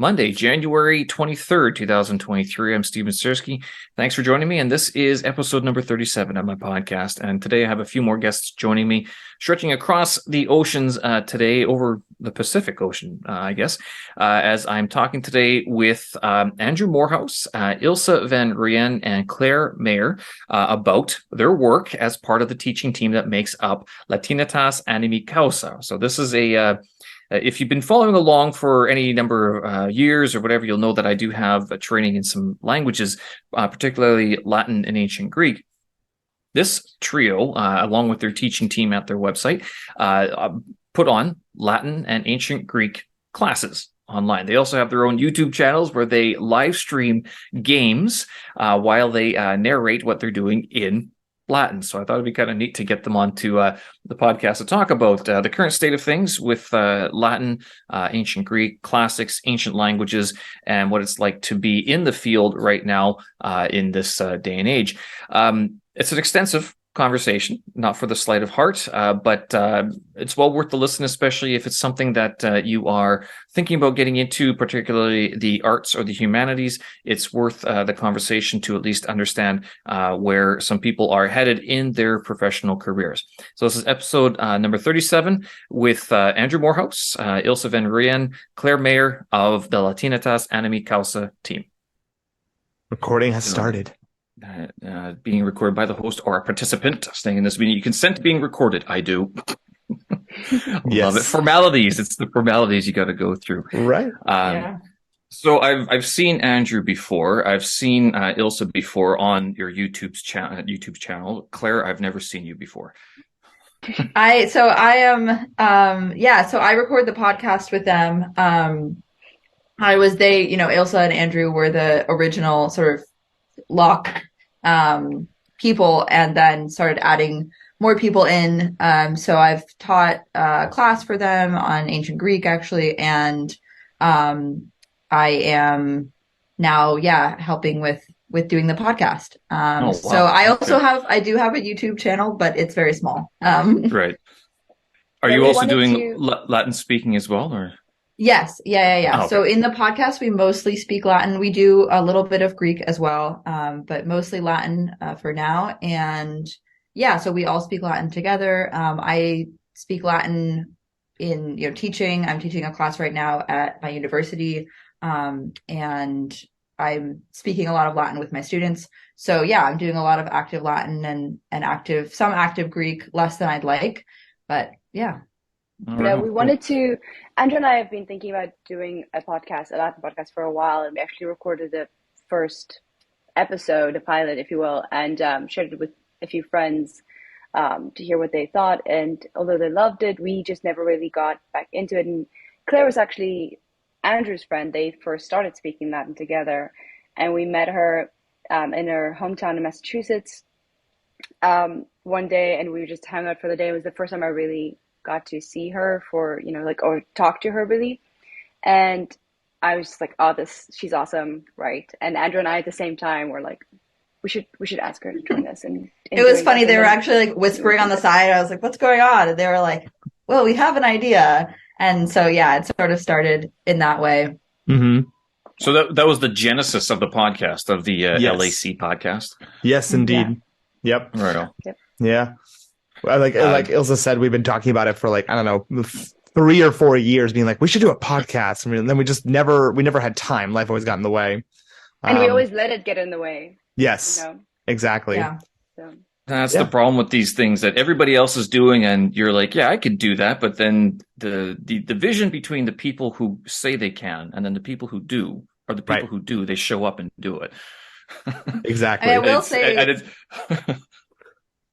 Monday, January 23rd, 2023. I'm Steven Sersky. Thanks for joining me. And this is episode number 37 of my podcast. And today I have a few more guests joining me, stretching across the oceans today, over the Pacific Ocean, I guess, as I'm talking today with Andrew Morehouse, Ilse van Rijn, and Claire Mayer about their work as part of the teaching team that makes up Latinitas, Animi, Causa. So this is if you've been following along for any number of years or whatever, you'll know that I do have a training in some languages, particularly Latin and ancient Greek. This trio, along with their teaching team at their website, put on Latin and ancient Greek classes online. They also have their own YouTube channels where they live stream games while they narrate what they're doing in Latin. So I thought it'd be kind of neat to get them onto the podcast to talk about the current state of things with Latin, ancient Greek, classics, ancient languages, and what it's like to be in the field right now in this day and age. It's an extensive conversation, not for the sleight of heart, but it's well worth the listen, especially if it's something that you are thinking about getting into, particularly the arts or the humanities. It's worth the conversation to at least understand where some people are headed in their professional careers. So this is episode number 37 with Andrew Morehouse, Ilse van Rijn, Claire Mayer of the Latinitas Animi Causa team. Recording has started. Being recorded by the host or a participant staying in this meeting. You consent to being recorded. I do. Yes. Love it. Formalities. It's the formalities you got to go through. Right. Yeah. So I've seen Andrew before. I've seen Ilse before on your YouTube channel. Claire, I've never seen you before. So I record the podcast with them. Ilse and Andrew were the original sort of lock people, and then started adding more people in. So I've taught a class for them on ancient Greek, actually, and I am now, helping with doing the podcast. Wow. So I do have a YouTube channel, but it's very small. Right. Are you also doing Latin speaking as well, or? Yes. Yeah. Oh, okay. So in the podcast, we mostly speak Latin. We do a little bit of Greek as well, but mostly Latin for now. And so we all speak Latin together. I speak Latin in teaching. I'm teaching a class right now at my university, and I'm speaking a lot of Latin with my students. So I'm doing a lot of active Latin and some active Greek, less than I'd like, but yeah. We wanted to, Andrew and I have been thinking about doing a Latin podcast for a while, and we actually recorded the first episode, a pilot, if you will, and shared it with a few friends to hear what they thought. And although they loved it, we just never really got back into it. And Claire was actually Andrew's friend. They first started speaking Latin together, and we met her in her hometown in Massachusetts one day, and we just hung out for the day. It was the first time I really got to see her or talk to her really, and I was just like, she's awesome, right? And Andrew and I at the same time were like, we should ask her to join us. And it was funny, they were actually like whispering on the side. I was like, what's going on? And they were like, well, we have an idea. And so it sort of started in that way. Mm-hmm. So that was the genesis of the podcast, of the Yes. LAC podcast. Yes, indeed. Yep. Right on. Yep. Yeah. Like Ilse said, we've been talking about it for 3 or 4 years, being like, we should do a podcast. And then we never had time. Life always got in the way. And we always let it get in the way. Yes, exactly. Yeah. So. That's the problem with these things that everybody else is doing, and you're like, I could do that. But then the division between the people who say they can and then the people who do, or the people who do, they show up and do it. Exactly. I will say,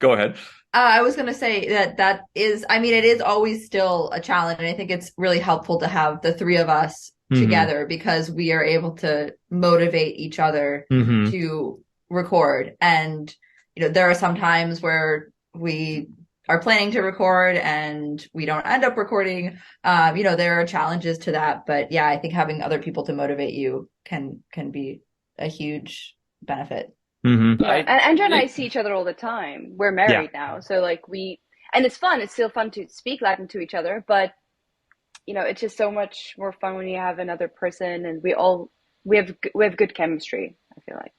go ahead. I was going to say that is, it is always still a challenge. And I think it's really helpful to have the three of us together, because we are able to motivate each other to record. And, there are some times where we are planning to record and we don't end up recording. There are challenges to that. But I think having other people to motivate you can be a huge benefit. Mm-hmm. Yeah. And Andrew and I see each other all the time. We're married now, so and it's fun. It's still fun to speak Latin to each other, but it's just so much more fun when you have another person, and we have good chemistry, I feel like.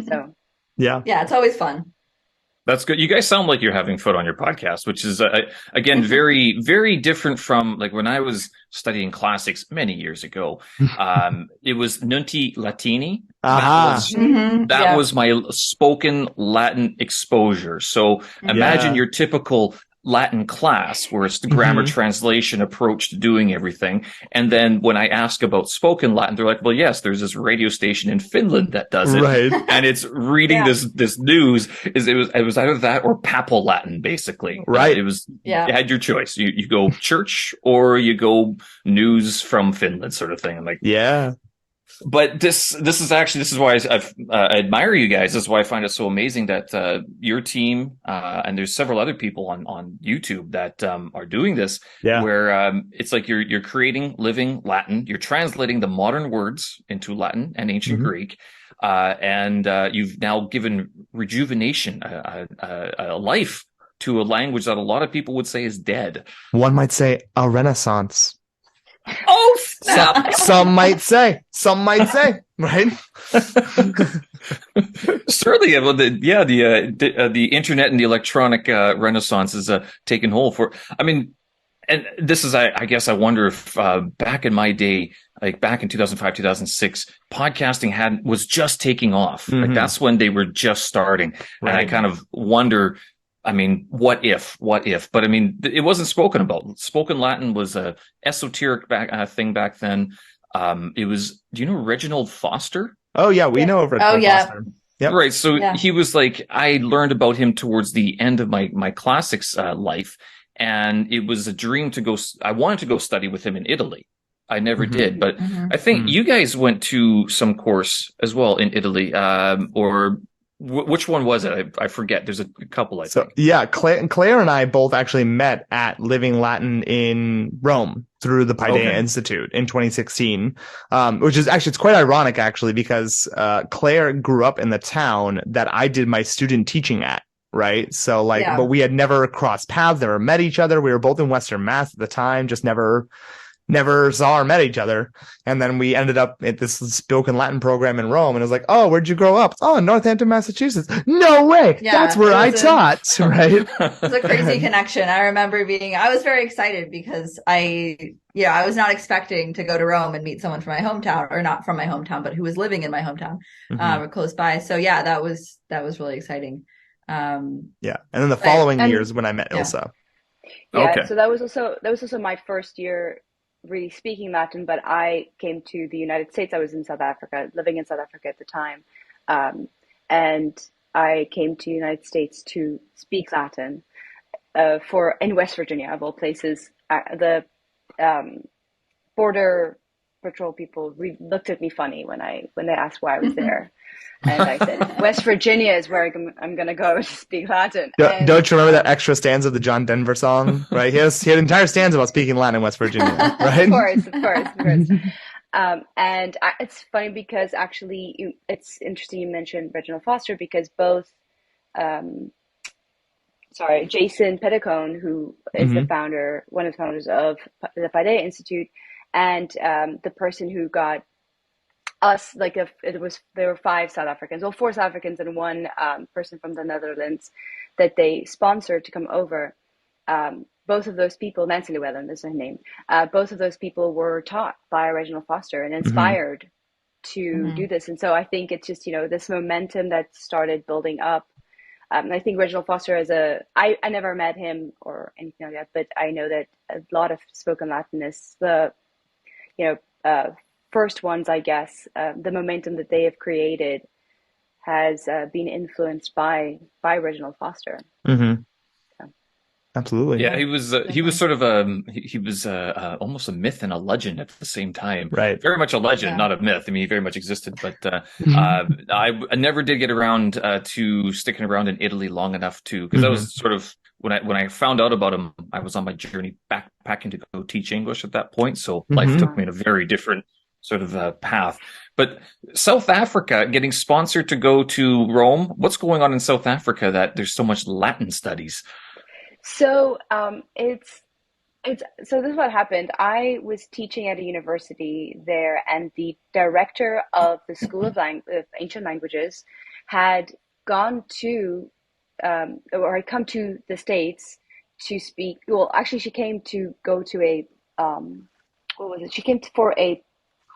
So Yeah. Yeah, it's always fun. That's good. You guys sound like you're having fun on your podcast, which is, again, very, very different from like when I was studying classics many years ago. It was Nunti Latini. That was my spoken Latin exposure. So imagine your typical Latin class where it's the grammar translation approach to doing everything. And then when I ask about spoken Latin, they're like, well, yes, there's this radio station in Finland that does it. Right. And it's reading this news. It was either that or Papal Latin, basically. Right. It was, you had your choice. You go church or you go news from Finland sort of thing. I'm like, yeah. But this is why I admire you guys. This is why I find it so amazing that your team and there's several other people on YouTube that are doing this. Yeah. Where it's like you're creating living Latin. You're translating the modern words into Latin and ancient Greek, and you've now given rejuvenation, a life to a language that a lot of people would say is dead. One might say a renaissance. Oh, snap. Some might say, right? Certainly, well, the internet and the electronic renaissance is taking hold for. I mean, and this is, I guess, I wonder if back in my day, like back in 2005, 2006, podcasting was just taking off. Like that's when they were just starting, and I kind of wonder. I mean, what if? But I mean, it wasn't spoken about. Spoken Latin was a esoteric thing back then. It was. Do you know Reginald Foster? Oh yeah, we know of Reginald Foster. Yep. Right. So he was like, I learned about him towards the end of my classics life, and it was a dream to go. I wanted to go study with him in Italy. I never did, but I think you guys went to some course as well in Italy, or. Which one was it? I forget. There's a couple, I think. Yeah, Claire and I both actually met at Living Latin in Rome through the Paideia Institute in 2016, which is actually, it's quite ironic actually, because Claire grew up in the town that I did my student teaching at. Right. So but we had never crossed paths, never met each other. We were both in Western Mass at the time, just never saw or met each other. And then we ended up at this spoken Latin program in Rome. And it was like, oh, where'd you grow up? Oh, in Northampton, Massachusetts. No way. Yeah, that's where I taught. Right. It was a crazy connection. I remember I was very excited because I was not expecting to go to Rome and meet someone from my hometown, or not from my hometown, but who was living in my hometown or close by. So yeah, that was really exciting. And then the following years when I met Ilsa. So that was also my first year really speaking Latin, but I came to the United States. I was in South Africa, living in South Africa at the time. And I came to the United States to speak Latin in West Virginia, of all places. The border patrol people looked at me funny when they asked why I was there. And I said, West Virginia is where I'm going to go to speak Latin. Don't you remember that extra stanza of the John Denver song? Right? He had an entire stanza about speaking Latin in West Virginia, right? Of course. And it's funny because actually it's interesting you mentioned Reginald Foster, because both, Jason Petticone, who is one of the founders of the Paideia Institute, and the person who got us, there were 5 South Africans, 4 South Africans and one person from the Netherlands that they sponsored to come over. Both of those people, Nancy Llewellyn is her name, both of those people were taught by Reginald Foster and inspired to do this. And so I think it's just, this momentum that started building up. I think Reginald Foster I never met him or anything like that, but I know that a lot of spoken Latinists, the first ones, I guess, the momentum that they have created has been influenced by Reginald Foster. Absolutely. Yeah, he was sort of almost a myth and a legend at the same time. Right. Very much a legend, not a myth. I mean, he very much existed, but I never did get around to sticking around in Italy long enough because I was sort of when I found out about him, I was on my journey backpacking to go teach English at that point. So life took me in a very different sort of path. But South Africa, getting sponsored to go to Rome, what's going on in South Africa that there's so much Latin studies? So it's So this is what happened. I was teaching at a university there, and the director of the School of Ancient Languages had gone to, or had come to the States to speak. Well, actually, she came to go to a, what was it? She came for a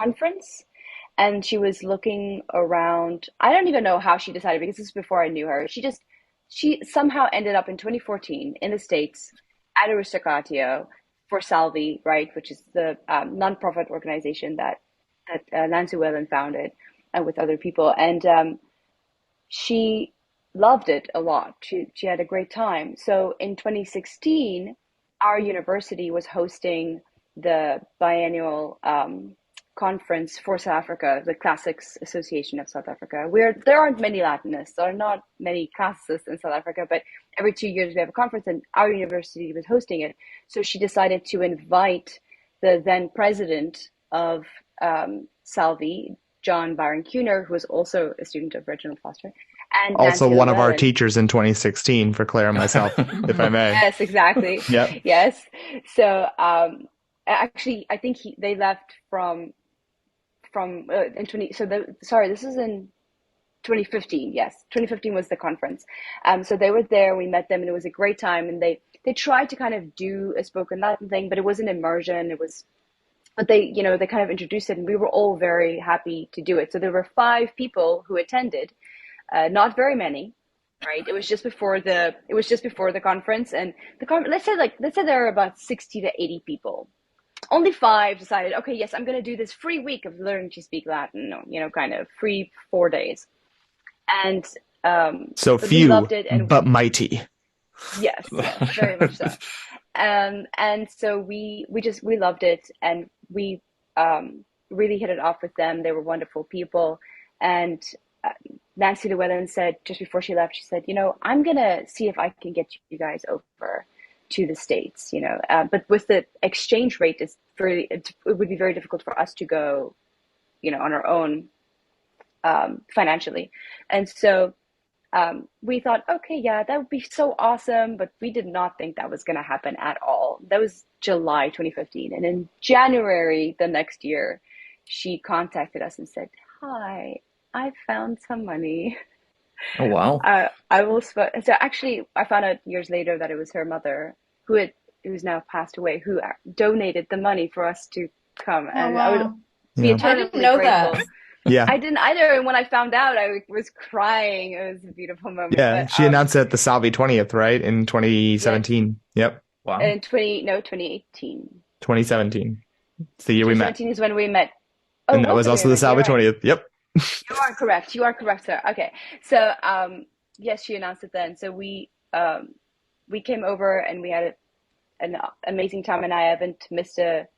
conference, and she was looking around. I don't even know how she decided, because this is before I knew her. She somehow ended up in 2014 in the States at Aristocratio for Salvi, right, which is the nonprofit organization that Nancy Whalen founded with other people, and she loved it a lot. She had a great time. So in 2016, our university was hosting the biennial conference for South Africa, the Classics Association of South Africa, where there aren't many Latinists, there are not many classicists in South Africa, but every 2 years we have a conference, and our university was hosting it. So she decided to invite the then president of Salvi, John Byron Kuhner, who was also a student of Reginald Foster, and Also Nancy one of our Llewellyn. teachers in 2016 for Claire and myself, if I may. Yes, exactly. Yep. Yes. So actually, I think they left in 20. Sorry, this is in 2015. Yes, 2015 was the conference. So they were there. We met them, and it was a great time. And they tried to kind of do a spoken Latin thing, but it was an immersion. But they kind of introduced it, and we were all very happy to do it. So there were 5 people who attended, not very many, right? It was just before the conference, and let's say there are about 60 to 80 people. Only 5 decided, okay, yes, I'm going to do this free week of learning to speak Latin, kind of free 4 days. And so few, but mighty. Yes, very much so. And so we loved it, and we really hit it off with them. They were wonderful people. And Nancy Llewellyn said, just before she left, she said, I'm going to see if I can get you guys over to the States, but with the exchange rate, it would be very difficult for us to go, on our own financially. And so we thought, okay, yeah, that would be so awesome, but we did not think that was going to happen at all. That was July 2015. And in January the next year, she contacted us and said, hi, I found some money. Oh, wow. So actually, I found out years later that it was her mother, who's now passed away, who donated the money for us to come. And wow. I would be eternally I didn't know grateful. That. Yeah, I didn't either. And when I found out, I was crying. It was a beautiful moment. Yeah, but, she announced it at the Salvi 20th, right, in 2017. Yeah. Yep. Wow. In 2018. 2017. It's the year we met. 2017 is when we met. Oh, And that was also the Salvi 20th. Yep. You are correct. You are correct, sir. Okay. So, yes, she announced it then. So we came over, and we had an amazing time, and I haven't missed a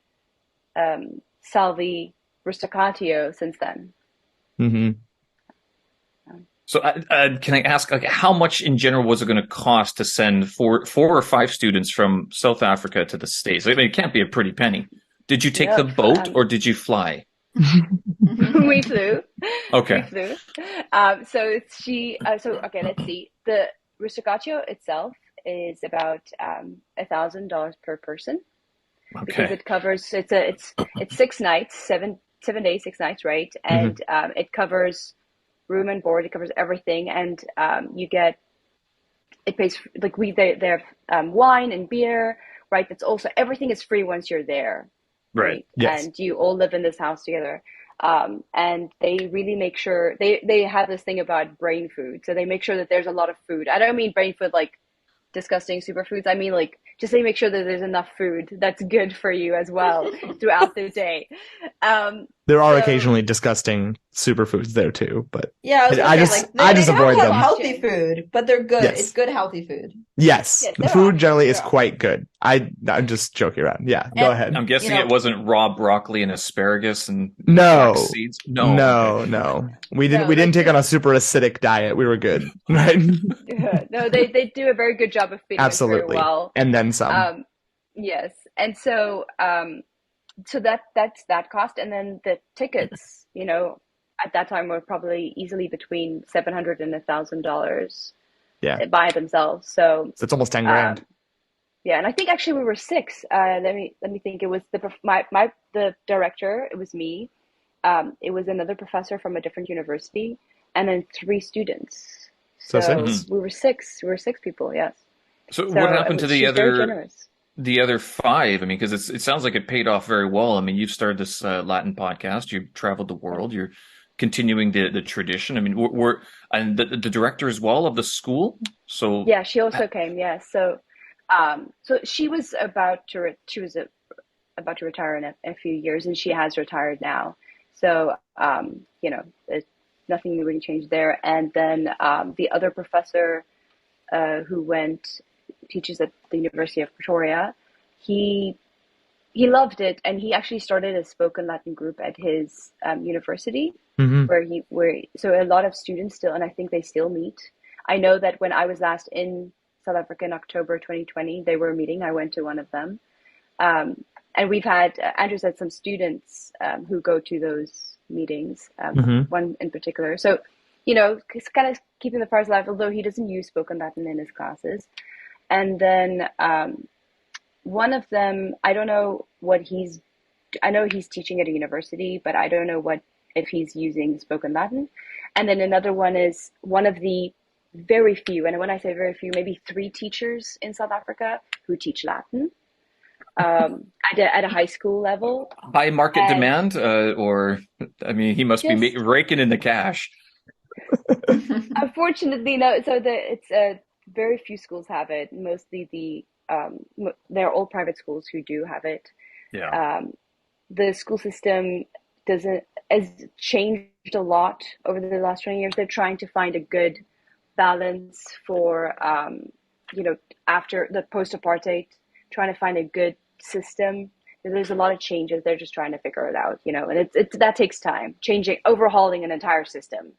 Salvi Rustacatio since then. Mm-hmm. So can I ask, how much in general was it going to cost to send four or 5 students from South Africa to the States? I mean, it can't be a pretty penny. Did you take the boat or did you fly? We flew. Okay. We flew. Okay, let's see. The Rustacatio itself is about $1,000 per person. Okay. Because it covers it's 6 nights, 7 days, 6 nights, right? And it covers room and board, it covers everything, and it pays they have wine and beer, right? That's also, everything is free once you're there, right? Yes. And you all live in this house together, and they really make sure they have this thing about brain food, so they make sure that there's a lot of food. I don't mean brain food like disgusting superfoods. I mean like just they make sure that there's enough food that's good for you as well throughout the day. There are occasionally disgusting superfoods there too, but yeah, I just avoid them. Healthy food, but they're good. Yes. It's good healthy food. Yes, the food generally is quite good. I'm just joking around. Yeah, go ahead. I'm guessing it wasn't raw broccoli and asparagus and flax seeds. No. We didn't take on a super acidic diet. We were good, right? No, they do a very good job of feeding us very well, and then some. Yes, and so that's that cost, and then the tickets, at that time were probably easily between $700 and $1,000. Yeah, by themselves. So it's almost 10 grand. Yeah, and I think actually we were six. Let me think. It was the director. It was me. It was another professor from a different university, and then three students. So So six. we were six. We were six people. Yes. So So what happened to she's very generous. the other five? I mean, because it sounds like it paid off very well. I mean, you've started this Latin podcast. You've traveled the world. You're continuing the tradition. I mean, and the director as well of the school. So Yeah, she also came. Yeah. So she was about to retire in a few years, and she has retired now. So there's nothing really changed there. And then the other professor who teaches at the University of Pretoria, he loved it, and he actually started a spoken Latin group at his university, Mm-hmm. so a lot of students still, and I think they still meet. I know that when I was last in South Africa in October 2020, they were meeting. I went to one of them. And we've had, Andrew's had some students who go to those meetings, one in particular. So, he's kind of keeping the fires alive, although he doesn't use spoken Latin in his classes. And then one of them, I don't know I know he's teaching at a university, but I don't know if he's using spoken Latin. And then another one is one of the very few, and when I say very few, maybe 3 teachers in South Africa who teach Latin at a high school level. high market demand, or I mean, he must be raking in the cash. Unfortunately, no. So it's very few schools have it. Mostly they're all private schools who do have it. Yeah. The school system has changed a lot over the last 20 years. They're trying to find a good balance for after the post-apartheid, trying to find a good system. There's a lot of changes. They're just trying to figure it out, and that takes time. Overhauling an entire system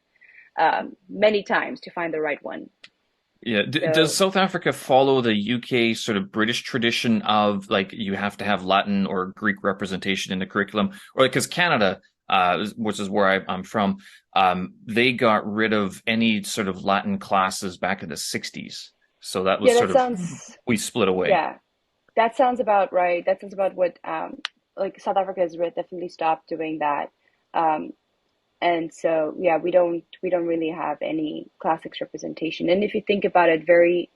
many times to find the right one. Yeah. Does South Africa follow the UK sort of British tradition of like you have to have Latin or Greek representation in the curriculum, or because Canada, which is where I'm from, they got rid of any sort of Latin classes back in the 60s. So that was we split away. Yeah, that sounds about right. That sounds about what like South Africa has definitely stopped doing that. And so, yeah, we don't really have any classics representation. And if you think about it, very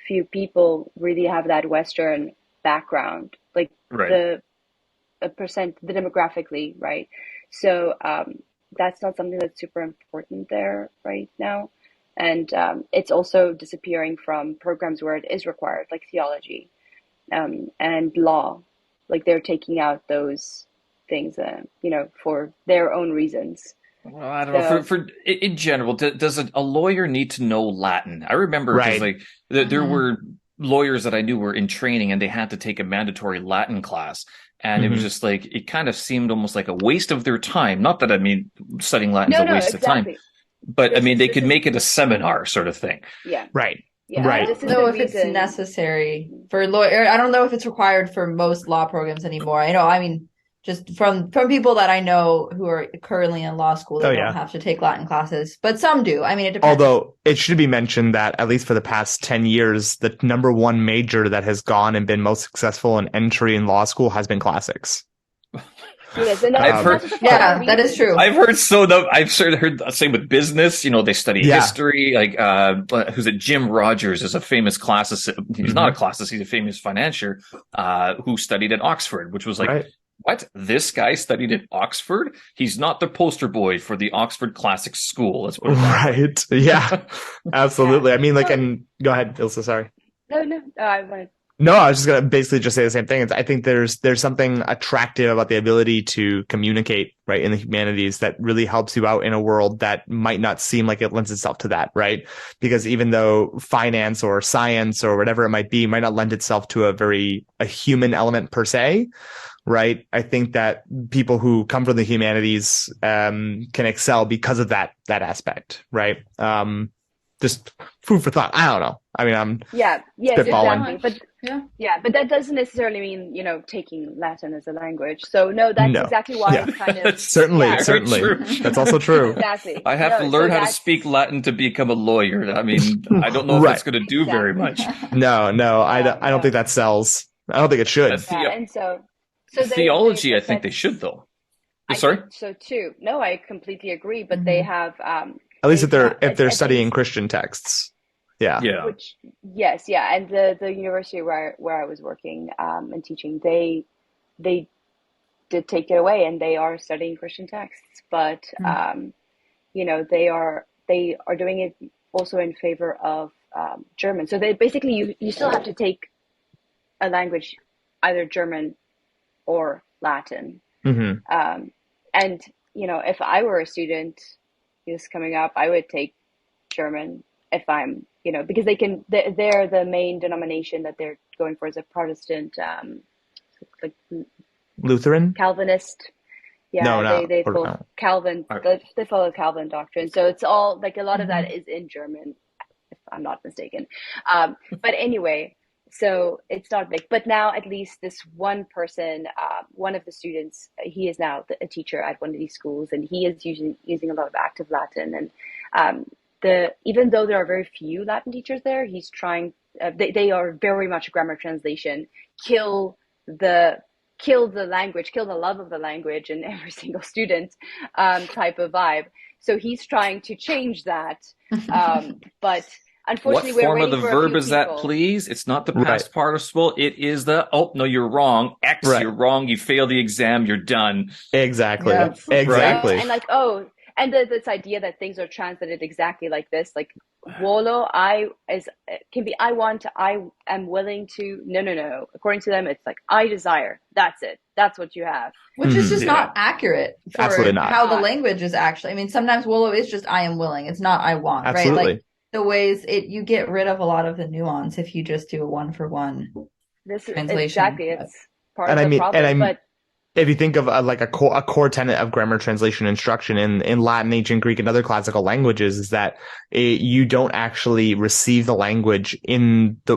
few people really have that Western background, like right. the demographically, right? So that's not something that's super important there right now. And it's also disappearing from programs where it is required, like theology and law. Like they're taking out those things, for their own reasons. Well, I don't know. For in general, does a lawyer need to know Latin? I remember because there were lawyers that I knew were in training and they had to take a mandatory Latin class, and it was just like it kind of seemed almost like a waste of their time. Not that I mean studying Latin is a waste of time, but I mean they could make it a seminar sort of thing. Yeah. Right. Yeah, right. I don't know if it's necessary for lawyer. I don't know if it's required for most law programs anymore. I mean, just from people that I know who are currently in law school, they don't have to take Latin classes, but some do. I mean, it depends. Although it should be mentioned that at least for the past 10 years, the number one major that has gone and been most successful in entry in law school has been classics. Yes, I've heard, that is true. I've heard I've sort of heard the same with business. They study history. Like, who's it? Jim Rogers is a famous classicist. He's not a classicist. He's a famous financier who studied at Oxford, which was like, what? This guy studied at Oxford? He's not the poster boy for the Oxford Classics School. Let's put it that way. Right. Yeah, absolutely. I mean, like, and go ahead, Ilse, sorry. No, I wanted. No, I was just going to basically just say the same thing. I think there's something attractive about the ability to communicate, right, in the humanities that really helps you out in a world that might not seem like it lends itself to that, right? Because even though finance or science or whatever it might be might not lend itself to a human element per se, right? I think that people who come from the humanities can excel because of that aspect, right? Just food for thought. I don't know. I mean, I'm yes, spitballing. exactly. But that doesn't necessarily mean, taking Latin as a language. So no, that's exactly why it's kind of certainly. That's also true. Exactly. I have to learn how to speak Latin to become a lawyer. I mean, I don't know if that's going to do very much. No, I don't think that sells. I don't think it should. And so theology, I think they should, though. Sorry? So too. No, I completely agree. But they have at least if they're studying Christian texts. Yeah. And the university where I was working and teaching, they did take it away, and they are studying Christian texts, but they are doing it also in favor of German. So they basically you still have to take a language, either German or Latin. And if I were a student just coming up, I would take German if I'm because they're the main denomination that they're going for is a Protestant, like Lutheran, Calvinist. They follow Calvin. They follow Calvin doctrine. So it's all like a lot of that is in German, if I'm not mistaken. But anyway, so it's not big. But now at least this one person, one of the students, he is now a teacher at one of these schools, and he is using a lot of active Latin. And even though there are very few Latin teachers there, he's trying. They are very much grammar translation. Kill the language, kill the love of the language in every single student type of vibe. So he's trying to change that. But unfortunately, what form of the verb is that, please? It's not the past participle. It is no, you're wrong. X, you're wrong. You fail the exam. You're done. Exactly. Yeah. Exactly. And and this idea that things are translated exactly like this, like Wolo, I am willing to. No. According to them, it's like I desire. That's it. That's what you have. Which is just not accurate for Absolutely not. How the language is actually. I mean, sometimes Wolo is just I am willing. It's not I want, Absolutely. right? Like the ways you get rid of a lot of the nuance if you just do a one-for-one translation. Exactly. It's part of the problem. But if you think of a core tenet of grammar translation instruction in Latin, ancient Greek, and other classical languages is that you don't actually receive the language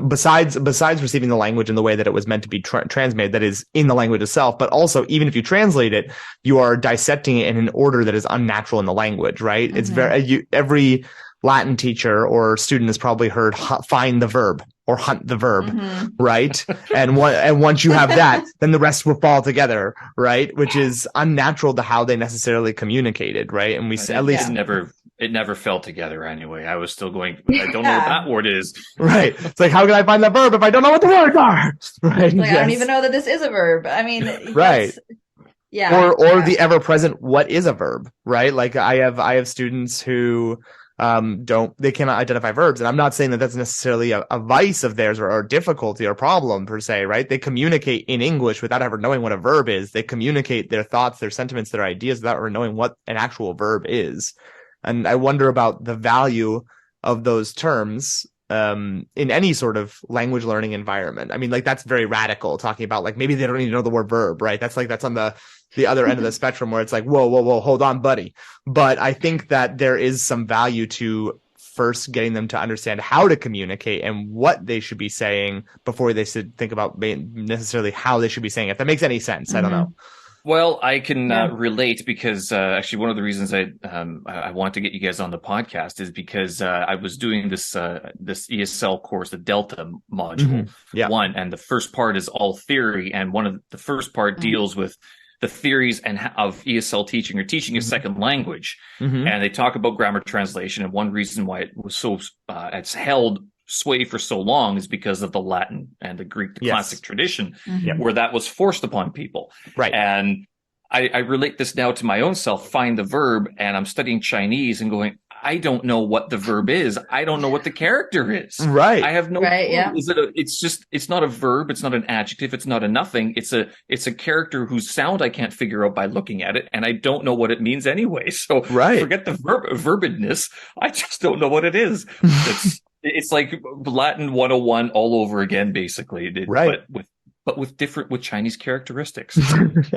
besides receiving the language in the way that it was meant to be transmitted, that is in the language itself, but also even if you translate it, you are dissecting it in an order that is unnatural in the language, right? Mm-hmm. It's every Latin teacher or student has probably heard find the verb or hunt the verb, right? And once you have that, then the rest will fall together, right? Which is unnatural to how they necessarily communicated, right? And it never fell together anyway. I was still going, I don't know what that word is. Right. It's like, how can I find the verb if I don't know what the words are? Right. Like, I don't even know that this is a verb. I mean, right. Yeah. Or the ever present, what is a verb, right? Like I have students who they cannot identify verbs. And I'm not saying that that's necessarily a vice of theirs or difficulty or problem per se, right? They communicate in English without ever knowing what a verb is. They communicate their thoughts, their sentiments, their ideas without ever knowing what an actual verb is. And I wonder about the value of those terms in any sort of language learning environment. I mean, like that's very radical, talking about like maybe they don't even know the word verb, right? That's on the other end of the spectrum where it's like, whoa, hold on, buddy. But I think that there is some value to first getting them to understand how to communicate and what they should be saying before they should think about necessarily how they should be saying it. If that makes any sense, I don't know. Well, I can relate because actually one of the reasons I want to get you guys on the podcast is because I was doing this ESL course, the Delta module 1, and the first part is all theory, and one of the first part deals with the theories of ESL teaching or teaching a second language, and they talk about grammar translation, and one reason why it was so it's held sway for so long is because of the Latin and the Greek, the classic tradition, where that was forced upon people. Right. And I relate this now to my own self, find the verb, and I'm studying Chinese and going, I don't know what the verb is. I don't know what the character is. Right. I have no clue. It's not a verb. It's not an adjective. It's not a nothing. It's a character whose sound I can't figure out by looking at it. And I don't know what it means anyway. So forget the verbedness. I just don't know what it is. It's like Latin 101 all over again, basically. But with Chinese characteristics.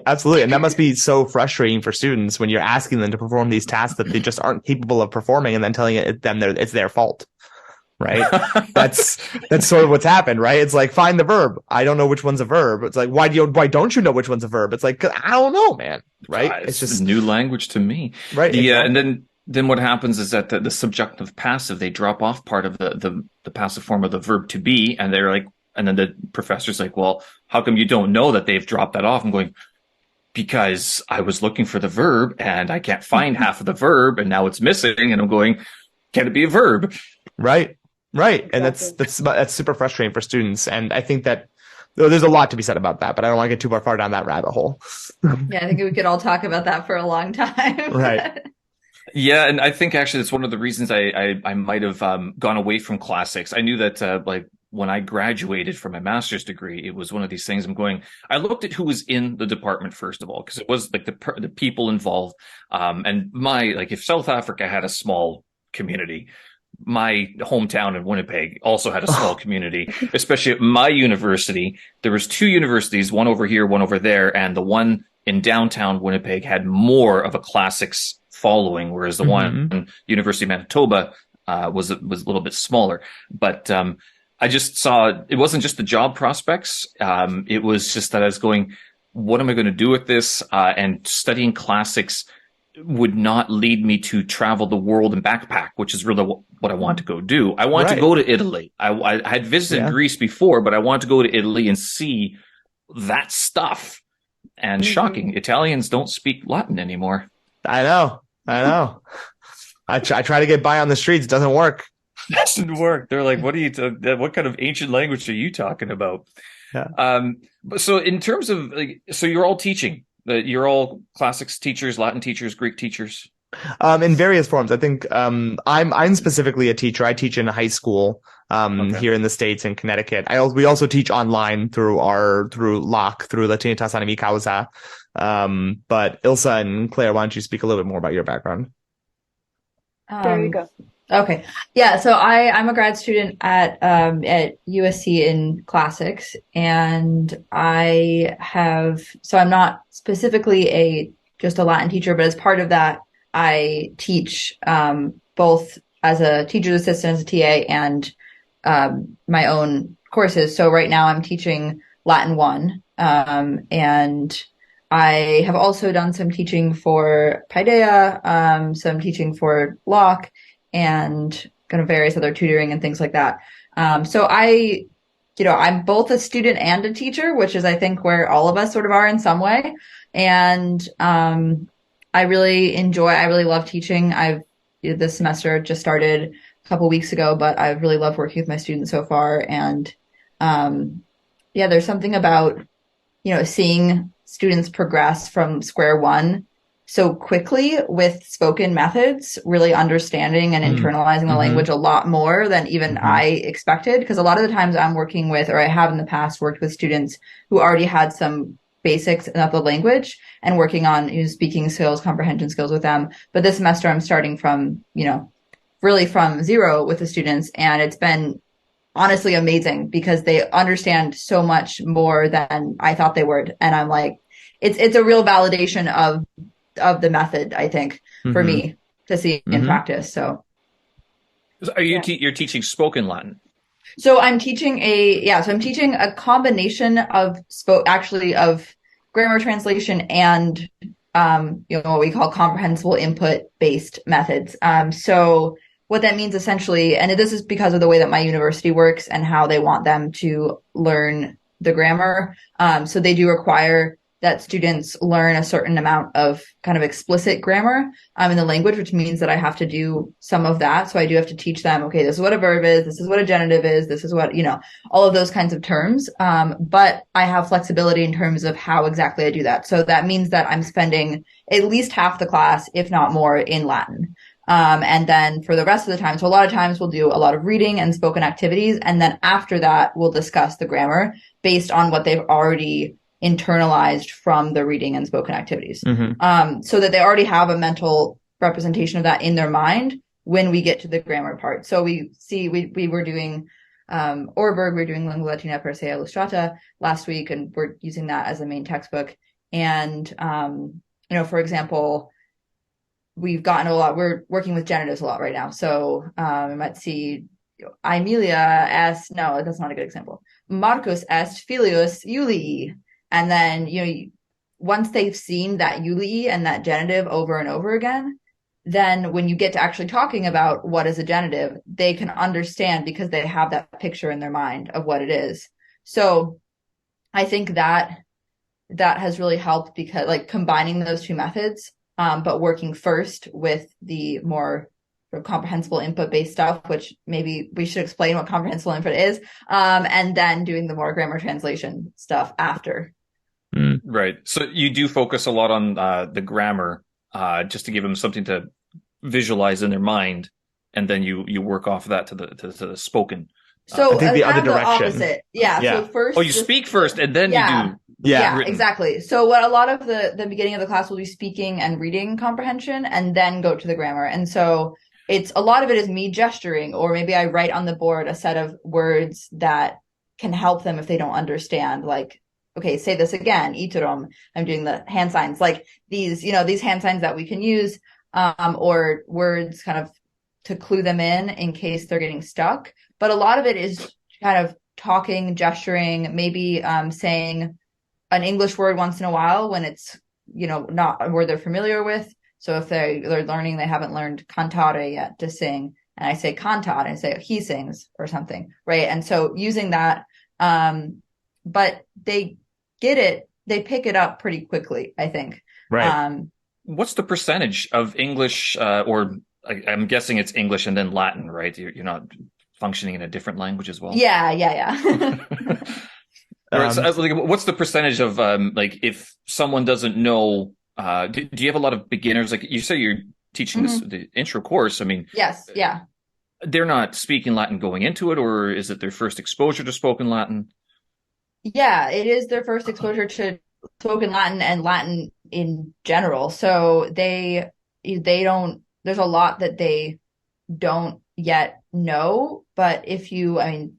Absolutely. And that must be so frustrating for students when you're asking them to perform these tasks that they just aren't capable of performing and then telling them it's their fault. right? That's sort of what's happened, right? It's like, find the verb. I don't know which one's a verb. It's like, why don't you know which one's a verb? It's like, I don't know, man. Right? It's just new language to me. Right. And then what happens is that the subjunctive passive, they drop off part of the passive form of the verb to be, and they're like, and then the professor's like, well, how come you don't know that they've dropped that off? I'm going, because I was looking for the verb and I can't find half of the verb, and now it's missing, and I'm going, can it be a verb? Right. And that's super frustrating for students. And I think that there's a lot to be said about that, but I don't want to get too far down that rabbit hole. Yeah, I think we could all talk about that for a long time. Right. Yeah, and I think actually that's one of the reasons I might have gone away from classics. I knew that like when I graduated from my master's degree, it was one of these things. I looked at who was in the department first of all, because it was like the people involved. And if South Africa had a small community, my hometown in Winnipeg also had a small community, especially at my university. There was 2 universities, one over here, one over there. And the one in downtown Winnipeg had more of a classics following, whereas the one University of Manitoba was a little bit smaller. But I just saw it wasn't just the job prospects. It was just that I was going, what am I going to do with this? And studying classics would not lead me to travel the world and backpack, which is really what I want to go do. I want to go to Italy. I had visited Greece before, but I want to go to Italy and see that stuff. And shocking, Italians don't speak Latin anymore. I know. I try to get by on the streets. It doesn't work. Doesn't work. They're like, what kind of ancient language are you talking about? Yeah. But so in terms of so you're all teaching. You're all classics teachers, Latin teachers, Greek teachers? In various forms. I think I'm specifically a teacher. I teach in a high school here in the States, in Connecticut. We also teach online through LOC, through Latinitas, Animi, Causa. But Ilsa and Claire, why don't you speak a little bit more about your background? There you go. Okay. Yeah. So I'm a grad student at USC in classics, and I'm not specifically just a Latin teacher, but as part of that, I teach both as a teacher's assistant, as a TA, and my own courses. So right now I'm teaching Latin 1, and I have also done some teaching for Paideia, some teaching for Locke, and kind of various other tutoring and things like that. So I'm both a student and a teacher, which is, I think, where all of us sort of are in some way. And I really love teaching. This semester just started a couple weeks ago, but I've really loved working with my students so far. And there's something about, seeing students progress from square one so quickly with spoken methods, really understanding and internalizing the language a lot more than even I expected. Because a lot of the times I'm working with, or I have in the past worked with, students who already had some basics of the language and working on speaking skills, comprehension skills with them. But this semester I'm starting from, really from zero with the students. And it's been honestly amazing because they understand so much more than I thought they would. And I'm like, it's a real validation of the method, I think, for me to see in practice. So are you're teaching spoken Latin? So I'm teaching a combination of of grammar translation and what we call comprehensible input based methods. So what that means essentially, and this is because of the way that my university works and how they want them to learn the grammar. So they do require that students learn a certain amount of kind of explicit grammar in the language, which means that I have to do some of that. So I do have to teach them, okay, this is what a verb is, this is what a genitive is, this is what, all of those kinds of terms. But I have flexibility in terms of how exactly I do that. So that means that I'm spending at least half the class, if not more, in Latin. And then for the rest of the time, so a lot of times we'll do a lot of reading and spoken activities. And then after that, we'll discuss the grammar based on what they've already internalized from the reading and spoken activities. So that they already have a mental representation of that in their mind when we get to the grammar part. So we were doing Orberg, we were doing Lingua Latina per se illustrata last week, and we're using that as a main textbook. And, for example, we're working with genitives a lot right now. So we might see Aemilia est, no, that's not a good example. Marcus est filius Julii. And then, once they've seen that Julii and that genitive over and over again, then when you get to actually talking about what is a genitive, they can understand because they have that picture in their mind of what it is. So I think that has really helped because like combining those two methods, but working first with the more comprehensible input based stuff, which maybe we should explain what comprehensible input is, and then doing the more grammar translation stuff after. Right. So you do focus a lot on the grammar, just to give them something to visualize in their mind, and then you work off of that to the spoken. So I think the other direction. Opposite. Yeah. So first, you speak first, and then you do. Yeah, exactly. So what a lot of the beginning of the class will be speaking and reading comprehension, and then go to the grammar. And so it's a lot of it is me gesturing, or maybe I write on the board a set of words that can help them if they don't understand. Like, okay, say this again, iterum. I'm doing the hand signs, like these hand signs that we can use, or words kind of to clue them in case they're getting stuck. But a lot of it is kind of talking, gesturing, maybe saying an English word once in a while when it's, not a word they're familiar with. So if they're learning, they haven't learned cantare yet to sing, and I say cantat, and I say he sings or something, right? And so using that, but they get it, they pick it up pretty quickly, I think. Right. What's the percentage of English, or I'm guessing it's English and then Latin, right? You're not functioning in a different language as well? Yeah. Right, so, what's the percentage of if someone doesn't know? Do you have a lot of beginners? Like you say, you're teaching the intro course. I mean, yes, yeah. They're not speaking Latin going into it, or is it their first exposure to spoken Latin? Yeah, it is their first exposure to spoken Latin and Latin in general. So they don't. There's a lot that they don't yet know, but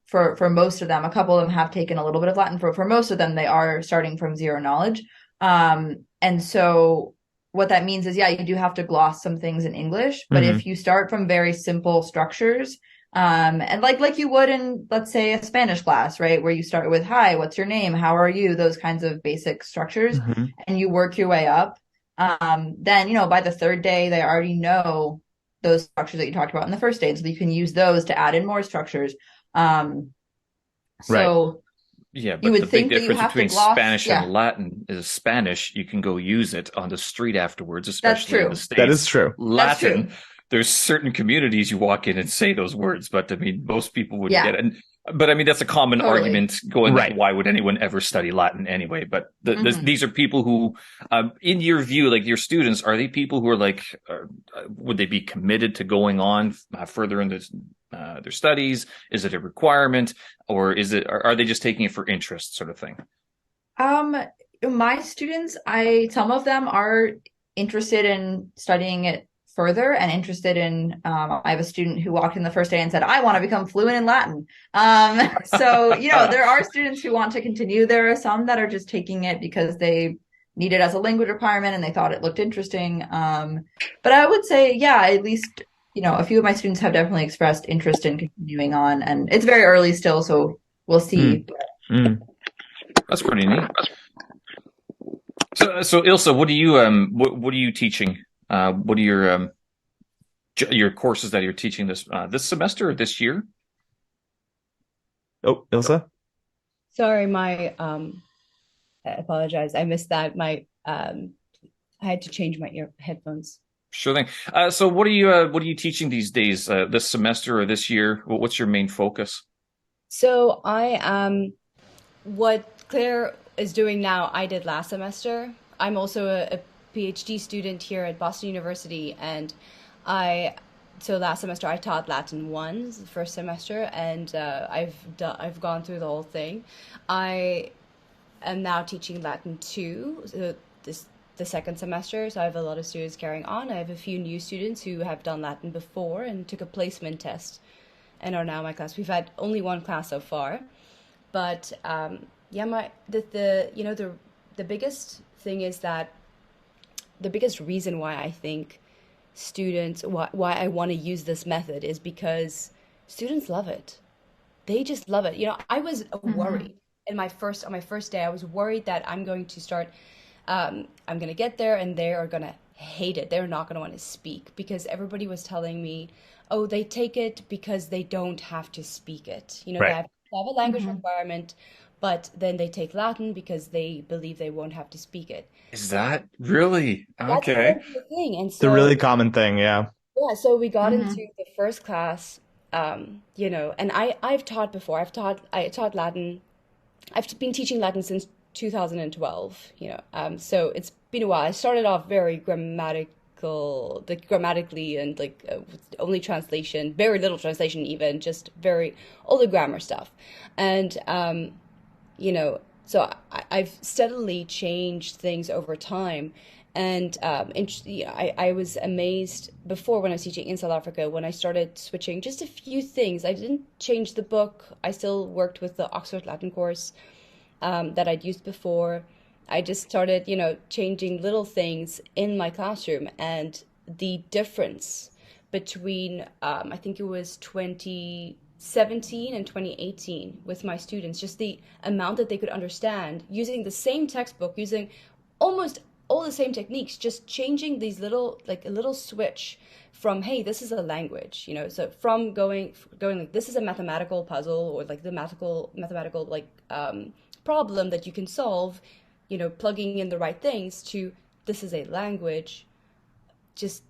for most of them, a couple of them have taken a little bit of Latin. For most of them, they are starting from zero knowledge. And so what that means is, you do have to gloss some things in English, but if you start from very simple structures, and like you would in, let's say, a Spanish class, right, where you start with, hi, what's your name? How are you? Those kinds of basic structures, and you work your way up. Then, by the third day, they already know those structures that you talked about in the first day. So you can use those to add in more structures. So yeah, but the big difference between Spanish and Latin is Spanish, you can go use it on the street afterwards, especially in the States. That is true. Latin, there's certain communities you walk in and say those words, but I mean, most people wouldn't get it. But I mean, that's a common argument going, like, why would anyone ever study Latin anyway? But these are people who, in your view, like your students, are they people who are like, would they be committed to going on further in their studies? Is it a requirement, or are they just taking it for interest, sort of thing? My students, some of them are interested in studying it further and interested in, I have a student who walked in the first day and said, I want to become fluent in Latin. So, there are students who want to continue. There are some that are just taking it because they need it as a language requirement and they thought it looked interesting. But I would say, at least, a few of my students have definitely expressed interest in continuing on, and it's very early still, so we'll see. That's pretty neat. So Ilse, what are you teaching? What are your courses that you're teaching this semester or this year? Oh, Ilse? Sorry, I apologize. I missed that. I had to change my headphones. Sure thing. So what are you teaching these days, this semester or this year? What's your main focus? So I am what Claire is doing now, I did last semester. I'm also a PhD student here at Boston University, and so last semester I taught Latin 1, the first semester, and I've gone through the whole thing. I am now teaching Latin 2, so the second semester, so I have a lot of students carrying on. I have a few new students who have done Latin before and took a placement test and are now in my class. We've had only one class so far, but the biggest thing is that the biggest reason why I think students, why I want to use this method is because students love it. They just love it. I was Mm-hmm. worried on my first day. I was worried that I'm going to get there and they are going to hate it. They're not going to want to speak because everybody was telling me, oh, they take it because they don't have to speak it. Right. They have a language Mm-hmm. requirement, but then they take Latin because they believe they won't have to speak it. Is that really That's a okay? regular thing. And It's a so, really common thing. Yeah. yeah, so we got into Mm-hmm. the first class, and I've taught before. I taught Latin. I've been teaching Latin since 2012, so it's been a while. I started off very grammatically and with only translation, very little translation even, just very all the grammar stuff. And so I've steadily changed things over time. And I was amazed before when I was teaching in South Africa when I started switching just a few things. I didn't change the book. I still worked with the Oxford Latin course that I'd used before. I just started, changing little things in my classroom, and the difference between, I think it was 2017 and 2018 with my students, just the amount that they could understand using the same textbook, using almost all the same techniques, just changing these like a little switch from, hey, this is a language, so from going like this is a mathematical puzzle or like the mathematical like problem that you can solve, plugging in the right things, to this is a language, just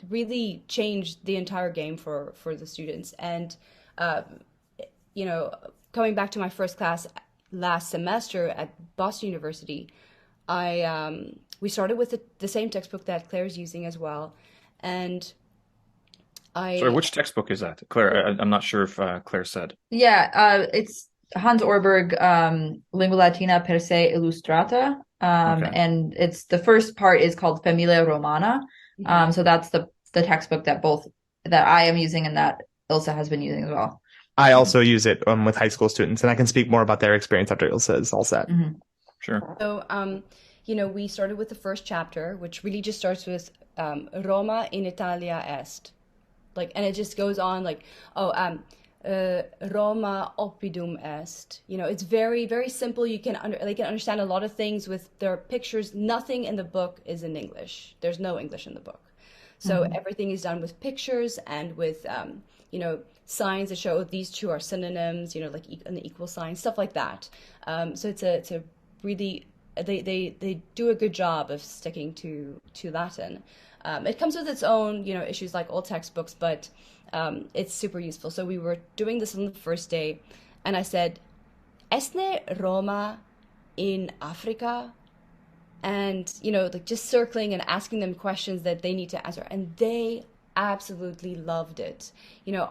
really changed the entire game for the students. And uh, coming back to my first class last semester at Boston University, we started with the same textbook that Claire's using as well, and Sorry, I which textbook is that, Claire? I'm not sure if Claire said. Yeah, it's Hans Orberg, Lingua Latina per se illustrata. Okay. And it's the first part is called Familia Romana. Mhm. So that's the textbook that I am using and that Ilsa has been using as well. I also use it with high school students, and I can speak more about their experience after Ilse is all set. Mm-hmm. Sure. So, we started with the first chapter, which really just starts with Roma in Italia est. And it just goes on like, oh, Roma oppidum est. It's very, very simple. They can understand a lot of things with their pictures. Nothing in the book is in English. There's no English in the book. So Mm-hmm. everything is done with pictures and with, signs that show these two are synonyms, like an equal sign, stuff like that. So it's a really, they do a good job of sticking to Latin. It comes with its own, issues like all textbooks, but it's super useful. So we were doing this on the first day, and I said, "Esne Roma in Africa?" And, just circling and asking them questions that they need to answer. And they absolutely loved it.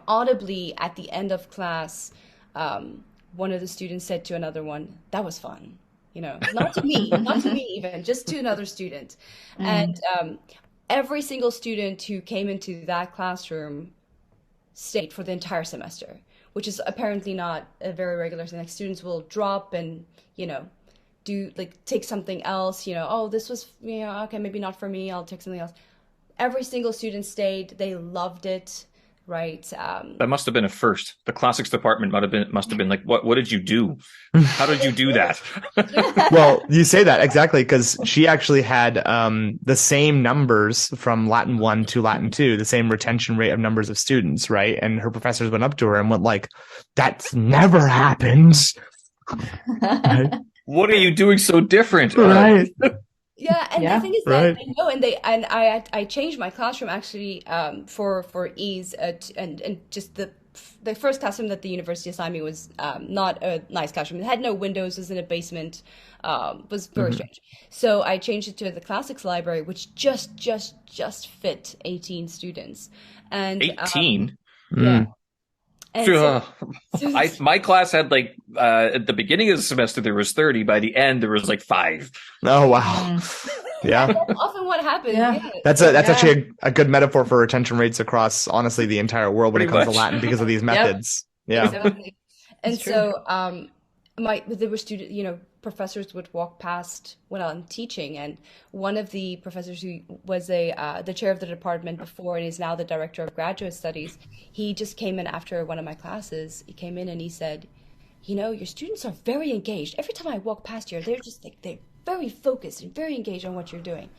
Audibly at the end of class, one of the students said to another one, "That was fun." Not to me, not to me even, just to another student. Mm-hmm. And every single student who came into that classroom stayed for the entire semester, which is apparently not a very regular thing. Like students will drop and, do take something else, oh, this was, okay, maybe not for me, I'll take something else. Every single student stayed. They loved it, right? That must have been a first. The classics department must have been like, what did you do? How did you do that? Well, you say that exactly because she actually had the same numbers from Latin 1 to Latin 2, the same retention rate of numbers of students, right? And her professors went up to her and went like, "That's never happened." Right? What are you doing so different? Right. Yeah, and Yeah, the thing is right. that they know, and I changed my classroom actually for ease, and just the first classroom that the university assigned me was not a nice classroom. It had no windows, it was in a basement, was very strange. So I changed it to the classics library, which just fit 18 students, and 18? yeah, and so, My class had at the beginning of the semester there was 30. By the end there was like 5. Oh wow. Mm-hmm. Yeah. that's often what happens. Yeah. Yeah. That's actually a good metaphor for retention rates across honestly the entire world when it Pretty comes to much. Latin because of these methods. Yeah. Exactly. And It's true. so there were students, professors would walk past when I'm teaching, and one of the professors who was the chair of the department before and is now the director of graduate studies, he just came in after one of my classes. He came in and he said, your students are very engaged. Every time I walk past here, they're just like, they're very focused and very engaged on what you're doing.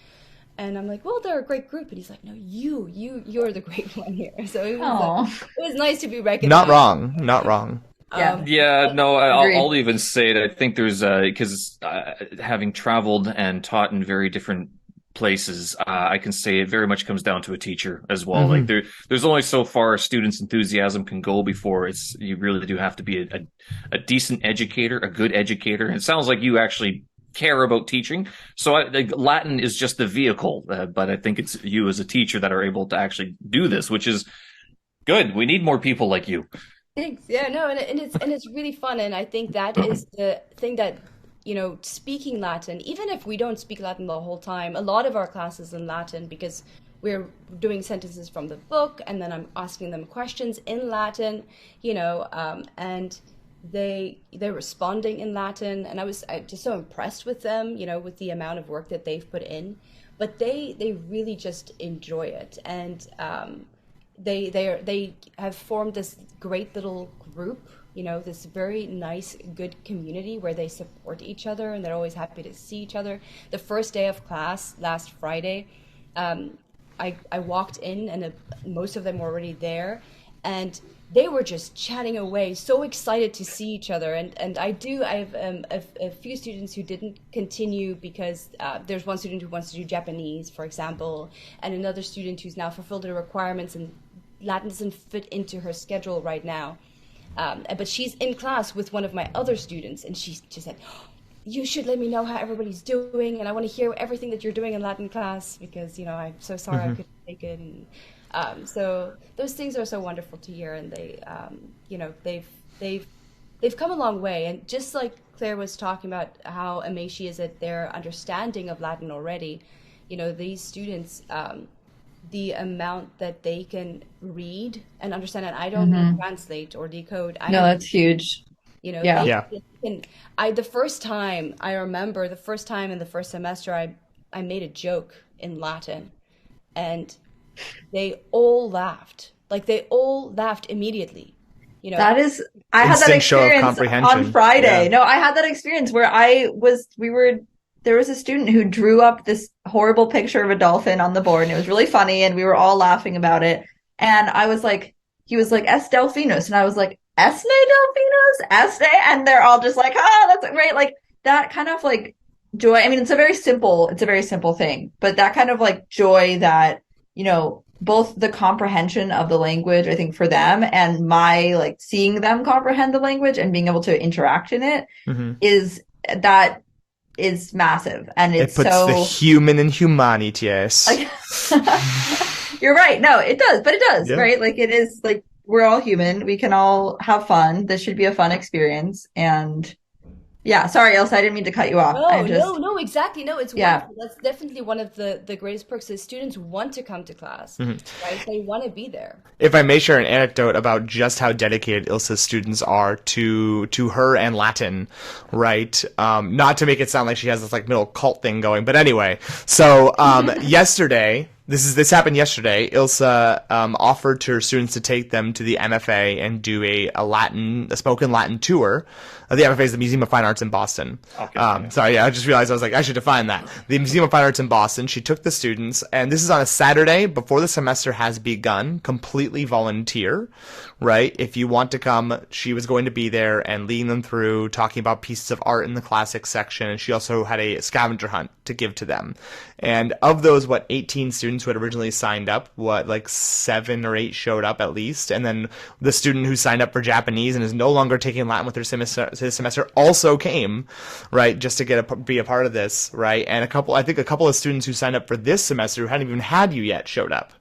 And I'm like, well, they're a great group. And he's like, no, you're the great one here. So it was nice to be recognized. Not wrong. I'll even say that I think there's because having traveled and taught in very different places, I can say it very much comes down to a teacher as well. Like there's only so far students' enthusiasm can go before you really do have to be a decent educator, a good educator. And it sounds like you actually care about teaching. So Latin is just the vehicle, but I think it's you as a teacher that are able to actually do this, which is good. We need more people like you. Thanks. Yeah, no, and it's really fun, and I think that is the thing that, speaking Latin, even if we don't speak Latin the whole time, a lot of our classes in Latin, because we're doing sentences from the book, and then I'm asking them questions in Latin, and they're responding in Latin, and I'm just so impressed with them, with the amount of work that they've put in, but they really just enjoy it, and they have formed this great little group, this very nice, good community where they support each other and they're always happy to see each other. The first day of class last Friday, I walked in and most of them were already there, and they were just chatting away, so excited to see each other. And I have a few students who didn't continue because there's one student who wants to do Japanese, for example, and another student who's now fulfilled the requirements and Latin doesn't fit into her schedule right now. But she's in class with one of my other students, and she said, you should let me know how everybody's doing, and I want to hear everything that you're doing in Latin class because, I'm so sorry I couldn't make it. And so those things are so wonderful to hear, and they've come a long way. And just like Claire was talking about how amazed she is at their understanding of Latin already, these students, the amount that they can read and understand, and I don't translate or decode. That's huge. The first time in the first semester, I made a joke in Latin, and they all laughed. Like they all laughed immediately. That is, I had that experience on Friday. Yeah. No, I had that experience where there was a student who drew up this horrible picture of a dolphin on the board, and it was really funny, and we were all laughing about it. And he was like, "Es delfinos," and I was like, "Esne delfinos? Esne?" And they're all just like, that's great. Like that kind of like joy. I mean, it's a very simple thing, but that kind of like joy that, both the comprehension of the language, I think for them, and my like seeing them comprehend the language and being able to interact in it is massive, and it puts the human in humanities. You're right. No, it does, but it does, right? Like it is like we're all human. We can all have fun. This should be a fun experience. And yeah, sorry, Elsa, I didn't mean to cut you off. No, exactly. No, it's wonderful. That's definitely one of the greatest perks is students want to come to class, right? They want to be there. If I may share an anecdote about just how dedicated Ilsa's students are to her and Latin, right? Not to make it sound like she has this like middle cult thing going, but anyway. So yesterday, this happened yesterday. Ilsa offered to her students to take them to the MFA and do a spoken Latin tour. The MFA is the Museum of Fine Arts in Boston. Okay. Sorry, I just realized I should define that. The Museum of Fine Arts in Boston. She took the students, and this is on a Saturday before the semester has begun. Completely volunteer, right? If you want to come, she was going to be there and leading them through, talking about pieces of art in the classics section. And she also had a scavenger hunt to give to them. And of those, 18 students who had originally signed up, 7 or 8 showed up at least. And then the student who signed up for Japanese and is no longer taking Latin with her semester also came, right, just to be a part of this, right? And a couple of students who signed up for this semester who hadn't even had you yet showed up,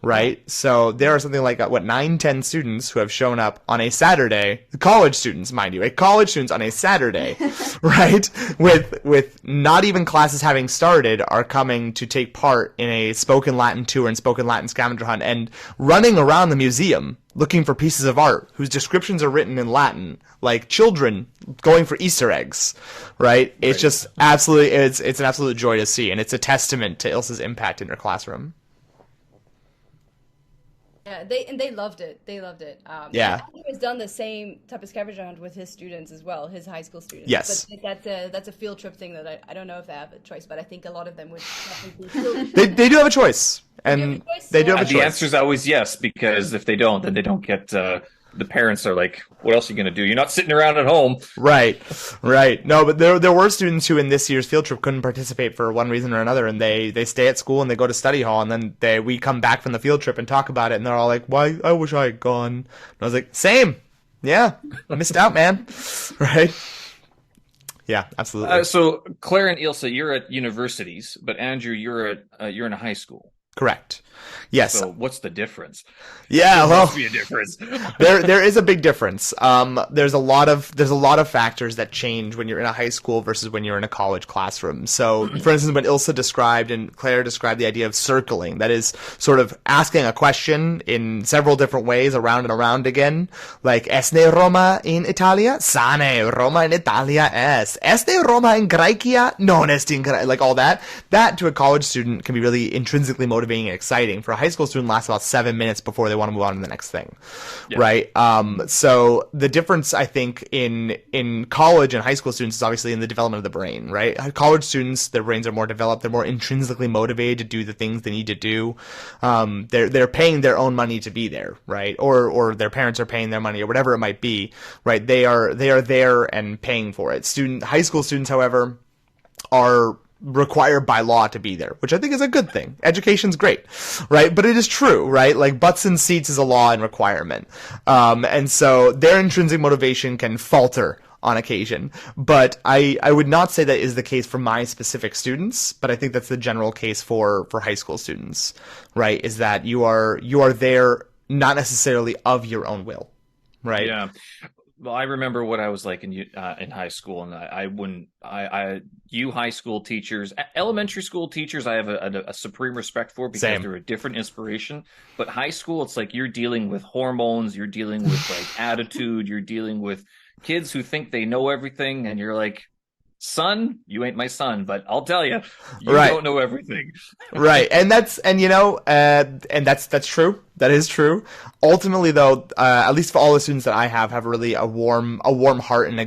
right? So there are something like, 9-10 students who have shown up on a Saturday, college students, mind you, college students on a Saturday, right? With not even classes having started, are coming to take part in a spoken Latin tour and spoken Latin scavenger hunt and running around the museum looking for pieces of art whose descriptions are written in Latin, like children going for Easter eggs, right? It's just absolutely, it's an absolute joy to see, and it's a testament to Ilse's impact in her classroom. Yeah, they loved it. They loved it. Yeah. He has done the same type of scavenger hunt with his students as well, his high school students. Yes. But that's a field trip thing that I don't know if they have a choice, but I think a lot of them would definitely They do have a choice. And they do have a choice. The answer is always yes, because if they don't, then they don't get, the parents are like, what else are you going to do? You're not sitting around at home. Right. No, but there were students who in this year's field trip couldn't participate for one reason or another, and they stay at school and they go to study hall, and then we come back from the field trip and talk about it, and they're all like, why, I wish I had gone. And I was like, same. Yeah, I missed out, man. Right? Yeah, absolutely. So Claire and Ilse, you're at universities, but Andrew, you're in a high school. Correct. Yes. So what's the difference? Yeah, there must be a difference. there is a big difference. There's a lot of factors that change when you're in a high school versus when you're in a college classroom. So, for instance, when Ilse described and Claire described the idea of circling, that is sort of asking a question in several different ways, around and around again, like "Esne Roma in Italia? Sane Roma in Italia est. Este Roma in Graecia? Non est in Graecia." Like all that. That to a college student can be really intrinsically motivating and exciting. For a high school student, lasts about 7 minutes before they want to move on to the next thing, right? So the difference, I think, in college and high school students is obviously in the development of the brain, right? College students, their brains are more developed, they're more intrinsically motivated to do the things they need to do. They're paying their own money to be there, right? Or their parents are paying their money, or whatever it might be, right? They are there and paying for it. High school students, however, are required by law to be there, which I think is a good thing. Education's great, right? But it is true, right? Like butts in seats is a law and requirement. And so their intrinsic motivation can falter on occasion. But I would not say that is the case for my specific students, but I think that's the general case for high school students, right? Is that you are there not necessarily of your own will, right? Yeah. Well, I remember what I was like in high school, and you high school teachers, elementary school teachers, I have a supreme respect for because Same. they're a different inspiration. But high school, it's like you're dealing with hormones, you're dealing with like attitude, you're dealing with kids who think they know everything, and you're like, son, you ain't my son, but I'll tell you, you Right. don't know everything. Right. And that's true. That is true. Ultimately, though, at least for all the students that I have really a warm heart and a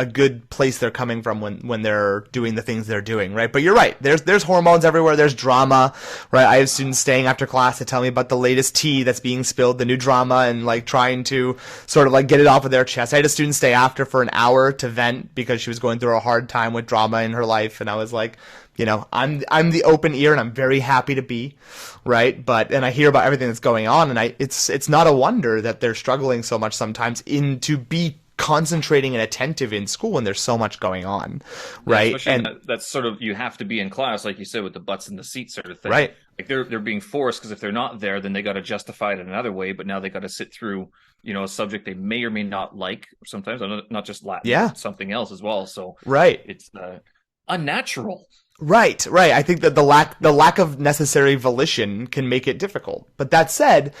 good place they're coming from when they're doing the things they're doing, right? But you're right. There's hormones everywhere. There's drama, right? I have students staying after class to tell me about the latest tea that's being spilled, the new drama, and like trying to sort of like get it off of their chest. I had a student stay after for an hour to vent because she was going through a hard time with drama in her life, and I was like, I'm the open ear, and I'm very happy to be, right? And I hear about everything that's going on, and it's not a wonder that they're struggling so much sometimes to be concentrating and attentive in school when there's so much going on, right? Yeah, and that's sort of, you have to be in class, like you said, with the butts in the seat sort of thing, right? Like they're being forced, because if they're not there, then they got to justify it in another way. But now they got to sit through, a subject they may or may not like. Sometimes not just Latin, but something else as well. So right, it's unnatural. Right. I think that the lack of necessary volition can make it difficult. But that said,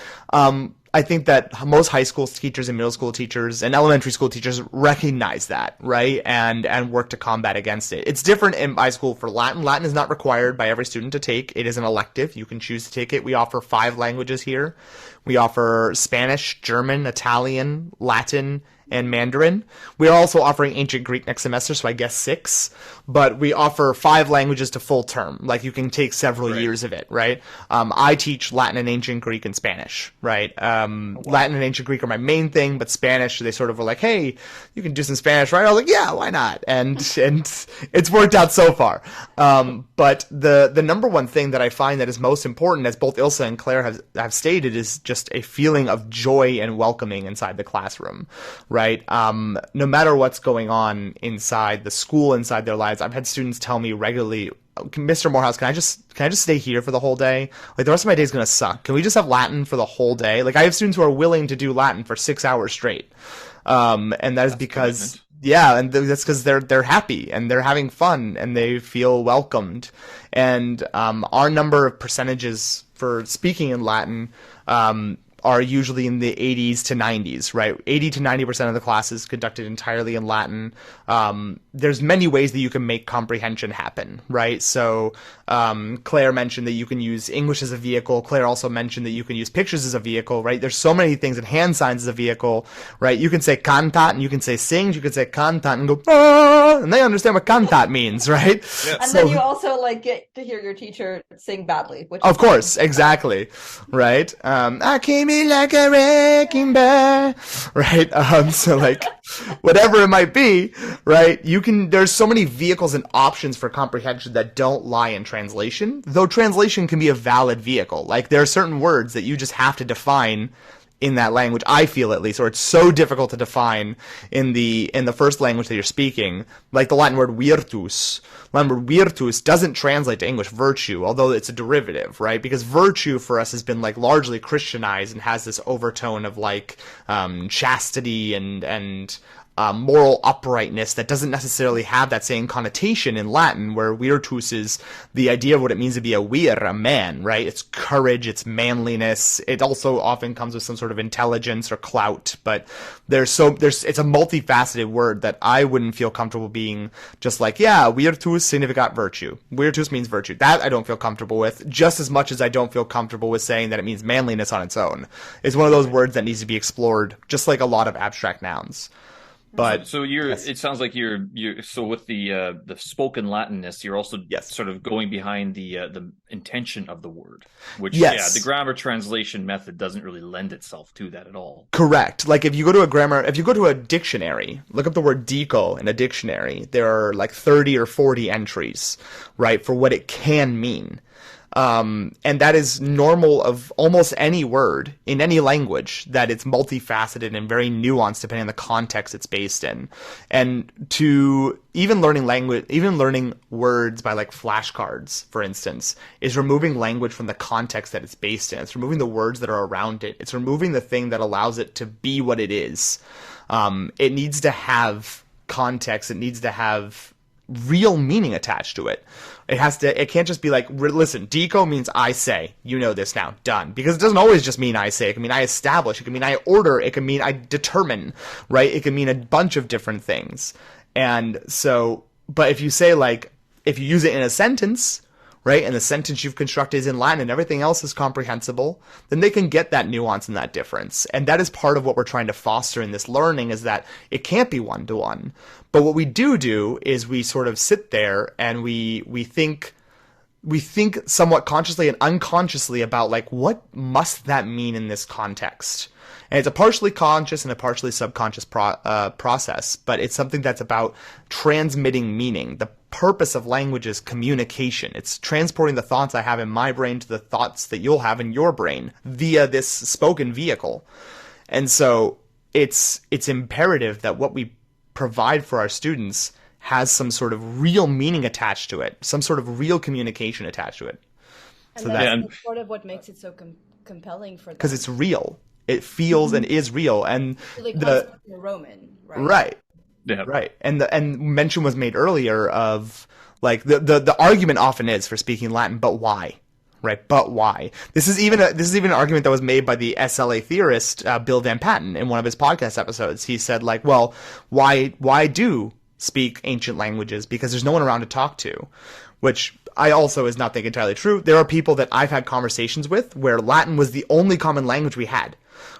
I think that most high school teachers and middle school teachers and elementary school teachers recognize that, right? And work to combat against it. It's different in high school for Latin. Latin is not required by every student to take. It is an elective. You can choose to take it. We offer 5 languages here. We offer Spanish, German, Italian, Latin, and Mandarin. We are also offering ancient Greek next semester, so I guess 6. But we offer 5 languages to full term. Like you can take several years of it, right? I teach Latin and ancient Greek and Spanish, right? Latin and ancient Greek are my main thing, but Spanish, they sort of were like, hey, you can do some Spanish, right? I was like, yeah, why not? And it's worked out so far. But the number one thing that I find that is most important, as both Ilse and Claire have stated, is just a feeling of joy and welcoming inside the classroom, right? No matter what's going on inside the school, inside their lives, I've had students tell me regularly, Mr. Morehouse, can I just stay here for the whole day? Like, the rest of my day is going to suck. Can we just have Latin for the whole day? Like, I have students who are willing to do Latin for 6 hours straight. And that is because, and that's because they're happy and they're having fun and they feel welcomed. And, our number of percentages for speaking in Latin, are usually in the 80s to 90s, right? 80 to 90% of the class is conducted entirely in Latin. There's many ways that you can make comprehension happen, right? So Claire mentioned that you can use English as a vehicle. Claire also mentioned that you can use pictures as a vehicle, right? There's so many things, and hand signs as a vehicle, right? You can say cantat and you can say sing. You can say cantat and go, ah, and they understand what cantat means, right? Yeah. And then you also like get to hear your teacher sing badly, which of course, exactly, right? I came in like a wrecking ball, right? So like whatever it might be, right? There's so many vehicles and options for comprehension that don't lie in translation, though translation can be a valid vehicle. Like, there are certain words that you just have to define in that language, I feel at least, or it's so difficult to define in the first language that you're speaking, like the Latin word virtus. Latin word virtus doesn't translate to English virtue, although it's a derivative, right? Because virtue for us has been like largely Christianized and has this overtone of like chastity and moral uprightness that doesn't necessarily have that same connotation in Latin, where virtus is the idea of what it means to be a vir, a man, right? It's courage, it's manliness. It also often comes with some sort of intelligence or clout, but it's a multifaceted word that I wouldn't feel comfortable being just like, yeah, virtus significat virtue. Virtus means virtue. That I don't feel comfortable with, just as much as I don't feel comfortable with saying that it means manliness on its own. It's one of those words that needs to be explored, just like a lot of abstract nouns. But so it sounds like you're so with the spoken Latinness, you're also sort of going behind the intention of the word, which the grammar translation method doesn't really lend itself to that at all. Correct. Like if you go to a dictionary, look up the word dico in a dictionary, there are like 30 or 40 entries, right, for what it can mean. And that is normal of almost any word in any language, that it's multifaceted and very nuanced depending on the context it's based in. And to even learning words by like flashcards, for instance, is removing language from the context that it's based in. It's removing the words that are around it. It's removing the thing that allows it to be what it is. It needs to have context. It needs to have real meaning attached to it. It can't just be like, listen, dico means I say, you know this now, done. Because it doesn't always just mean I say. It can mean I establish. It can mean I order. It can mean I determine, right? It can mean a bunch of different things. And so, but if you say like, if you use it in a sentence, right, and the sentence you've constructed is in Latin and everything else is comprehensible, then they can get that nuance and that difference. And that is part of what we're trying to foster in this learning, is that it can't be one-to-one. But what we do is we sort of sit there and we think somewhat consciously and unconsciously about like, what must that mean in this context? And it's a partially conscious and a partially subconscious process, but it's something that's about transmitting meaning. The purpose of language is communication. It's transporting the thoughts I have in my brain to the thoughts that you'll have in your brain via this spoken vehicle. And so it's imperative that what we provide for our students has some sort of real meaning attached to it, some sort of real communication attached to it. And so that's part of what makes it so compelling for them. Because it's real. It feels and is real. And so they the Roman, right? Right. Yeah. Right. And mention was made earlier of like the argument often is for speaking Latin, but why? Right, but why? This is even an argument that was made by the SLA theorist Bill Van Patten in one of his podcast episodes. He said like, well, why do speak ancient languages? Because there's no one around to talk to, which I also is not think entirely true. There are people that I've had conversations with where Latin was the only common language we had.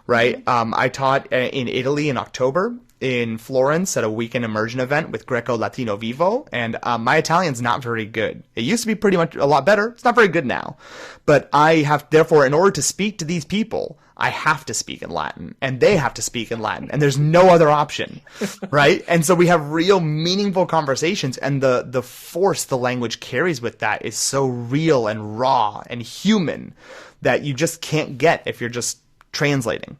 Right, I taught in Italy in October, in Florence at a weekend immersion event with Greco Latino Vivo, and my Italian's not very good. It used to be pretty much a lot better. It's not very good now. But therefore, in order to speak to these people, I have to speak in Latin, and they have to speak in Latin, and there's no other option, right? And so we have real meaningful conversations, and the force the language carries with that is so real and raw and human that you just can't get if you're just translating.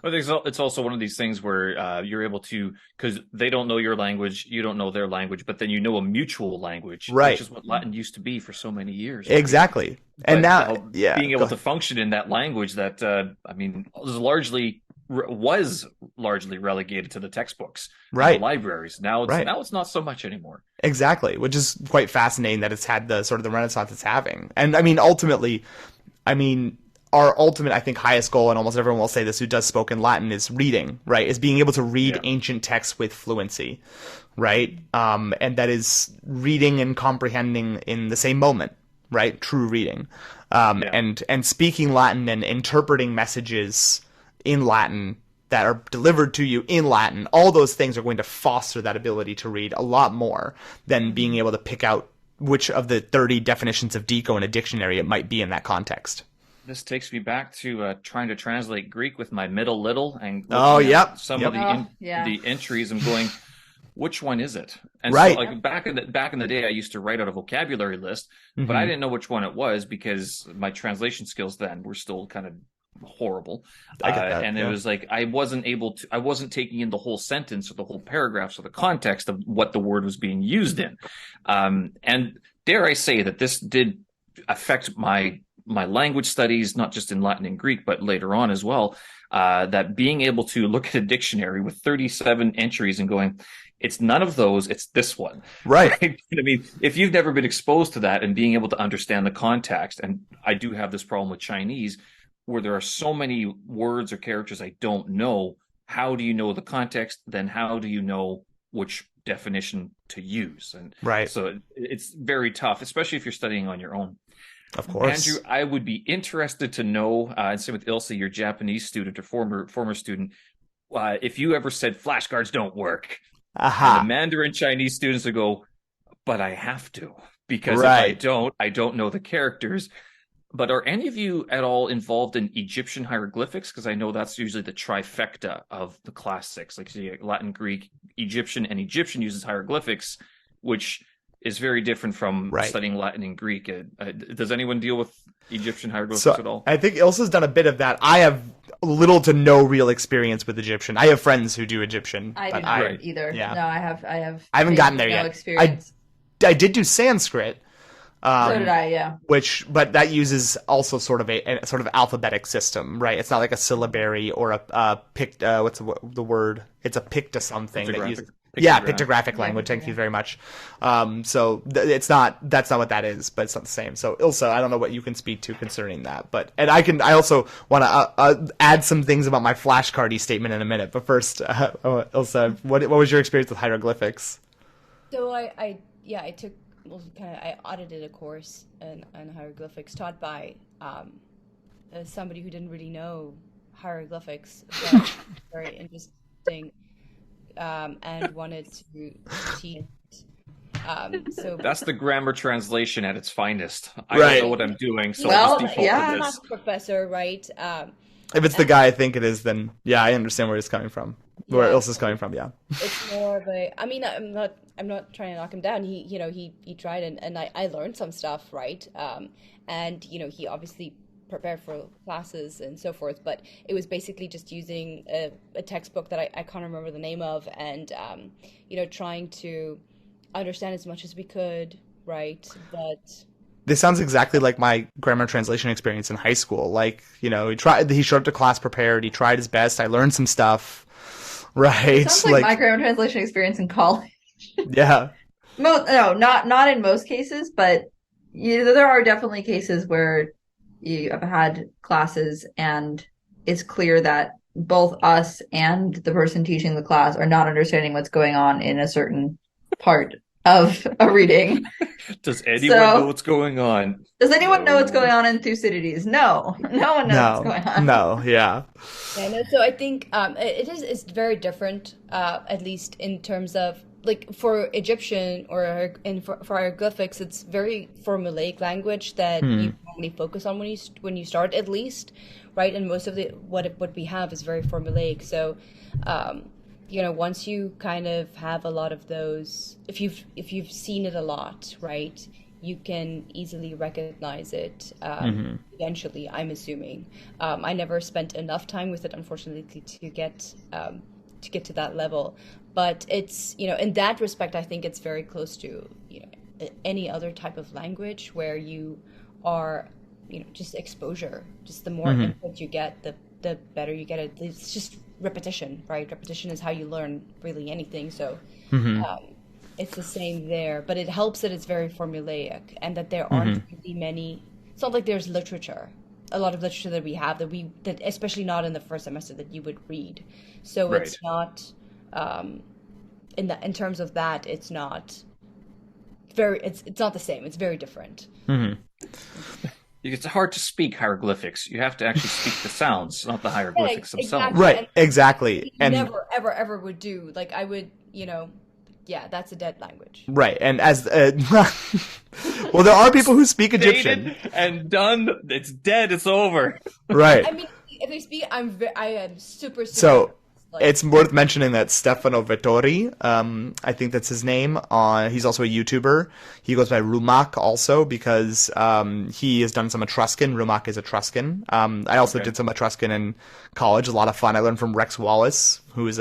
I think it's also one of these things where you're able to, because they don't know your language, you don't know their language, but then you know a mutual language, Right. which is what Latin used to be for so many years. Right? Exactly. And But now, yeah, being go able to ahead. function in that language that was largely relegated to the textbooks and the Right. libraries. Now Right. it's not so much anymore. Exactly, which is quite fascinating that it's had the sort of the renaissance it's having. And I mean, ultimately, I mean, our ultimate, I think, highest goal, and almost everyone will say this who does spoken Latin, is reading, right? Is being able to read Yeah. ancient texts with fluency, right? And that is reading and comprehending in the same moment, right? True reading. Yeah. And speaking Latin and interpreting messages in Latin that are delivered to you in Latin, all those things are going to foster that ability to read a lot more than being able to pick out which of the 30 definitions of deco in a dictionary it might be in that context. This takes me back to trying to translate Greek with my middle little and Oh, looking at yep, some yep. of the entries and going, which one is it? And Right. so, like back in the day, I used to write out a vocabulary list, but Mhm. I didn't know which one it was because my translation skills then were still kind of horrible. I get that, And it yeah. was like I wasn't taking in the whole sentence or the whole paragraphs or the context of what the word was being used in. And dare I say that this did affect my language studies, not just in Latin and Greek, but later on as well. That being able to look at a dictionary with 37 entries and going, it's none of those, it's this one. Right. I mean, if you've never been exposed to that and being able to understand the context, and I do have this problem with Chinese, where there are so many words or characters I don't know, how do you know the context? Then how do you know which definition to use? And Right. so it's very tough, especially if you're studying on your own. Of course. Andrew, I would be interested to know, and same with Ilse, your Japanese student or former student, if you ever said flashcards don't work, and the Aha. Mandarin Chinese students would go, but I have to, because Right. if I don't know the characters. But are any of you at all involved in Egyptian hieroglyphics? Because I know that's usually the trifecta of the classics, like Latin, Greek, Egyptian, and Egyptian uses hieroglyphics, which is very different from Right. studying Latin and Greek. Does anyone deal with Egyptian hieroglyphics So at all? I think Ilsa's done a bit of that. I have little to no real experience with Egyptian. I have friends who do Egyptian, I but do not Right. either. Yeah. No, I have I haven't gotten there no yet. experience. I did do Sanskrit. So did I, yeah. But that uses also sort of a sort of alphabetic system, right? It's not like a syllabary or a what's the word? It's a picta something that uses. Yeah, pictographic language. Thank you very much. So that's not what that is, but it's not the same. So Ilsa, I don't know what you can speak to concerning that, and I also want to add some things about my flashcardy statement in a minute. But first, Ilsa, what was your experience with hieroglyphics? So I took I audited a course on hieroglyphics taught by somebody who didn't really know hieroglyphics, but very interesting, and wanted to teach. So That's the grammar translation at its finest. I Right. don't know what I'm doing, so Well, I'll just default yeah. to this. math professor, right? If it's the guy I think it is, then yeah, I understand where it's coming from. Where Yeah. Ilsa's coming from, yeah. It's more of a, I mean, I'm not trying to knock him down. He tried, and I learned some stuff, right? And he obviously prepared for classes and so forth, but it was basically just using a textbook that I can't remember the name of, and trying to understand as much as we could, right? But This sounds exactly like my grammar translation experience in high school. Like, he showed up to class prepared, he tried his best, I learned some stuff. Right. Sounds like my grammar translation experience in college. Yeah. Not in most cases, but there are definitely cases where you have had classes and it's clear that both us and the person teaching the class are not understanding what's going on in a certain part of a reading. Does anyone know what's going on? Does anyone know what's going on in Thucydides? No. No one knows what's going on. No, yeah. Yeah, no, so I think it's very different, at least in terms of, like, for Egyptian or for hieroglyphics, it's very formulaic language that you normally focus on when you start, at least, right? And most of what we have is very formulaic. So, once you kind of have a lot of those, if you've seen it a lot, right, you can easily recognize it eventually, I'm assuming. I never spent enough time with it, unfortunately, to get to that level. But it's, in that respect, I think it's very close to, any other type of language where you are, just exposure. Just the more input you get, the better you get it. It's just repetition, right? Repetition is how you learn really anything. So it's the same there, but it helps that it's very formulaic and that there aren't really many. It's not like there's literature, a lot of literature that we have that especially not in the first semester that you would read. So it's not in terms of that, it's not very. It's not the same. It's very different. It's hard to speak hieroglyphics. You have to actually speak the sounds, not the hieroglyphics themselves. Exactly. Right, exactly. And never, ever would do. Like I would, yeah, that's a dead language. Right, and as well, there are people who speak Egyptian. And done. It's dead. It's over. Right. I mean, if they speak, I am super. So it's worth mentioning that Stefano Vettori, I think that's his name. He's also a YouTuber. He goes by Rumak also because he has done some Etruscan. Rumak is Etruscan. I also did some Etruscan in college. A lot of fun. I learned from Rex Wallace, who is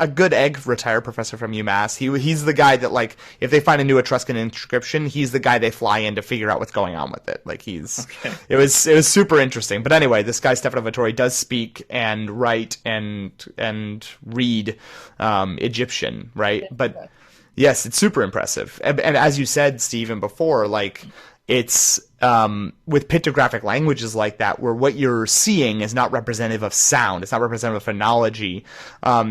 a good egg retired professor from UMass. He's the guy that, like, if they find a new Etruscan inscription, he's the guy they fly in to figure out what's going on with it. Like it was super interesting. But anyway, this guy Stefano Vettori does speak and write and read Egyptian, right? But yes, it's super impressive. And as you said, Stephen, before, like, it's with pictographic languages like that, where what you're seeing is not representative of sound, it's not representative of phonology.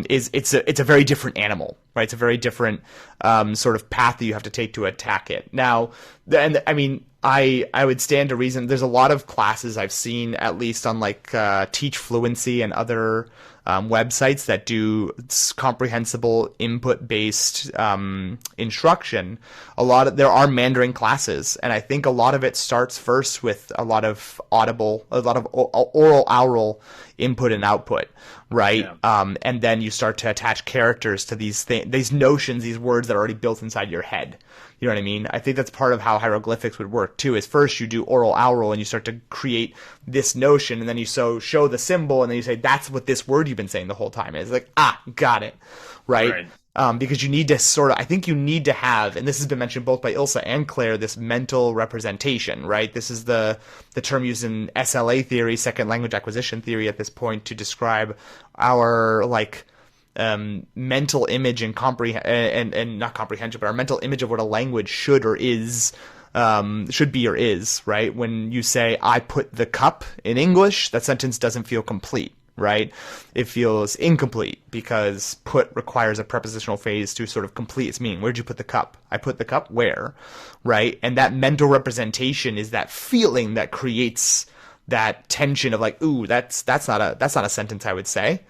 It's a very different animal, right? It's a very different sort of path that you have to take to attack it. Now, and I mean, I would stand to reason. There's a lot of classes I've seen, at least on like Teach Fluency and other websites that do comprehensible input-based instruction. There are Mandarin classes, and I think a lot of it starts first with a lot of oral input and output, right? Yeah. And then you start to attach characters to these notions, these words that are already built inside your head. You know what I mean? I think that's part of how hieroglyphics would work too, is first you do oral, and you start to create this notion, and then you show the symbol, and then you say, that's what this word you've been saying the whole time is. Like, got it. Right? Because you need to I think you need to have, and this has been mentioned both by Ilsa and Claire, this mental representation, right? This is the term used in SLA theory, second language acquisition theory at this point, to describe our, like, mental image and not comprehension, but our mental image of what a language should be or is, right? When you say, I put the cup in English, that sentence doesn't feel complete, right? It feels incomplete because put requires a prepositional phrase to sort of complete its meaning. Where'd you put the cup? I put the cup where, right? And that mental representation is that feeling that creates that tension of like, ooh, that's not a sentence I would say.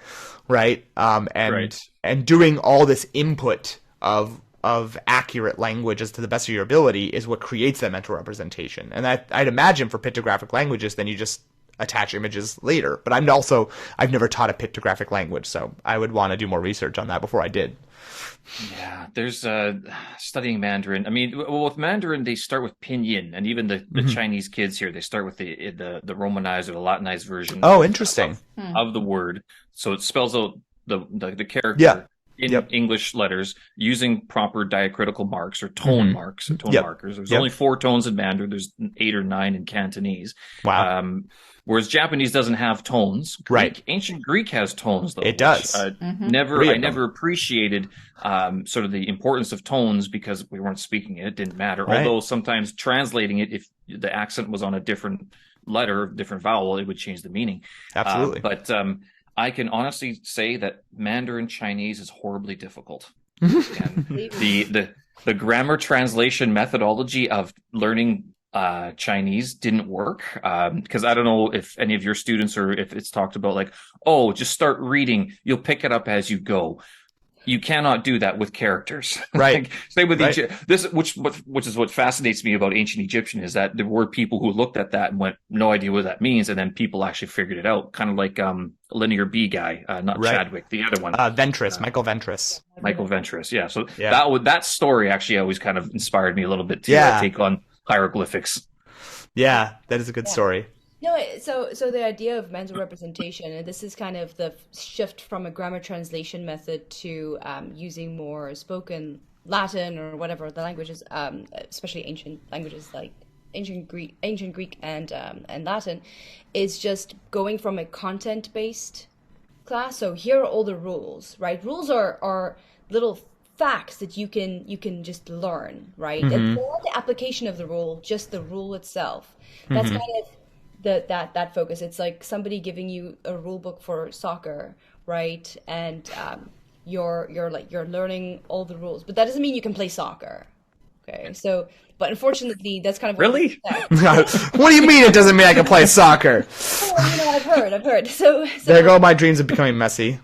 Right. And doing all this input of accurate language as to the best of your ability is what creates that mental representation. And I'd imagine for pictographic languages, then you just attach images later. But I've never taught a pictographic language, so I would want to do more research on that before I did. Yeah, there's studying Mandarin. I mean, well, with Mandarin, they start with pinyin, and even the Chinese kids here, they start with the Romanized or the Latinized version. Oh, interesting. Of the word. So it spells out the character in English letters using proper diacritical marks or tone marks or tone markers. There's only 4 tones in Mandarin. There's 8 or 9 in Cantonese. Wow. Whereas Japanese doesn't have tones. Ancient Greek has tones, though. It does. I never appreciated sort of the importance of tones because we weren't speaking it. It didn't matter. Right. Although sometimes translating it, if the accent was on a different letter, different vowel, it would change the meaning. Absolutely. But I can honestly say that Mandarin Chinese is horribly difficult. And the grammar translation methodology of learning Chinese didn't work because I don't know if any of your students or if it's talked about like, oh, just start reading, you'll pick it up as you go. you cannot do that with characters. Right. Like, same with Right. which is what fascinates me about ancient Egyptian, is that there were people who looked at that and went, no idea what that means, and then people actually figured it out. Kind of like Linear B guy, not Right. Chadwick, the other one. Ventress, Michael Ventress. Michael Ventress. Yeah. So Yeah. that story actually always kind of inspired me a little bit to Yeah. take on hieroglyphics. Yeah, that is a good story. No, so the idea of mental representation, and this is kind of the shift from a grammar translation method to using more spoken Latin or whatever the languages, especially ancient languages like ancient Greek and Latin, is just going from a content-based class. So here are all the rules, right? Rules are little facts that you can just learn, right? And not the application of the rule, just the rule itself. That's kind of that focus. It's like somebody giving you a rule book for soccer, right? And you're learning all the rules, but that doesn't mean you can play soccer. Okay, so but unfortunately, that's kind of what Really? What do you mean it doesn't mean I can play soccer? I've heard. So There go my dreams of becoming Messi.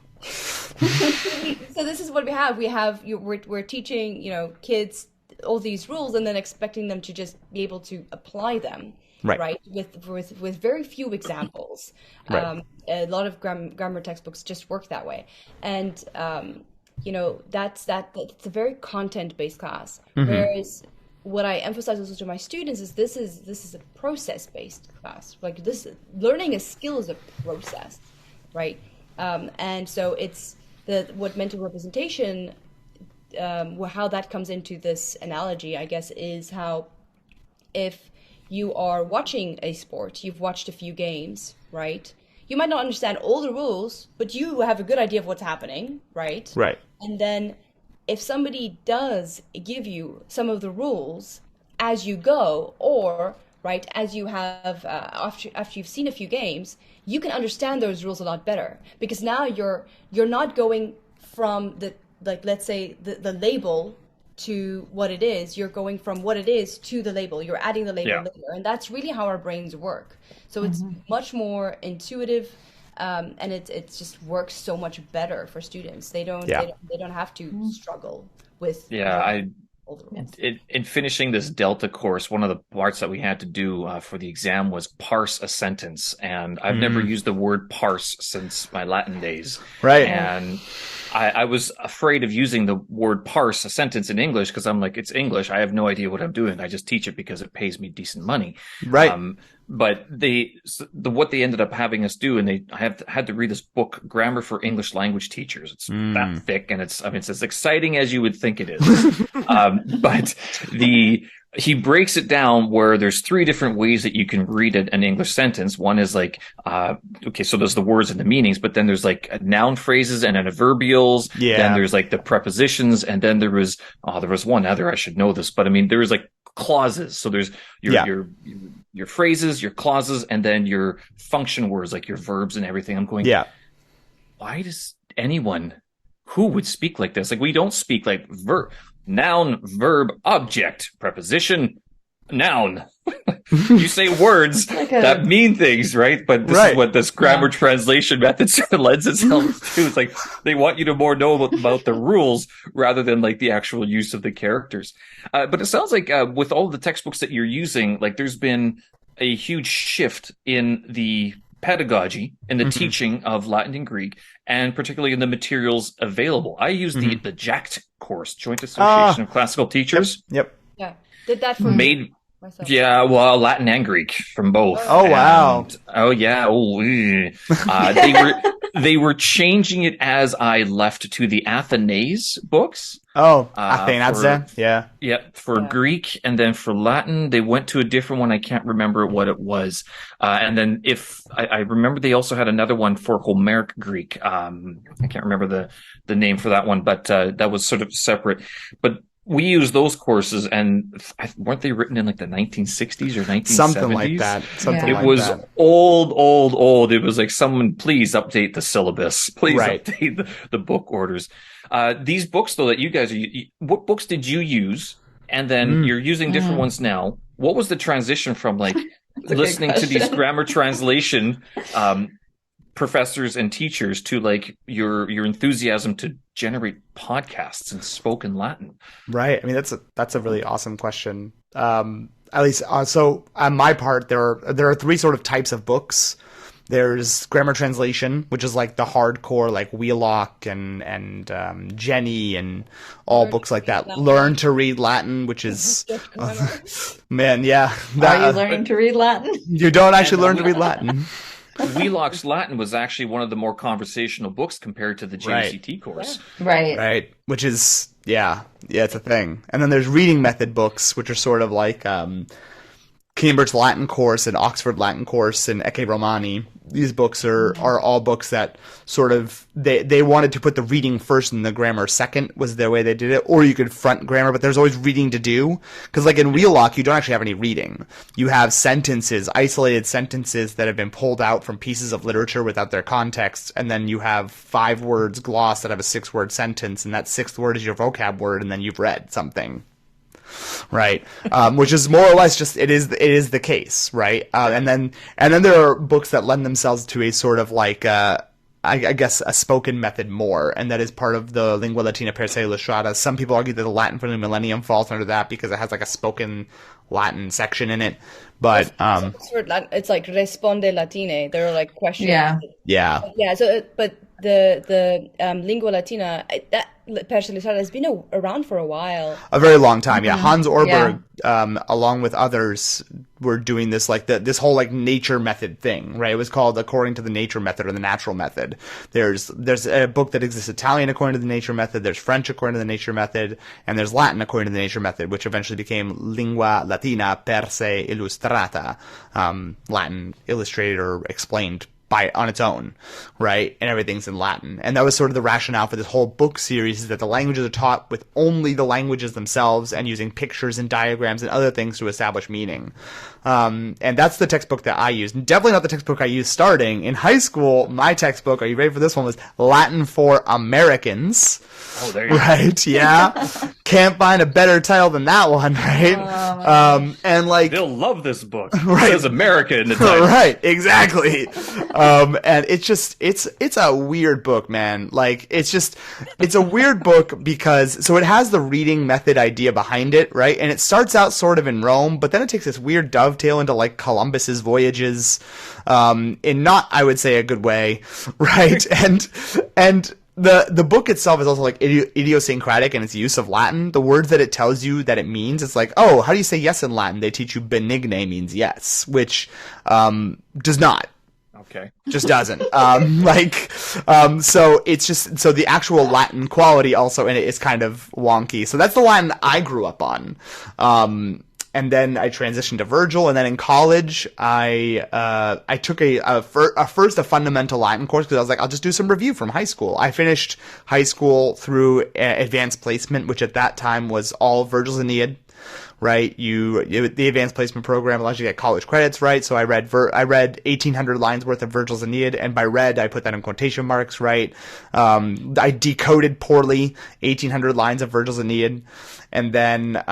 So this is what we have. We're teaching kids all these rules and then expecting them to just be able to apply them. Right. With very few examples. Right. A lot of grammar textbooks just work that way. And, that's a very content-based class. Whereas what I emphasize also to my students is this is a process-based class. Like learning a skill is a process, right? And so it's what mental representation, how that comes into this analogy, I guess, is how if you are watching a sport, you've watched a few games, right? You might not understand all the rules, but you have a good idea of what's happening, right? Right. And then if somebody does give you some of the rules as you go, or right as you have after you've seen a few games, you can understand those rules a lot better, because now you're not going from let's say the label to what it is. You're going from what it is to the label. You're adding the label later, and that's really how our brains work. So it's much more intuitive, and it just works so much better for students. They don't have to struggle with all the rules. In finishing this Delta course, one of the parts that we had to do for the exam was parse a sentence, and I've never used the word parse since my Latin days. Right. And I was afraid of using the word parse a sentence in English because I'm like, it's English. I have no idea what I'm doing. I just teach it because it pays me decent money. Right. But what they ended up having us do, and I had to read this book, Grammar for English Language Teachers. It's that thick, and it's as exciting as you would think it is. But he breaks it down where there's 3 different ways that you can read an English sentence. One is like, so there's the words and the meanings, but then there's like noun phrases and adverbials. Yeah. Then there's like the prepositions, and then there was one other, I should know this, but I mean, there was like clauses. So there's your phrases, your clauses, and then your function words, like your verbs and everything. I'm going, why does anyone who would speak like this? Like, we don't speak like noun, verb, object, preposition, noun. You say words that mean things, right? But this is what this grammar translation method sort of lends itself to. It's like they want you to more know about the rules rather than like the actual use of the characters. But it sounds like with all the textbooks that you're using, like there's been a huge shift in the pedagogy and the teaching of Latin and Greek, and particularly in the materials available. I use the JACT course, Joint Association of Classical Teachers. Yep. Yeah, did that for myself. Yeah, well, Latin and Greek from both. Oh, wow. Oh yeah. They were changing it as I left to the Athanase books. Oh, Athena. For Greek, and then for Latin, they went to a different one. I can't remember what it was. And then I remember they also had another one for Homeric Greek. I can't remember the name for that one, but that was sort of separate. But we use those courses, and weren't they written in like the 1960s or 1970s? Something like that. It was old. It was like, someone please update the syllabus. Please update the book orders. These books, though, that you guys what books did you use? And then you're using different ones now. What was the transition from like listening to these grammar translation professors and teachers to like your enthusiasm to generate podcasts in spoken Latin? Right. I mean, that's a really awesome question. At least, so on my part, there are three sort of types of books. There's grammar translation, which is like the hardcore, like Wheelock and Jenny and all books like that. Learn to read Latin, which is man, yeah. Are you learning to read Latin? You don't actually learn to read Latin. Wheelock's Latin was actually one of the more conversational books compared to the JCT course. Right. Right. Which is, yeah, it's a thing. And then there's reading method books, which are sort of like Cambridge Latin course and Oxford Latin course and Ecce Romani. These books are all books that sort of, they wanted to put the reading first and the grammar second was the way they did it. Or you could front grammar, but there's always reading to do. Because like in Wheelock, you don't actually have any reading. You have sentences, isolated sentences that have been pulled out from pieces of literature without their context. And then you have 5 words glossed out of a 6-word sentence. And that 6th word is your vocab word. And then you've read something. Right. Which is more or less just, it is the case. Right. And then there are books that lend themselves to a sort of like, I guess a spoken method more. And that is part of the Lingua Latina per se illustrata. Some people argue that the Latin for the Millennium falls under that because it has like a spoken Latin section in it. But, it's like Responde Latine. There are like questions. Yeah. Yeah. So, but the Lingua Latina, that per se illustrata has been around for a while. A very long time, yeah. Hans Orberg, along with others, were doing this like this whole like nature method thing, right? It was called According to the Nature Method or the Natural Method. There's a book that exists Italian according to the Nature Method. There's French according to the Nature Method, and there's Latin according to the Nature Method, which eventually became Lingua Latina per se illustrata, Latin illustrated or explained on its own, right? And everything's in Latin. And that was sort of the rationale for this whole book series, is that the languages are taught with only the languages themselves and using pictures and diagrams and other things to establish meaning. And that's the textbook that I used. Definitely not the textbook I used starting. In high school, my textbook, are you ready for this one, was Latin for Americans. Oh, there you go. Right, yeah. Can't find a better title than that one, right? And like, they'll love this book. Right. It says America in the title. Right, exactly. And it's a weird book, man. Like, it's a weird book because, so it has the reading method idea behind it, right? And it starts out sort of in Rome, but then it takes this weird dovetail into like Columbus's voyages, in not, I would say, a good way, right? And the book itself is also like idiosyncratic in its use of Latin. The words that it tells you that it means, it's like, oh, how do you say yes in Latin? They teach you benigne means yes, which does not. Okay. Just doesn't. So it's just, so the actual Latin quality also in it is kind of wonky. So that's the Latin I grew up on. And then I transitioned to Virgil, and then in college, I took a fundamental Latin course because I was like, I'll just do some review from high school. I finished high school through advanced placement, which at that time was all Virgil's Aeneid. Right, the advanced placement program allows you to get college credits, right? So I read 1,800 lines worth of Virgil's Aeneid, and by read I put that in quotation marks, right? I decoded poorly 1,800 lines of Virgil's Aeneid, and then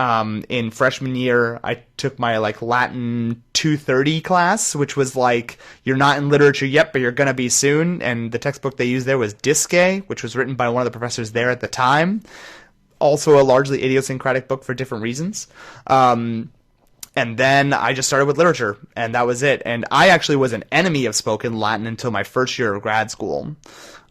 in freshman year I took my like Latin 230 class, which was like, you're not in literature yet, but you're gonna be soon. And the textbook they used there was Disque, which was written by one of the professors there at the time. Also a largely idiosyncratic book for different reasons. And then I just started with literature, and that was it. And I actually was an enemy of spoken Latin until my first year of grad school.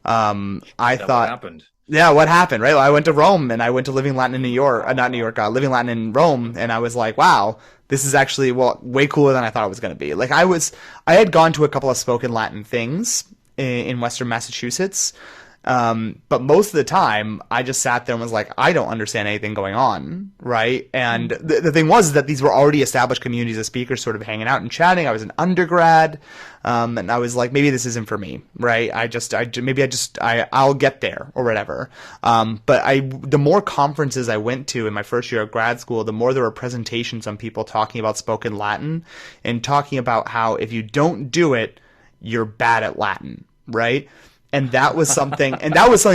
What happened? Yeah, what happened, right? Well, I went to Rome, and I went to Living Latin in New York, Living Latin in Rome, and I was like, wow, this is actually, way cooler than I thought it was going to be. Like, I had gone to a couple of spoken Latin things in Western Massachusetts, but most of the time I just sat there and was like, I don't understand anything going on, right? And the thing was that these were already established communities of speakers sort of hanging out and chatting. I was an undergrad, and I was like, maybe this isn't for me, right? I'll get there or whatever. But the more conferences I went to in my first year of grad school, the more there were presentations on people talking about spoken Latin and talking about how if you don't do it, you're bad at Latin, right? And that was something,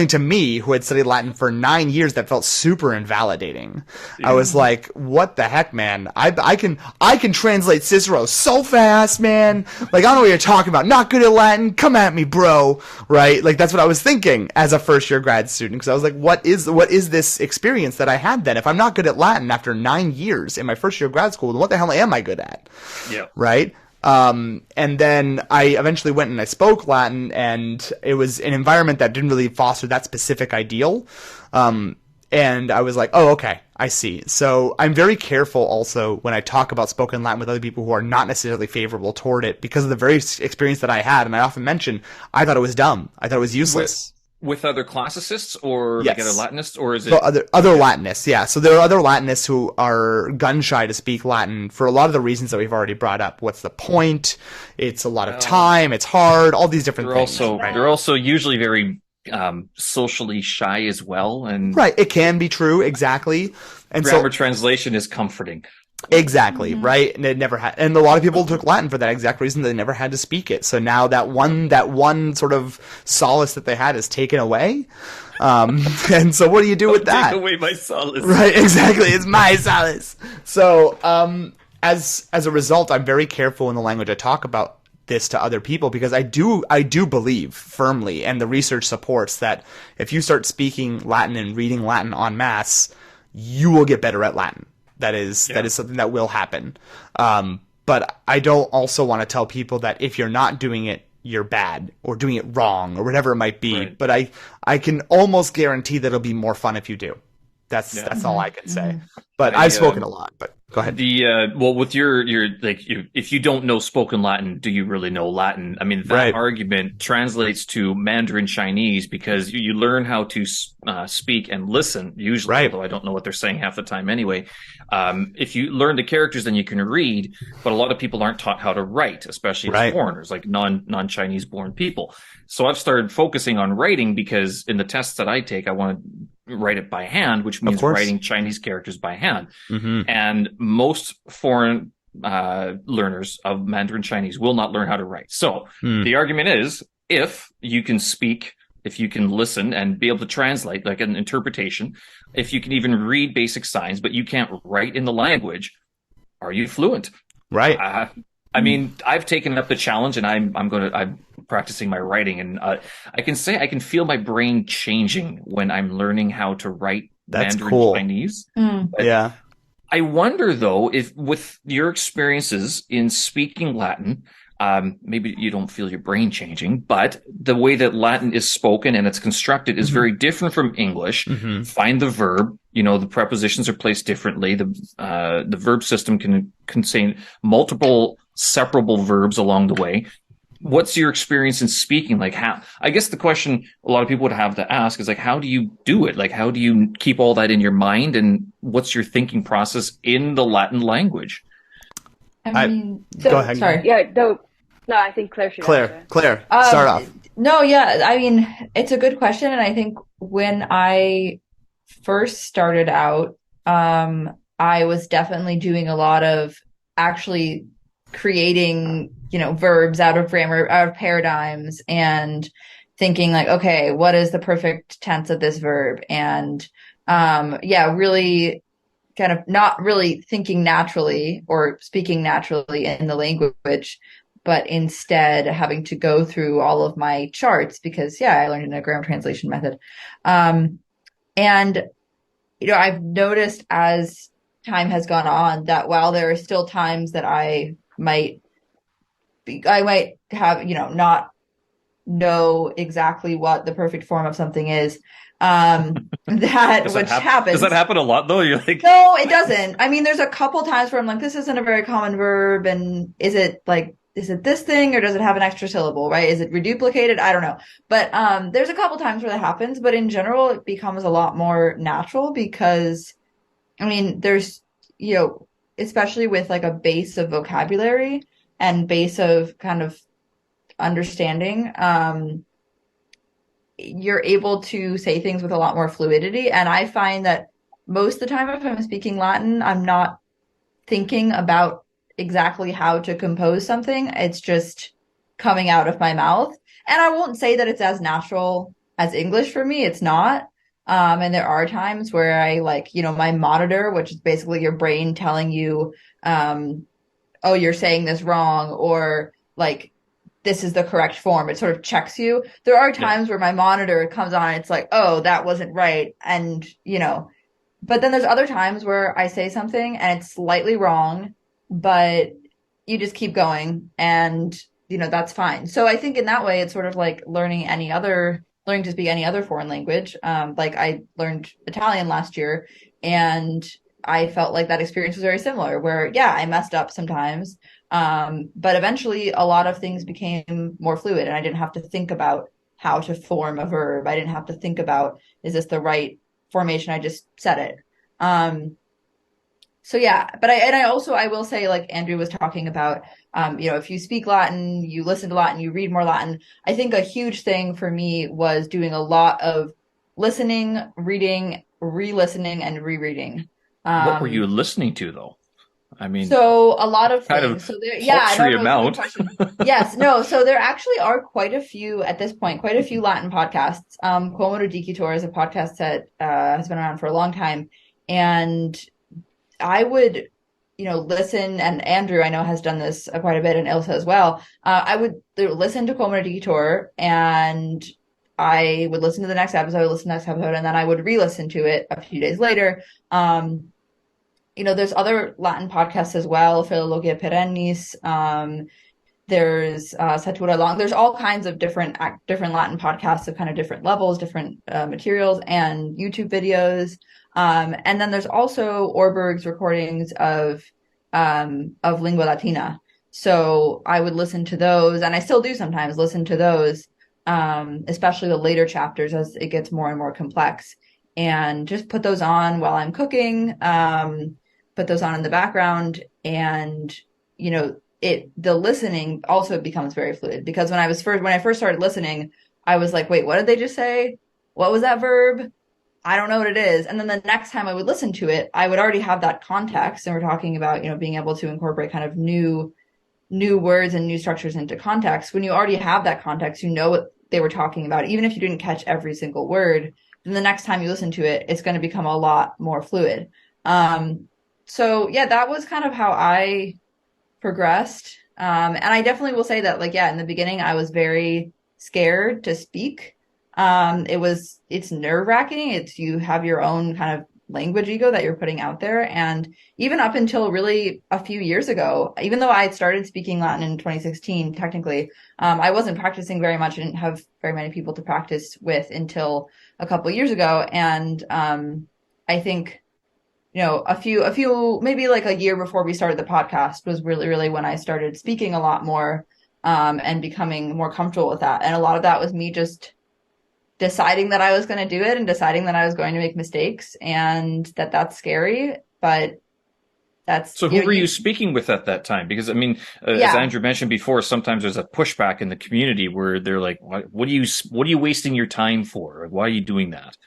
to me, who had studied Latin for 9 years, that felt super invalidating. I was like, what the heck, man? I can translate Cicero so fast, man. Like, I don't know what you're talking about. Not good at Latin. Come at me, bro. Right? Like, that's what I was thinking as a first year grad student. Cause I was like, what is this experience that I had then? If I'm not good at Latin after 9 years in my first year of grad school, then what the hell am I good at? Yeah. Right? And then I eventually went and I spoke Latin, and it was an environment that didn't really foster that specific ideal. And I was like, oh, okay, I see. So I'm very careful also when I talk about spoken Latin with other people who are not necessarily favorable toward it, because of the very experience that I had. And I often mention, I thought it was dumb. I thought it was useless. With other classicists, or like other Latinists, or is it? So other Latinists, yeah. So there are other Latinists who are gun shy to speak Latin for a lot of the reasons that we've already brought up. What's the point? It's a lot of time. It's hard. All these different things. They're also usually very socially shy as well, and right. It can be true, exactly. And grammar translation is comforting. Exactly, right? And it never had, and a lot of people took Latin for that exact reason. They never had to speak it. So now that one sort of solace that they had is taken away. And so what do you do with that? Take away my solace. Right, exactly. It's my solace. So, as a result, I'm very careful in the language I talk about this to other people, because I do believe firmly, and the research supports, that if you start speaking Latin and reading Latin en masse, you will get better at Latin. That is something that will happen. But I don't also want to tell people that if you're not doing it, you're bad, or doing it wrong, or whatever it might be. Right. But I can almost guarantee that it'll be more fun if you do. That's all I can say. But I've spoken a lot, but go ahead. Well, with your like, if you don't know spoken Latin, do you really know Latin? I mean, that argument translates to Mandarin Chinese, because you learn how to speak and listen usually, although I don't know what they're saying half the time anyway. If you learn the characters, then you can read, but a lot of people aren't taught how to write, especially as foreigners, like non-Chinese born people. So I've started focusing on writing, because in the tests that I take, I want to write it by hand, which means writing Chinese characters by hand. Mm-hmm. And most foreign learners of Mandarin Chinese will not learn how to write. So the argument is, if you can speak, if you can listen and be able to translate, like an interpretation, if you can even read basic signs, but you can't write in the language, are you fluent? Right. I mean, I've taken up the challenge, and I'm practicing my writing, and I can say I can feel my brain changing when I'm learning how to write Mandarin Chinese. Yeah. I wonder, though, if with your experiences in speaking Latin, maybe you don't feel your brain changing, but the way that Latin is spoken and it's constructed is very different from English. Find the verb, the prepositions are placed differently. The verb system can contain multiple separable verbs along the way. What's your experience in speaking? Like, how, I guess the question a lot of people would have to ask is, like, how do you do it? Like, how do you keep all that in your mind, and what's your thinking process in the Latin language? I mean, go ahead. Sorry. Yeah, no, I think Claire should answer. Claire, start off. No, yeah, I mean, it's a good question. And I think when I first started out, I was definitely doing a lot of actually creating, verbs out of grammar, out of paradigms, and thinking like, okay, what is the perfect tense of this verb? And really kind of not really thinking naturally or speaking naturally in the language, but instead having to go through all of my charts, because I learned in a grammar translation method. And I've noticed as time has gone on that while there are still times that I might have, not know exactly what the perfect form of something is. Happens. Does that happen a lot, though? You're like, no, it doesn't. I mean, there's a couple times where I'm like, this isn't a very common verb, and is it this thing, or does it have an extra syllable, right? Is it reduplicated? I don't know. But there's a couple times where that happens, but in general, it becomes a lot more natural, because, I mean, there's, especially with like a base of vocabulary and base of kind of understanding, you're able to say things with a lot more fluidity. And I find that most of the time, if I'm speaking Latin, I'm not thinking about exactly how to compose something. It's just coming out of my mouth. And I won't say that it's as natural as English for me. It's not. And there are times where I my monitor, which is basically your brain telling you, oh, you're saying this wrong, or like, this is the correct form. It sort of checks you. There are times where my monitor comes on and it's like, oh, that wasn't right. And, but then there's other times where I say something and it's slightly wrong, but you just keep going and, that's fine. So I think in that way, it's sort of like learning to speak any other foreign language. Like I learned Italian last year and I felt like that experience was very similar where, I messed up sometimes. But eventually a lot of things became more fluid and I didn't have to think about how to form a verb. I didn't have to think about, is this the right formation? I just said it. So yeah, but I will say, like Andrew was talking about, if you speak Latin, you listen to Latin, you read more Latin. I think a huge thing for me was doing a lot of listening, reading, re-listening, and rereading. What were you listening to though? I mean, so a lot of kind things. of So there, I don't know, amount. Yes, no. So there actually are quite a few at this point, quite a few Latin podcasts. Quomodo Dicitor is a podcast that has been around for a long time, and I would, listen. And Andrew, I know, has done this quite a bit, and Ilsa as well. I would listen to Quomodo Dicitor, and I would listen to the next episode, and then I would re-listen to it a few days later. There's other Latin podcasts as well, Philologia Perennis. There's Satura Long. There's all kinds of different Latin podcasts of kind of different levels, different materials, and YouTube videos. And then there's also Orberg's recordings of Lingua Latina. So I would listen to those, and I still do sometimes listen to those, especially the later chapters as it gets more and more complex, and just put those on while I'm cooking. Put those on in the background, and the listening also becomes very fluid, because when I first started listening, I was like, wait, what did they just say? What was that verb? I don't know what it is. And then the next time I would listen to it, I would already have that context. And we're talking about, being able to incorporate kind of new words and new structures into context. When you already have that context, you know what they were talking about. Even if you didn't catch every single word, then the next time you listen to it, it's going to become a lot more fluid. So yeah, that was kind of how I progressed. And I definitely will say that, in the beginning, I was very scared to speak. It's nerve-wracking. You have your own kind of language ego that you're putting out there. And even up until really a few years ago, even though I had started speaking Latin in 2016, technically, I wasn't practicing very much. I didn't have very many people to practice with until a couple of years ago. And, I think, a few, maybe like a year before we started the podcast was really, really when I started speaking a lot more, and becoming more comfortable with that. And a lot of that was me just deciding that I was going to do it and deciding that I was going to make mistakes, and that's scary, but that's... So who were you speaking with at that time? Because, as Andrew mentioned before, sometimes there's a pushback in the community where they're like, what are you wasting your time for? Why are you doing that?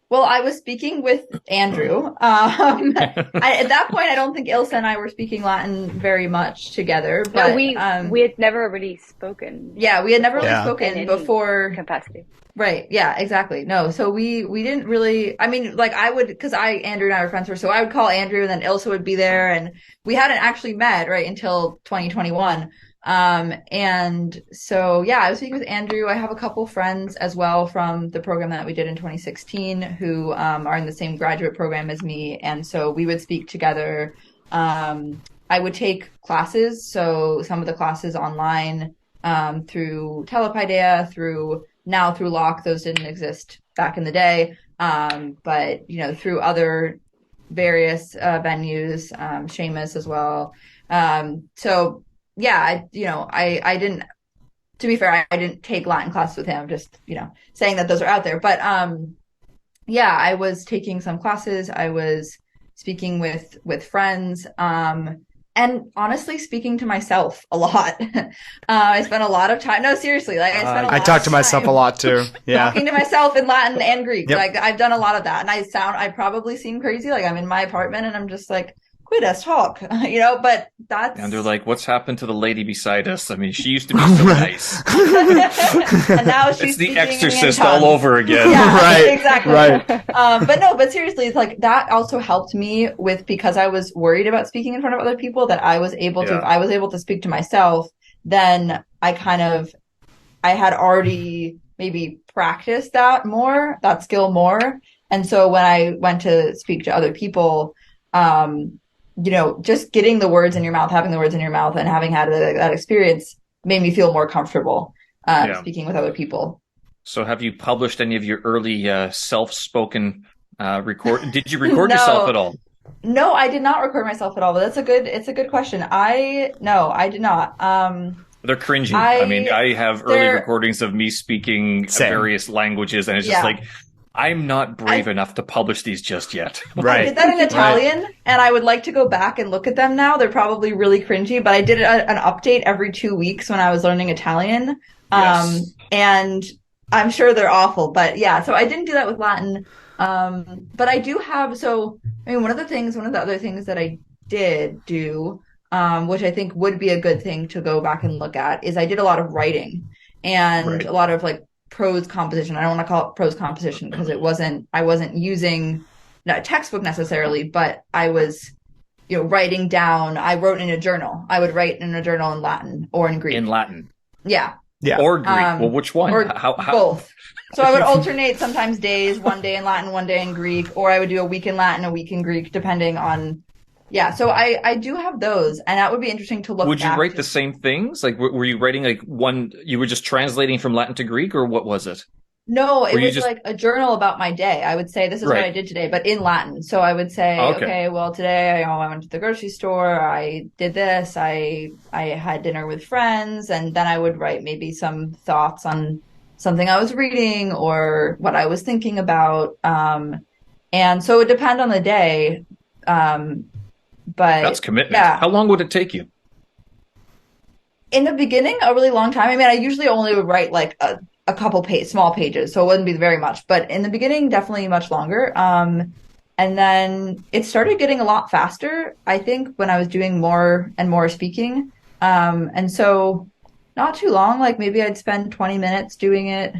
Well, I was speaking with Andrew. At that point, I don't think Ilsa and I were speaking Latin very much together. But no, we had never really spoken. Yeah, we had never really spoken before. Capacity. Right. Yeah, exactly. No, so we didn't really, because Andrew and I were friends, so I would call Andrew and then Ilsa would be there, and we hadn't actually met, right, until 2021. And so, I was speaking with Andrew. I have a couple friends as well from the program that we did in 2016 who, are in the same graduate program as me. And so we would speak together. I would take classes. So some of the classes online, through Telepidea, through Locke. Those didn't exist back in the day. But, through other various, venues, Seamus as well. So, I didn't, to be fair, I didn't take Latin classes with him, just, saying that those are out there. But, I was taking some classes. I was speaking with friends, and honestly speaking to myself a lot. I spent a lot of time. No, seriously, I talk to myself a lot too. Yeah. Talking to myself in Latin and Greek. Yep. I've done a lot of that, and I probably seem crazy. I'm in my apartment and I'm just quit us talk, but that's. And they're like, what's happened to the lady beside us? I mean, she used to be so nice. And now she's It's the speaking Exorcist in tongues. all over again. Yeah, Right, exactly. right. But seriously, it's like that also helped me because I was worried about speaking in front of other people, that I was able to, if I was able to speak to myself, then I had already maybe practiced that skill more. And so when I went to speak to other people, just getting the words in your mouth, having the words in your mouth, and having had that experience made me feel more comfortable speaking with other people. So have you published any of your early self-spoken record? Did you record yourself at all? No, I did not record myself at all, but it's a good question. I did not. They're cringy. I have early recordings of me speaking various languages, and it's just like, I'm not brave enough to publish these just yet. Right. I did that in Italian, and I would like to go back and look at them now. They're probably really cringy, but I did an update every 2 weeks when I was learning Italian. Yes. And I'm sure they're awful, but yeah, so I didn't do that with Latin. But I do have, one of the other things that I did do, which I think would be a good thing to go back and look at, is I did a lot of writing and a lot of like prose composition. I don't want to call it prose composition because I wasn't using not a textbook necessarily, but I was, writing down. I wrote in a journal. I would write in a journal in Latin or in Greek. In Latin. Yeah. Yeah. Or Greek. Well, which one? Or how? Both. So I would alternate sometimes days, one day in Latin, one day in Greek, or I would do a week in Latin, a week in Greek, depending on. Yeah, so I do have those, and that would be interesting to look. Would you write the same things? Like, were you writing like one? You were just translating from Latin to Greek, or what was it? No, it was like a journal about my day. I would say this is what I did today, but in Latin. So I would say, okay, well today I went to the grocery store. I did this. I had dinner with friends, and then I would write maybe some thoughts on something I was reading or what I was thinking about. And so it would depend on the day. But that's commitment. Yeah. How long would it take you? In the beginning, a really long time. I mean, I usually only would write like a couple small pages, so it wouldn't be very much. But in the beginning, definitely much longer. And then it started getting a lot faster, I think, when I was doing more and more speaking. And so not too long, like maybe I'd spend 20 minutes doing it.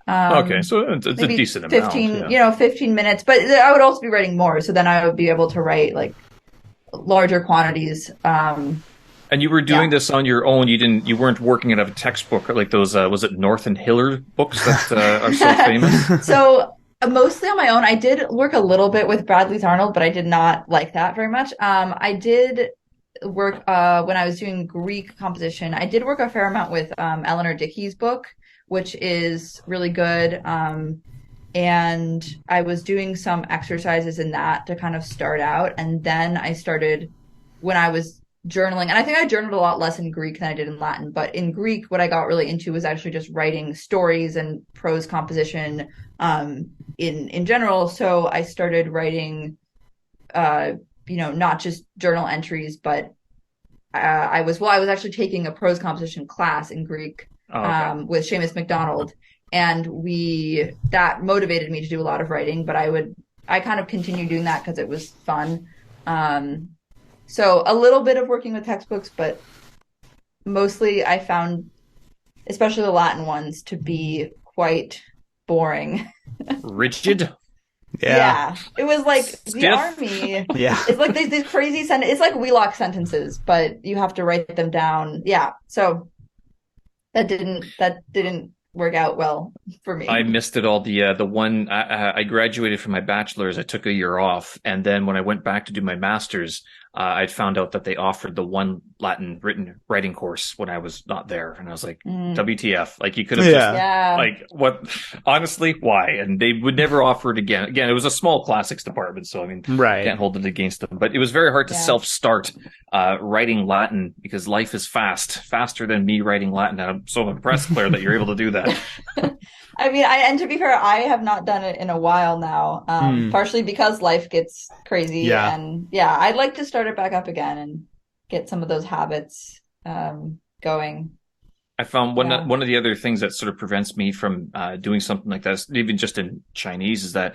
Okay, so it's a decent 15, amount. 15 minutes. But I would also be writing more, so then I would be able to write like larger quantities. And you were doing this on your own. You weren't working out of a textbook like those. Was it North and Hiller books that are so famous? So mostly on my own. I did work a little bit with Bradley Arnold, but I did not like that very much. I did work when I was doing Greek composition. I did work a fair amount with Eleanor Dickey's book, which is really good. And I was doing some exercises in that to kind of start out. And then I started when I was journaling. And I think I journaled a lot less in Greek than I did in Latin. But in Greek, what I got really into was actually just writing stories and prose composition in general. So I started writing, not just journal entries, but I was actually taking a prose composition class in Greek with Seamus MacDonald. And that motivated me to do a lot of writing, but I kind of continued doing that because it was fun. So a little bit of working with textbooks, but mostly I found, especially the Latin ones, to be quite boring. Rigid? Yeah. It was like Stiff? the army. Yeah. It's like these crazy sentences. It's like Wheelock sentences, but you have to write them down. Yeah. So that didn't work out well for me. I missed it all. The one I graduated from my bachelor's. I took a year off, and then when I went back to do my master's, I found out that they offered the one Latin writing course when I was not there, and I was like, WTF? Like you could have just like what? Honestly, why? And they would never offer it again. Again, it was a small classics department, so I mean, can't hold it against them. But it was very hard to self-start writing Latin because life is faster than me writing Latin. And I'm so impressed, Claire, that you're able to do that. I mean, and to be fair, I have not done it in a while now, partially because life gets crazy. Yeah. And I'd like to start it back up again and get some of those habits going. I found Yeah. one of the other things that sort of prevents me from doing something like that, even just in Chinese, is that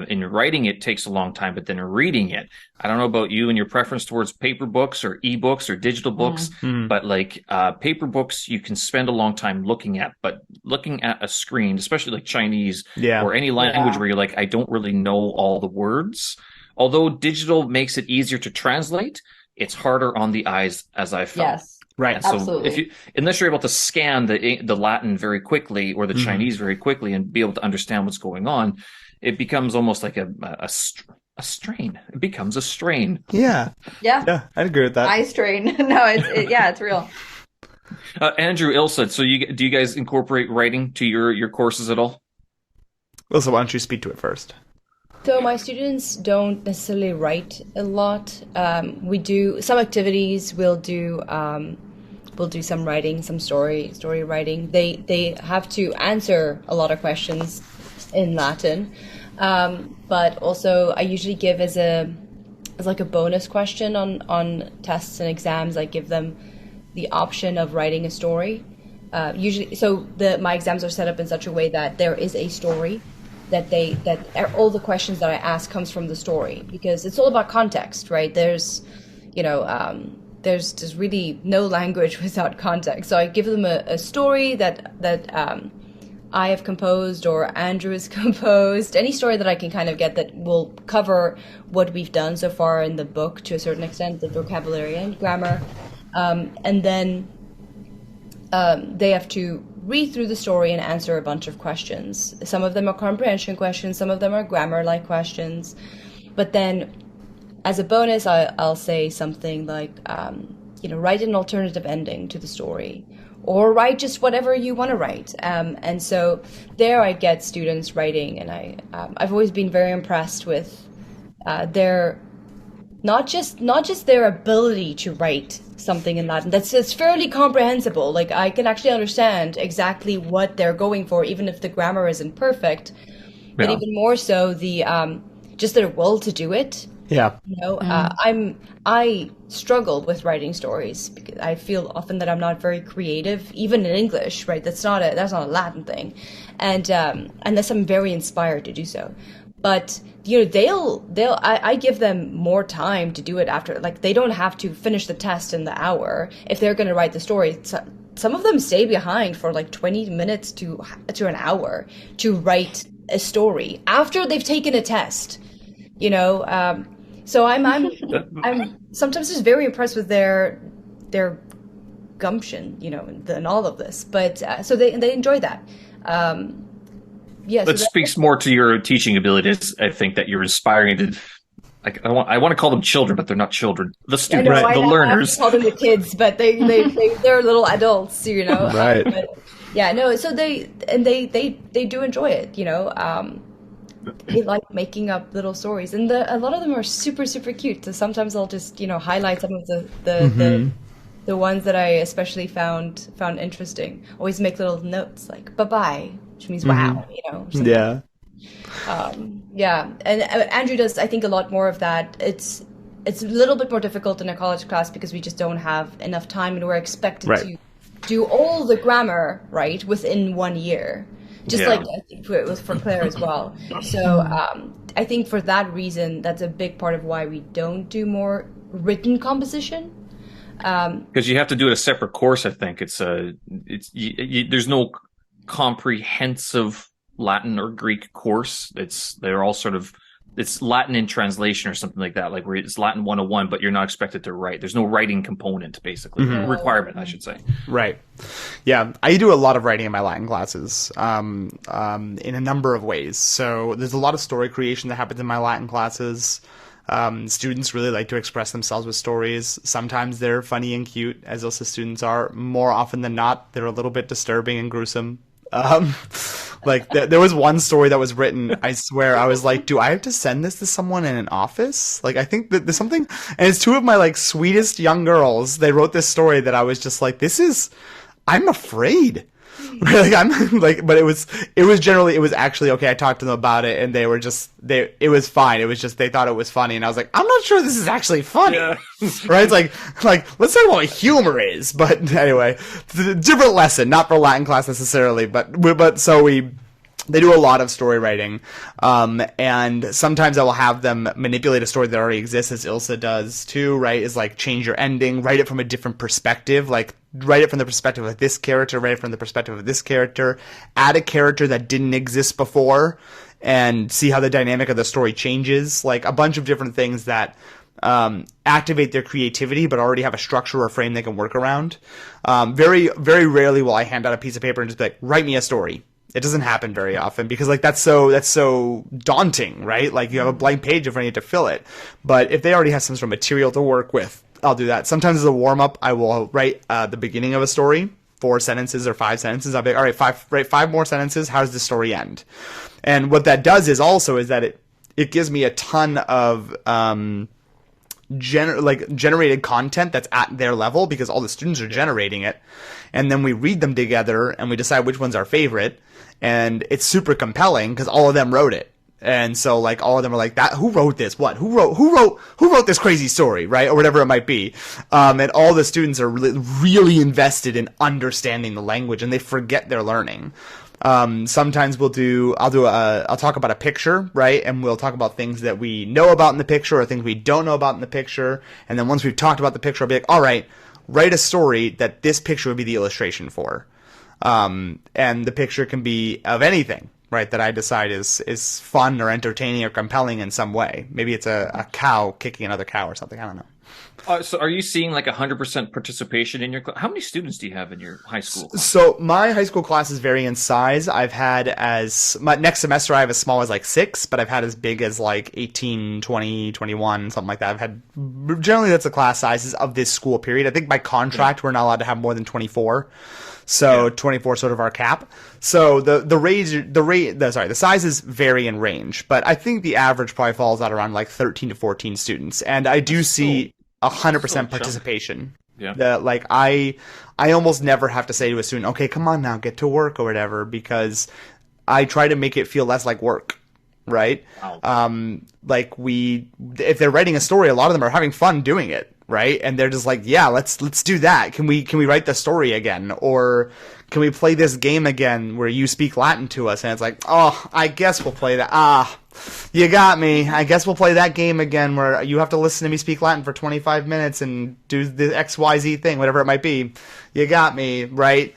in writing it takes a long time, but then reading it, I don't know about you and your preference towards paper books or ebooks or digital books, but like paper books, you can spend a long time looking at, but looking at a screen, especially like Chinese or any language where you're like, I don't really know all the words. Although digital makes it easier to translate, it's harder on the eyes, as I found. Yes. Right. And so Absolutely. unless you're able to scan the Latin very quickly or the Chinese very quickly and be able to understand what's going on, it becomes almost like a strain. It becomes a strain. Yeah. Yeah. Yeah, I'd agree with that. Eye strain. No, it's real. Andrew, Ilsa, so do you guys incorporate writing to your courses at all? Ilsa, why don't you speak to it first? So my students don't necessarily write a lot. We do some activities. We'll do some writing, some story writing. They have to answer a lot of questions in Latin, but also I usually give as like a bonus question on tests and exams. I give them the option of writing a story. Usually, so my exams are set up in such a way that there is a story. That all the questions that I ask comes from the story, because it's all about context, right? There's really no language without context. So I give them a story that I have composed or Andrew has composed, any story that I can kind of get that will cover what we've done so far in the book to a certain extent, the vocabulary and grammar, and then they have to read through the story and answer a bunch of questions. Some of them are comprehension questions, some of them are grammar-like questions. But then, as a bonus, I'll say something like, write an alternative ending to the story, or write just whatever you want to write. And so there I get students writing, and I've always been very impressed with their not just their ability to write something in Latin that's fairly comprehensible. Like I can actually understand exactly what they're going for, even if the grammar isn't perfect. But even more so, the just their will to do it. Yeah. I struggle with writing stories because I feel often that I'm not very creative, even in English. Right? That's not a Latin thing, and unless I'm very inspired to do so. But I give them more time to do it after. Like they don't have to finish the test in the hour if they're going to write the story. Some of them stay behind for like 20 minutes to an hour to write a story after they've taken a test. So I'm sometimes just very impressed with their gumption, in all of this. But so they enjoy that. That speaks more to your teaching abilities. I think that you're inspiring to. I want to call them children, but they're not children. The students, the learners. I call them the kids, but they're little adults, Right. So they do enjoy it, They like making up little stories, and a lot of them are super, super cute. So sometimes I'll just highlight some of the ones that I especially found interesting. Always make little notes like "bye-bye," which means wow, Yeah. And Andrew does, I think, a lot more of that. It's a little bit more difficult in a college class because we just don't have enough time, and we're expected to do all the grammar right within 1 year. Just like I think it was for Claire as well. So I think for that reason, that's a big part of why we don't do more written composition. Because you have to do it a separate course. I think there's no comprehensive Latin or Greek course. They're all sort of, it's Latin in translation or something like that, like where it's Latin 101, but you're not expected to write. There's no writing component, basically. Requirement, I should say. Right. Yeah. I do a lot of writing in my Latin classes in a number of ways. So there's a lot of story creation that happens in my Latin classes. Students really like to express themselves with stories. Sometimes they're funny and cute, as Ilsa students are. More often than not, they're a little bit disturbing and gruesome. There was one story that was written, I swear, I was like, do I have to send this to someone in an office? Like, I think that there's something, and it's two of my sweetest young girls. They wrote this story that I was just like, I'm afraid. Like I'm like, but it was generally, it was actually okay. I talked to them about it, and it was fine. It was just they thought it was funny, and I was like, I'm not sure this is actually funny, right? It's like let's talk about what humor is. But anyway, it's a different lesson, not for Latin class necessarily, but so they do a lot of story writing, and sometimes I will have them manipulate a story that already exists, as Ilsa does too, right? Is like change your ending, write it from a different perspective, like write it from the perspective of this character, write it from the perspective of this character, add a character that didn't exist before, and see how the dynamic of the story changes, like a bunch of different things that activate their creativity, but already have a structure or frame they can work around. Very, very rarely will I hand out a piece of paper and just be like, write me a story. It doesn't happen very often because like that's so daunting, right? Like you have a blank page in front of you to fill it. But if they already have some sort of material to work with, I'll do that. Sometimes as a warm up, I will write the beginning of a story, 4 sentences or 5 sentences. I'll be like, all right, write 5 more sentences. How does the story end? And what that does is that it gives me a ton of generated content that's at their level because all the students are generating it, and then we read them together and we decide which one's our favorite, and it's super compelling because all of them wrote it. And so like all of them are like, that who wrote this, what who wrote this crazy story, right? Or whatever it might be. And all the students are really invested in understanding the language, and they forget they're learning. Sometimes I'll talk about a picture, right? And we'll talk about things that we know about in the picture or things we don't know about in the picture. And then once we've talked about the picture, I'll be like, all right, write a story that this picture would be the illustration for. And the picture can be of anything, right? That I decide is fun or entertaining or compelling in some way. Maybe it's a cow kicking another cow or something. I don't know. So are you seeing like 100% participation in your class? How many students do you have in your high school class? So my high school classes vary in size. I've had next semester I have as small as like 6, but I've had as big as like 18, 20, 21, something like that. Generally that's the class sizes of this school period. I think by contract we're not allowed to have more than 24. So 24 is sort of our cap. So the sizes vary in range, but I think the average probably falls out around like 13 to 14 students. And I do see 100% participation. Yeah. Like I almost never have to say to a student, okay, come on now, get to work or whatever, because I try to make it feel less like work. Right. Wow. If they're writing a story, a lot of them are having fun doing it. Right. And they're just like, yeah, let's do that. Can we write the story again? Or can we play this game again where you speak Latin to us? And it's like, oh, I guess we'll play that. You got me. I guess we'll play that game again where you have to listen to me speak Latin for 25 minutes and do the XYZ thing, whatever it might be. You got me, right?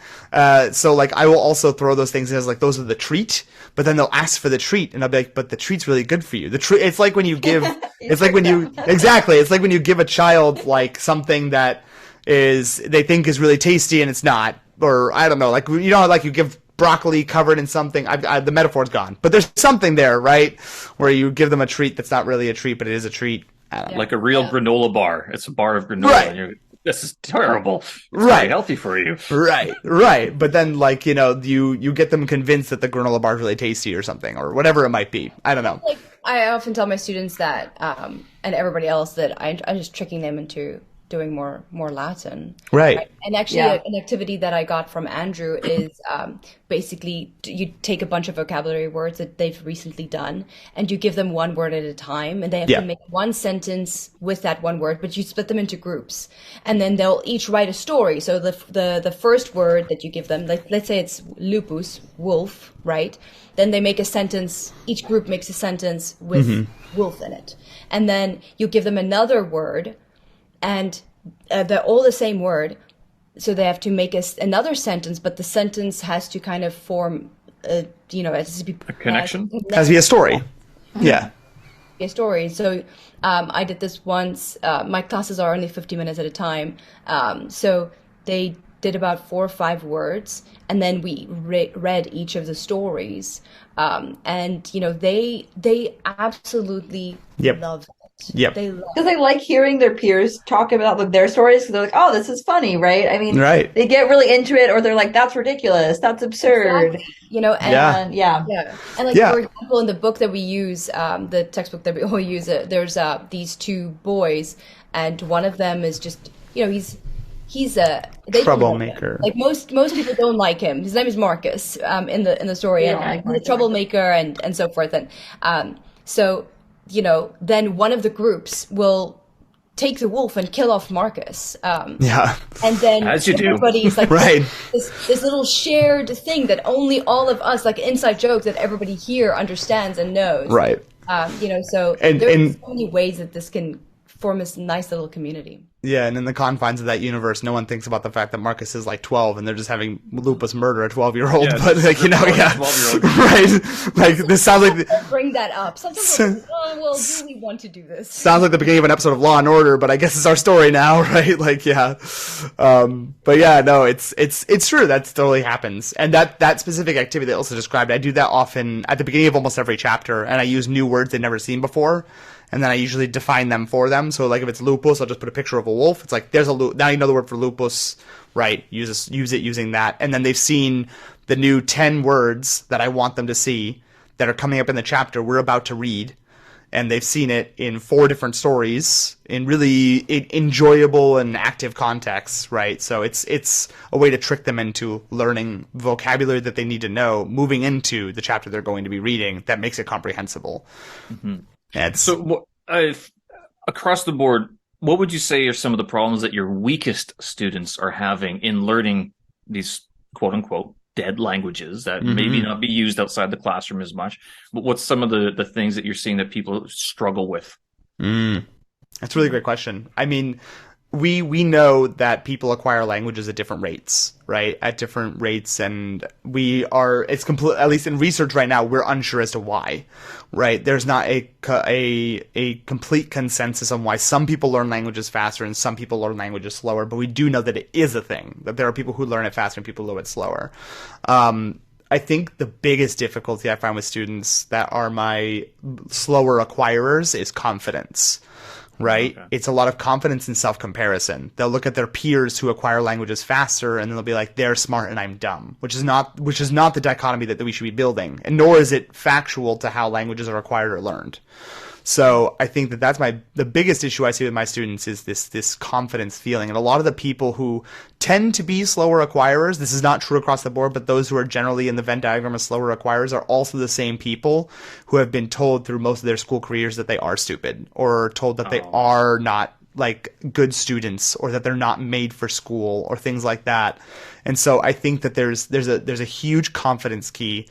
So like I will also throw those things in as like those are the treat, but then they'll ask for the treat and I'll be like, but the treat's really good for you. The treat, it's like when you give it's like when you give a child like something that they think is really tasty and it's not, or I don't know, like you know how like you give broccoli covered in something. The metaphor's gone, but there's something there, right? Where you give them a treat that's not really a treat, but it is a treat. I don't know. Like a real granola bar. It's a bar of granola. Right. And this is terrible. It's right. Not healthy for you. Right. But then, like, you know, you get them convinced that the granola bar is really tasty or something, or whatever it might be. I don't know. Like, I often tell my students that, and everybody else, that I'm just tricking them into doing more Latin. Right. And actually an activity that I got from Andrew is basically you take a bunch of vocabulary words that they've recently done and you give them one word at a time and they have to make one sentence with that one word, but you split them into groups and then they'll each write a story. So the first word that you give them, like let's say it's lupus, wolf, right? Then they make a sentence, each group makes a sentence with wolf in it. And then you give them another word and they're all the same word, so they have to make another sentence, but the sentence has to kind of form, it has to be a connection. It has to be a story. Yeah, a story. So I did this once. My classes are only 50 minutes at a time, so they did about 4 or 5 words, and then we read each of the stories, and they absolutely love it. Yep. Because they like hearing their peers talk about like their stories. Because they're like, "Oh, this is funny, right?" I mean, they get really into it, or they're like, "That's ridiculous. That's absurd." Exactly. And like for example, in the book that we use, the textbook that we all use, there's these 2 boys, and one of them is just, he's a they don't know him. Troublemaker. Like most people don't like him. His name is Marcus in the story, Yeah, and like he's a troublemaker and so forth. And so then one of the groups will take the wolf and kill off Marcus. Yeah. And then As you do. everybody's like Right. this little shared thing that only all of us, like inside joke that everybody here understands and knows. Right. So there's so many ways that this can form this nice little community. Yeah, and in the confines of that universe, no one thinks about the fact that Marcus is like 12 and they're just having lupus murder a 12-year-old. Yeah, but like, yeah. 12-year-old. Right. Like, this sounds like Bring that up. Sometimes I'm like, well, do we want to do this? sounds like the beginning of an episode of Law and Order, but I guess it's our story now, right? Like, yeah. But yeah, no, it's true. That totally happens. And that specific activity that Ilsa described, I do that often at the beginning of almost every chapter, and I use new words they've never seen before. And then I usually define them for them. So like if it's lupus, I'll just put a picture of a wolf. It's like, there's now you know the word for lupus, right? Use it using that. And then they've seen the new 10 words that I want them to see that are coming up in the chapter we're about to read. And they've seen it in 4 different stories in really enjoyable and active contexts, right? So it's a way to trick them into learning vocabulary that they need to know moving into the chapter they're going to be reading that makes it comprehensible. Mm-hmm. So across the board, what would you say are some of the problems that your weakest students are having in learning these quote unquote dead languages that maybe not be used outside the classroom as much? But what's some of the things that you're seeing that people struggle with? That's a really great question. I mean, we know that people acquire languages at different rates, right? At different rates, and it's complete. At least in research right now, we're unsure as to why, right? There's not a complete consensus on why some people learn languages faster and some people learn languages slower. But we do know that it is a thing, that there are people who learn it faster and people who learn it slower. I think the biggest difficulty I find with students that are my slower acquirers is confidence. Right? Okay. It's a lot of confidence and self-comparison. They'll look at their peers who acquire languages faster and they'll be like, they're smart and I'm dumb, which is not the dichotomy that we should be building. And nor is it factual to how languages are acquired or learned. So I think that's the biggest issue I see with my students is this confidence feeling. And a lot of the people who tend to be slower acquirers, this is not true across the board, but those who are generally in the Venn diagram as slower acquirers are also the same people who have been told through most of their school careers that they are stupid or told that they are not like good students or that they're not made for school or things like that. And so I think that there's a huge confidence key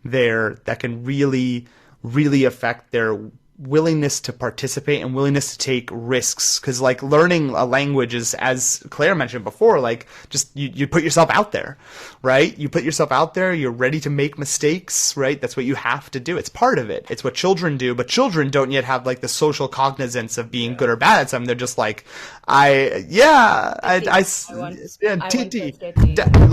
there that can really, really affect their willingness to participate and willingness to take risks, because like learning a language is, as Claire mentioned before, like just you put yourself out there, right? You put yourself out there, you're ready to make mistakes, right? That's what you have to do. It's part of it. It's what children do, but children don't yet have like the social cognizance of being good or bad at something. They're just like,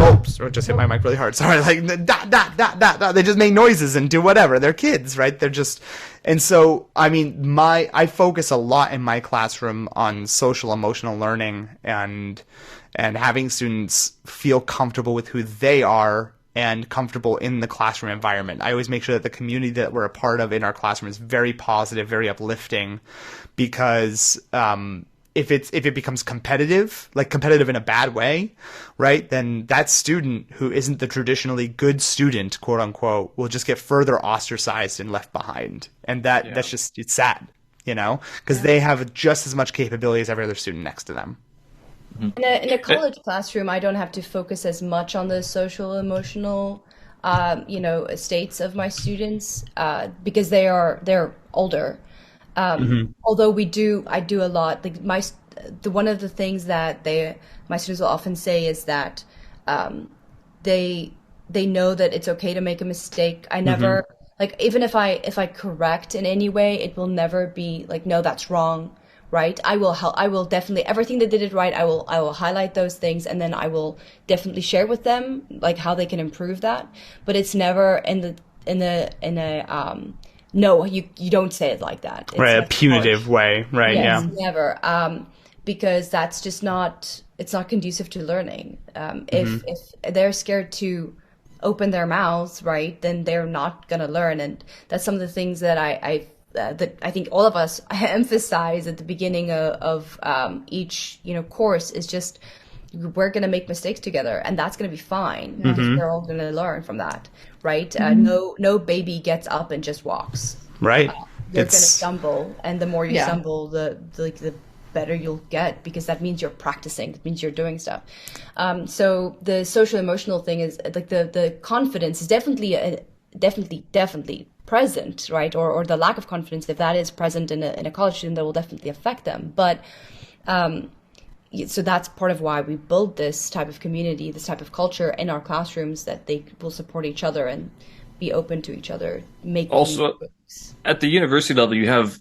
oops, or just hit my mic really hard. Sorry, like they just make noises and do whatever. They're kids, right? They're just. And so, I mean, I focus a lot in my classroom on social emotional learning and having students feel comfortable with who they are and comfortable in the classroom environment. I always make sure that the community that we're a part of in our classroom is very positive, very uplifting, because if it becomes competitive, like competitive in a bad way, right, then that student who isn't the traditionally good student, quote unquote, will just get further ostracized and left behind. And that's just, it's sad, because they have just as much capability as every other student next to them. In a college classroom, I don't have to focus as much on the social, emotional, states of my students because they're older. Although I do a lot. Like one of the things that my students will often say is that they know that it's okay to make a mistake. I never like, even if I correct in any way, it will never be like, no, that's wrong. Right. I will definitely, everything that they did right, I will highlight those things, and then I will definitely share with them like how they can improve that. But it's never in a no, you don't say it like that. It's right, a punitive way, right? Yes, yeah, never, because that's just it's not conducive to learning. If they're scared to open their mouths, right, then they're not gonna learn, and that's some of the things that that I think all of us emphasize at the beginning of each course is just we're going to make mistakes together, and that's going to be fine because we're all going to learn from that, right? No baby gets up and just walks. Right. You're going to stumble, and the more you stumble, the better you'll get, because that means you're practicing. It means you're doing stuff. So the social emotional thing is like the confidence is definitely present, right? Or the lack of confidence, if that is present in a college student, that will definitely affect them. But so that's part of why we build this type of community, this type of culture in our classrooms, that they will support each other and be open to each other. Also, at the university level, you have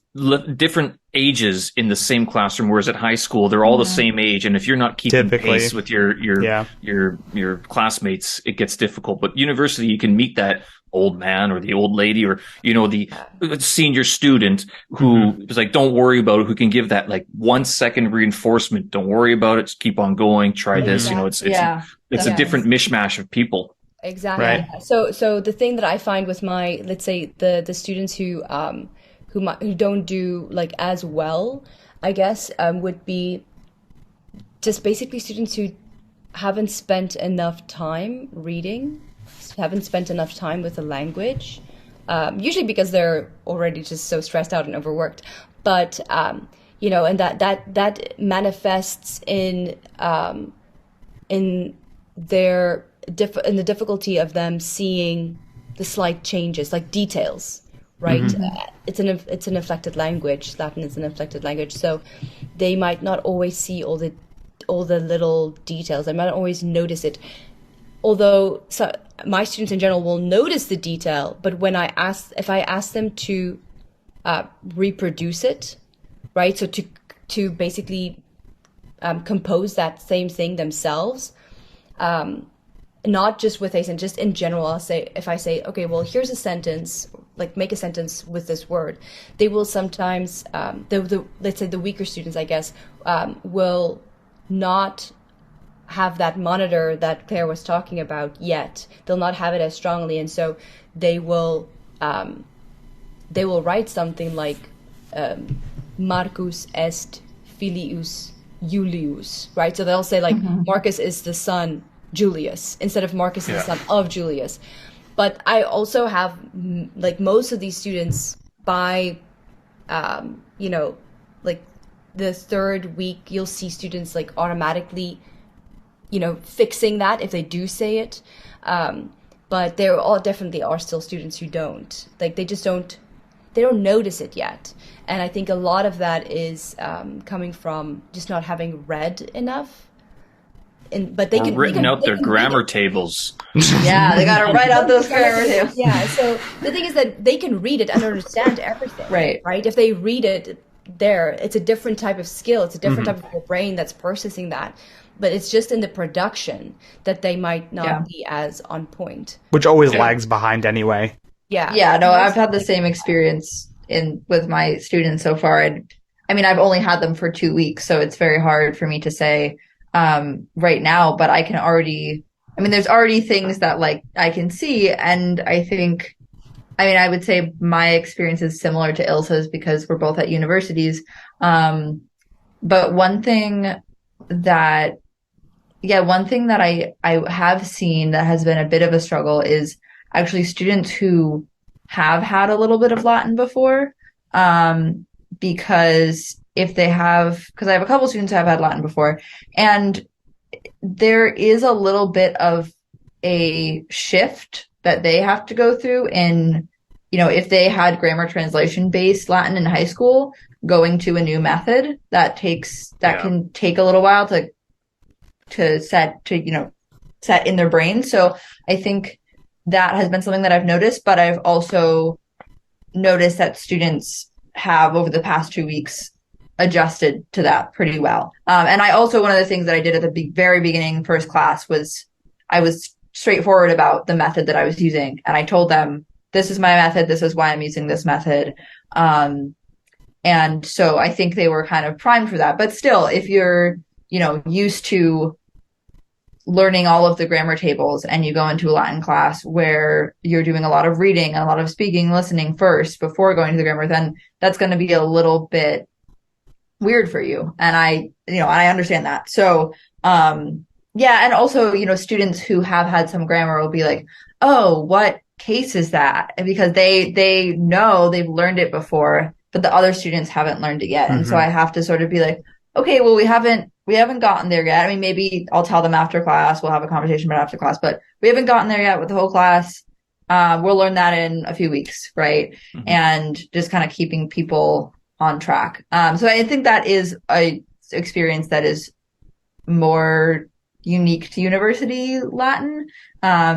different ages in the same classroom, whereas at high school, they're all the same age. And if you're not keeping pace with your classmates, it gets difficult. But university, you can meet that old man or the old lady, or, you know, the senior student who is like, don't worry about it, who can give that like 1 second reinforcement. Don't worry about it. Just keep on going. Try this. You know, it's a different mishmash of people. Exactly. Right. So the thing that I find with my, let's say the students who don't do like as well, I guess, would be just basically students who haven't spent enough time reading, haven't spent enough time with the language, usually because they're already just so stressed out and overworked. But you know, and that manifests in the difficulty of them seeing the slight changes, like details, right? It's an affected language. Latin is an affected language, so they might not always see all the little details. They might not always notice it. Although my students in general will notice the detail, but when if I ask them to reproduce it, right? So to basically compose that same thing themselves. Not just with a sentence, just in general, if I say, okay, well, here's a sentence, like make a sentence with this word, they will sometimes, let's say the weaker students, I guess, will not have that monitor that Claire was talking about yet. They'll not have it as strongly. And so they will write something like, Marcus est filius Julius, right? So they'll say like, Marcus is the son Julius, instead of Marcus is the son of Julius. But I also have, like, most of these students by, you know, like the third week, you'll see students like automatically, you know, fixing that if they do say it. But there definitely are still students who don't. Like, they don't notice it yet. And I think a lot of that is coming from just not having read enough. But they can written out their grammar tables. Yeah, they gotta write out those grammar tables. Yeah, so the thing is that they can read it and understand everything. Right? If they read it there, it's a different type of skill. It's a different type of your brain that's processing that. But it's just in the production that they might not be as on point. Which always lags behind anyway. Yeah, no, I've had the same experience with my students so far. And I mean, I've only had them for 2 weeks, so it's very hard for me to say right now, but I can already, I mean, there's already things that like I can see. And I would say my experience is similar to Ilsa's because we're both at universities. But one thing that I have seen that has been a bit of a struggle is actually students who have had a little bit of Latin before, because because I have a couple students who have had Latin before, and there is a little bit of a shift that they have to go through in, you know, if they had grammar translation based Latin in high school, going to a new method that can take a little while to set in their brain. So I think that has been something that I've noticed, but I've also noticed that students have over the past 2 weeks adjusted to that pretty well. And I also, one of the things that I did at the very beginning, first class, was I was straightforward about the method that I was using. And I told them, this is my method. This is why I'm using this method. And so I think they were kind of primed for that. But still, if you're, you know, used to learning all of the grammar tables and you go into a Latin class where you're doing a lot of reading and a lot of speaking, listening first before going to the grammar, then that's going to be a little bit weird for you. And I understand that. So Yeah, and also, students who have had some grammar will be like, "Oh, what case is that?" And because they know they've learned it before, but the other students haven't learned it yet. And so I have to sort of be like, "Okay, well, we haven't gotten there yet. I mean, maybe I'll tell them after class, we'll have a conversation about after class, but we haven't gotten there yet with the whole class. We'll learn that in a few weeks, right?" And just kind of keeping people on track. So I think that is a experience that is more unique to university Latin,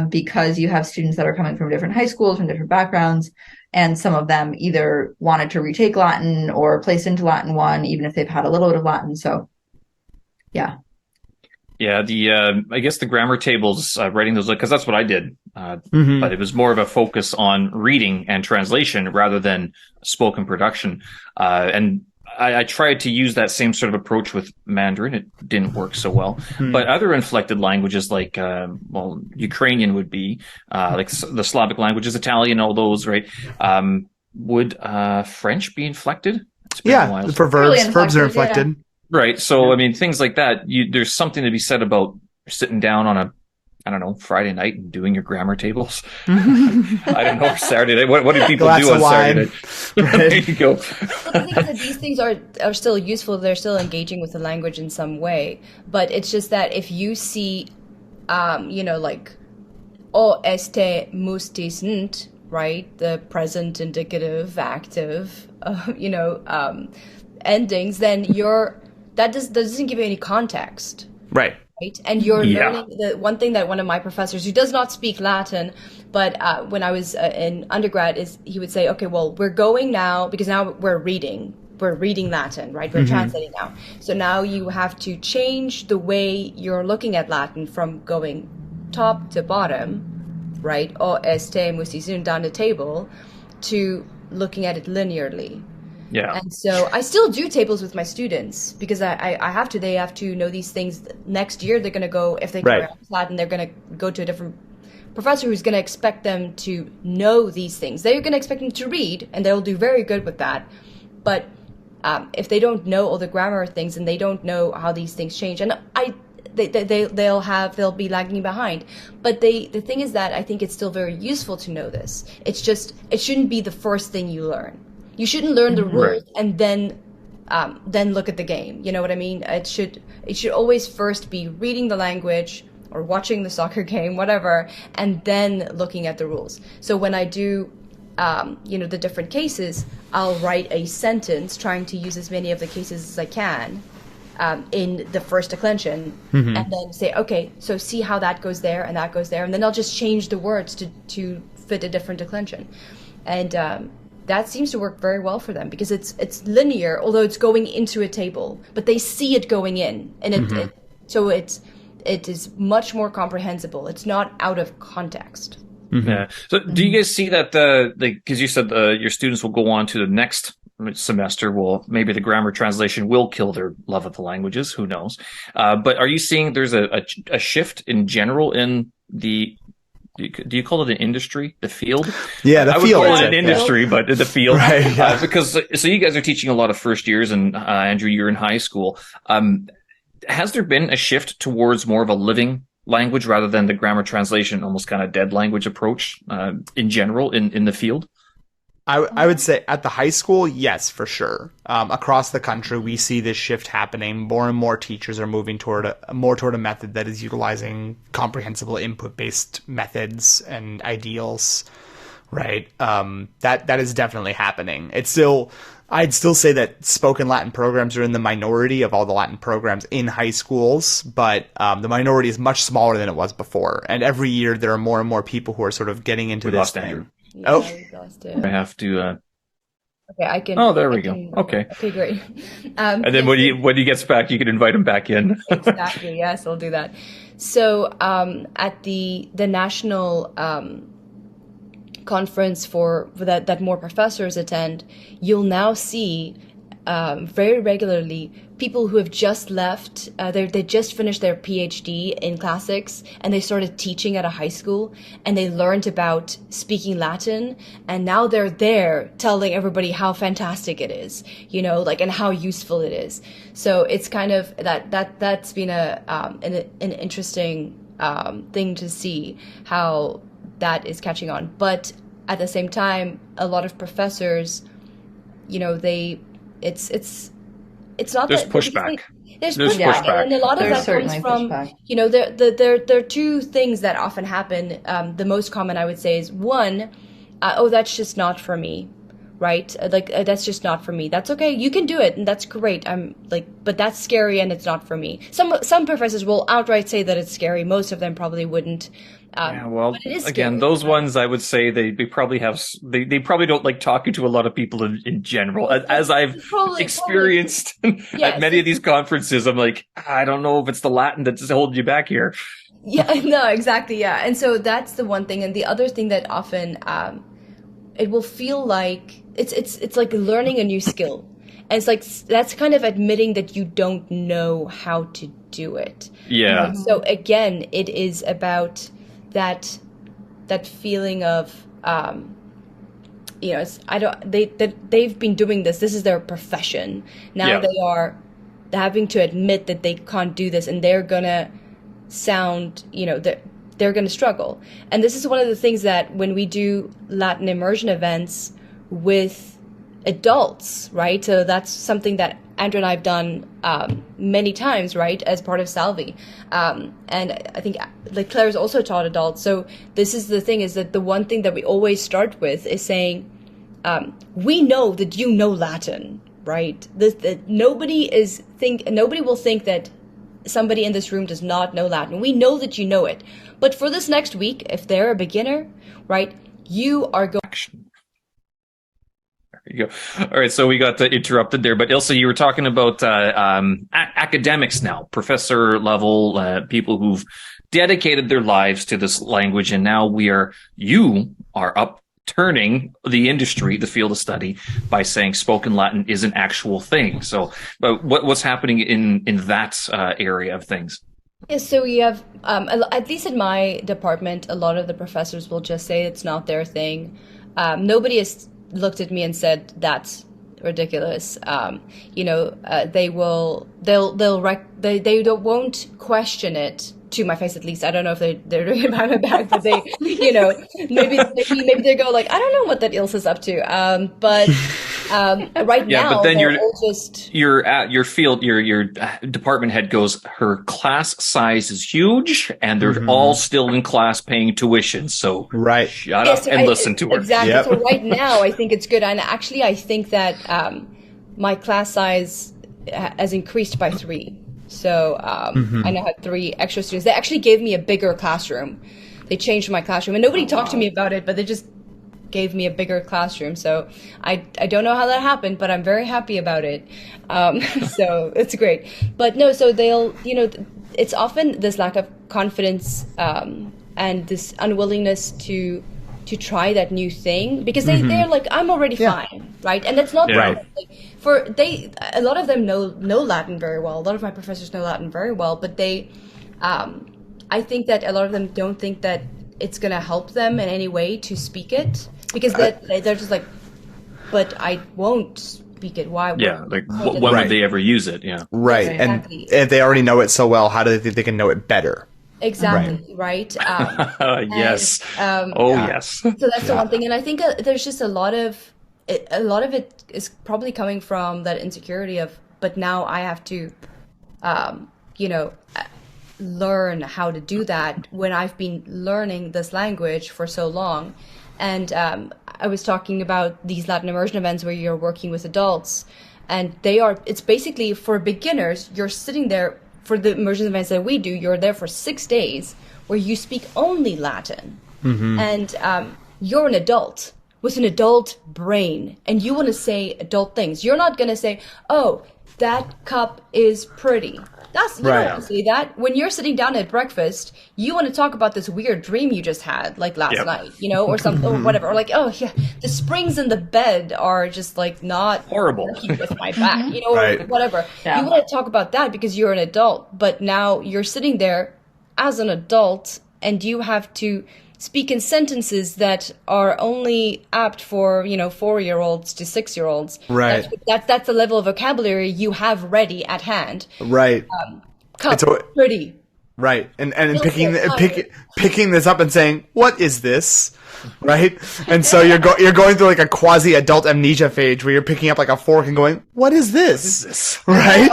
because you have students that are coming from different high schools, from different backgrounds, and some of them either wanted to retake Latin or place into Latin 1, even if they've had a little bit of Latin. So, yeah. Yeah, I guess the grammar tables, writing those, because that's what I did, but it was more of a focus on reading and translation rather than spoken production. And I tried to use that same sort of approach with Mandarin. It didn't work so well. But other inflected languages like, Ukrainian would be, like the Slavic languages, Italian, all those, right? Would French be inflected? Yeah, for verbs are inflected. Yeah. Right. So, I mean, things like that, there's something to be said about sitting down on a, I don't know, Friday night and doing your grammar tables. I don't know, Saturday night. What do people do on Saturday night? There you go. I think that these things are still useful. They're still engaging with the language in some way. But it's just that if you see, like, o este mustisnt, right? The present, indicative, active, endings, then that doesn't give you any context. Right. Right? And you're learning the one thing that one of my professors, who does not speak Latin, but when I was in undergrad, he would say, okay, well, we're going now, because now we're reading Latin, right? We're translating now. So now you have to change the way you're looking at Latin from going top to bottom, right? O este musician down the table, to looking at it linearly. Yeah. And so I still do tables with my students, because I have to. They have to know these things. Next year, they're going to go, if they go to Latin, they're going to go to a different professor who's going to expect them to know these things. They're going to expect them to read, and they'll do very good with that. But if they don't know all the grammar things, and they don't know how these things change, and they'll be lagging behind. But the thing is that I think it's still very useful to know this. It's just, it shouldn't be the first thing you learn. You shouldn't learn the rules and then look at the game. You know what I mean? It should always first be reading the language or watching the soccer game, whatever, and then looking at the rules. So when I do, the different cases, I'll write a sentence trying to use as many of the cases as I can in the first declension, and then say, okay, so see how that goes there and that goes there, and then I'll just change the words to fit a different declension. And that seems to work very well for them, because it's linear, although it's going into a table, but they see it going in, and so it is much more comprehensible. It's not out of context. Yeah. So do you guys see that because you said your students will go on to the next semester? Well, maybe the grammar translation will kill their love of the languages. Who knows? But are you seeing there's a shift in general in the, do you call it an industry, the field? Yeah, the I field. would call it an industry, but the field. Right, yeah. Because so you guys are teaching a lot of first years, and Andrew, you're in high school. Has there been a shift towards more of a living language rather than the grammar translation, almost kind of dead language approach in general in the field? I would say at the high school, yes, for sure. Across the country, we see this shift happening. More and more teachers are moving toward a method that is utilizing comprehensible input-based methods and ideals, right? That is definitely happening. I'd still say that spoken Latin programs are in the minority of all the Latin programs in high schools, but the minority is much smaller than it was before. And every year there are more and more people who are sort of getting into this thing. Andrew. Yeah, I have to. Okay, I can. Oh, there we go. Okay. Okay, great. And then when he gets back, you can invite him back in. Exactly. Yes, I'll do that. So at the national conference for that more professors attend, you'll now see very regularly people who have just left, they just finished their PhD in classics, and they started teaching at a high school, and they learned about speaking Latin, and now they're there telling everybody how fantastic it is, you know, like, and how useful it is. So it's kind of that's been an interesting thing to see how that is catching on. But at the same time, a lot of professors, you know, it's not there's that pushback. There's pushback, and a lot of There's that comes from pushback. you know, there are two things that often happen. The most common, I would say, is one, oh, that's just not for me, right? That's just not for me. That's okay, you can do it, and that's great. I'm like, but that's scary, and it's not for me. Some professors will outright say that it's scary. Most of them probably wouldn't. Yeah, well, but it is again, scary. those ones I would say they probably have they probably don't like talking to a lot of people in general. As I've experienced at many of these conferences, I'm like, I don't know if it's the Latin that's holding you back here. Yeah, no, exactly, yeah. And so that's the one thing, and the other thing that often it will feel like it's like learning a new skill. And it's like, that's kind of admitting that you don't know how to do it. Yeah. So again, it is about that feeling of you know, they've been doing this is their profession now. They are having to admit that they can't do this, and they're gonna sound, you know, they're gonna struggle. And this is one of the things that when we do Latin immersion events with adults, right? So that's something that Andrew and I've done many times, right, as part of Salvi. And I think like Claire's also taught adults. So this is the thing, is that the one thing that we always start with is saying, we know that you know Latin, right? Nobody will think that somebody in this room does not know Latin. We know that you know it. But for this next week, if they're a beginner, right, you are going... There you go. All right, so we got interrupted there, but Ilse, you were talking about academics now, professor level, people who've dedicated their lives to this language, and now you are upturning the industry, the field of study, by saying spoken Latin is an actual thing. So, what's happening in that area of things? Yes, so we have, at least in my department, a lot of the professors will just say it's not their thing. Nobody has looked at me and said that's ridiculous. You know, they won't question it to my face, at least. I don't know if they're doing it behind my back, but they, you know, maybe they go like, I don't know what that Ilse is up to. But right now, but then your field, your department head goes, her class size is huge, and they're all still in class paying tuition. So shut up and listen to her. Exactly. Yep. So right now, I think it's good, and actually, I think that my class size has increased by 3. So I now have 3 extra students. They actually gave me a bigger classroom. They changed my classroom, and nobody talked to me about it, but they just gave me a bigger classroom. So I don't know how that happened, but I'm very happy about it. So it's great. But no, so they'll, you know, it's often this lack of confidence and this unwillingness to try that new thing, because they're like, I'm already fine, right? And that's not right. A lot of them know Latin very well. A lot of my professors know Latin very well, but they, I think that a lot of them don't think that it's going to help them in any way to speak it, because they're just like, but I won't speak it. Why? Yeah, like when would they ever use it? Yeah, right. Exactly. And if they already know it so well, how do they think they can know it better? Exactly, right? Yes. Yes. So that's the one thing, and I think there's just a lot of it is probably coming from that insecurity of, but now I have to, you know, learn how to do that when I've been learning this language for so long. And I was talking about these Latin immersion events where you're working with adults, and it's basically for beginners. You're sitting there for the immersion events that we do. You're there for 6 days where you speak only Latin, and you're an adult with an adult brain, and you want to say adult things. You're not going to say, oh, that cup is pretty. That's, you Right. don't want to say that. When you're sitting down at breakfast, you want to talk about this weird dream you just had, like last night, you know, or something, or whatever. Or like, oh yeah, the springs in the bed are just like not Horrible. working with my back, you know, Right. or whatever. Yeah. You want to talk about that because you're an adult, but now you're sitting there as an adult and you have to speak in sentences that are only apt for, you know, 4-year-olds to 6-year-olds. Right. That's the level of vocabulary you have ready at hand. Right. Cup, It's a- pretty. Right. And Feels picking so tired. picking this up and saying, "What is this?" Right? And so you're going through like a quasi adult amnesia phase where you're picking up like a fork and going, "What is this?" Right?